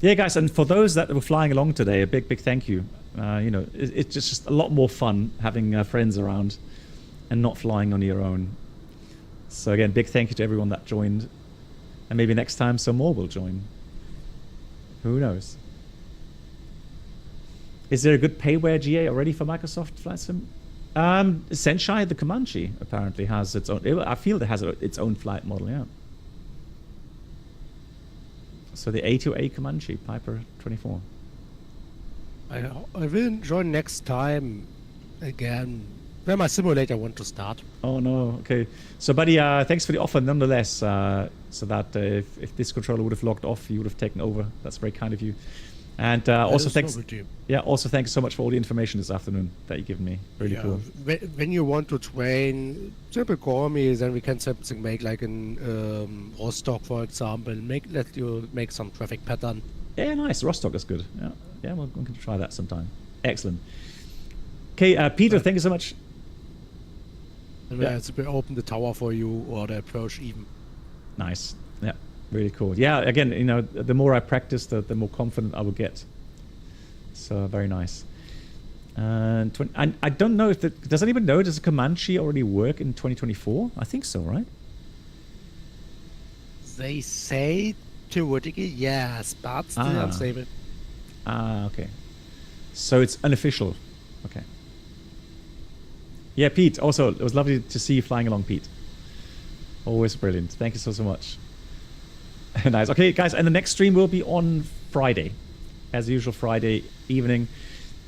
Yeah, guys, and for those that were flying along today, a big thank you. You know, it's just a lot more fun having friends around and not flying on your own. So again, big thank you to everyone that joined. And maybe next time some more will join. Who knows? Is there a good payware GA already for Microsoft Flight Sim? Senshai, the Comanche, apparently has its own. I feel it has its own flight model, yeah. So the A2A Comanche, Piper 24. I will join next time again when my simulator want to start. Oh no, okay. So buddy, thanks for the offer nonetheless. So that if this controller would have logged off, you would have taken over. That's very kind of you. And also thanks. Yeah, also thanks so much for all the information this afternoon that you given me. Really cool. When you want to train, simply call me, then we can something make like in Rostock, for example. Let you make some traffic pattern. Yeah, nice. Rostock is good. Yeah, yeah, we're going to try that sometime. Excellent. Okay, Peter, thank you so much. And we open the tower for you or the approach even. Nice. Yeah. Really cool. Yeah, again, you know, the more I practice, the more confident I will get. So, very nice. And I don't know if does anybody know, does a Comanche already work in 2024? I think so, right? They say theoretically yes, but still unstable. Okay. So it's unofficial. Okay. Yeah, Pete, also, it was lovely to see you flying along, Pete. Always brilliant. Thank you so much. Nice. Okay, guys, and the next stream will be on Friday. As usual, Friday evening.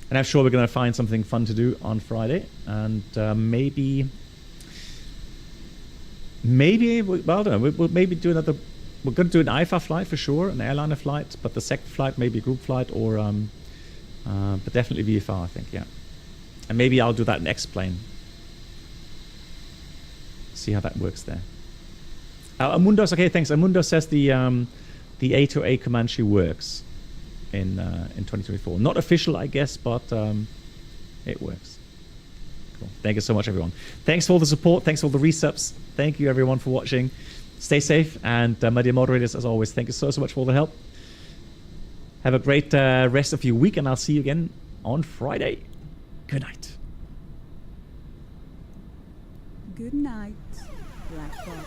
And I'm sure we're going to find something fun to do on Friday. And maybe, well, I don't know, we'll maybe do another, we're going to do an IFA flight for sure, an airliner flight, but the second flight, maybe a group flight, or, but definitely VFR, I think, yeah. And maybe I'll do that in X-plane. See how that works there. Amundos, okay, thanks. Amundo says the A2A Comanche works in 2024. Not official, I guess, but it works. Cool. Thank you so much, everyone. Thanks for all the support. Thanks for all the resubs. Thank you, everyone, for watching. Stay safe, and my dear moderators, as always, thank you so much for all the help. Have a great rest of your week, and I'll see you again on Friday. Good night. Good night, Black Box.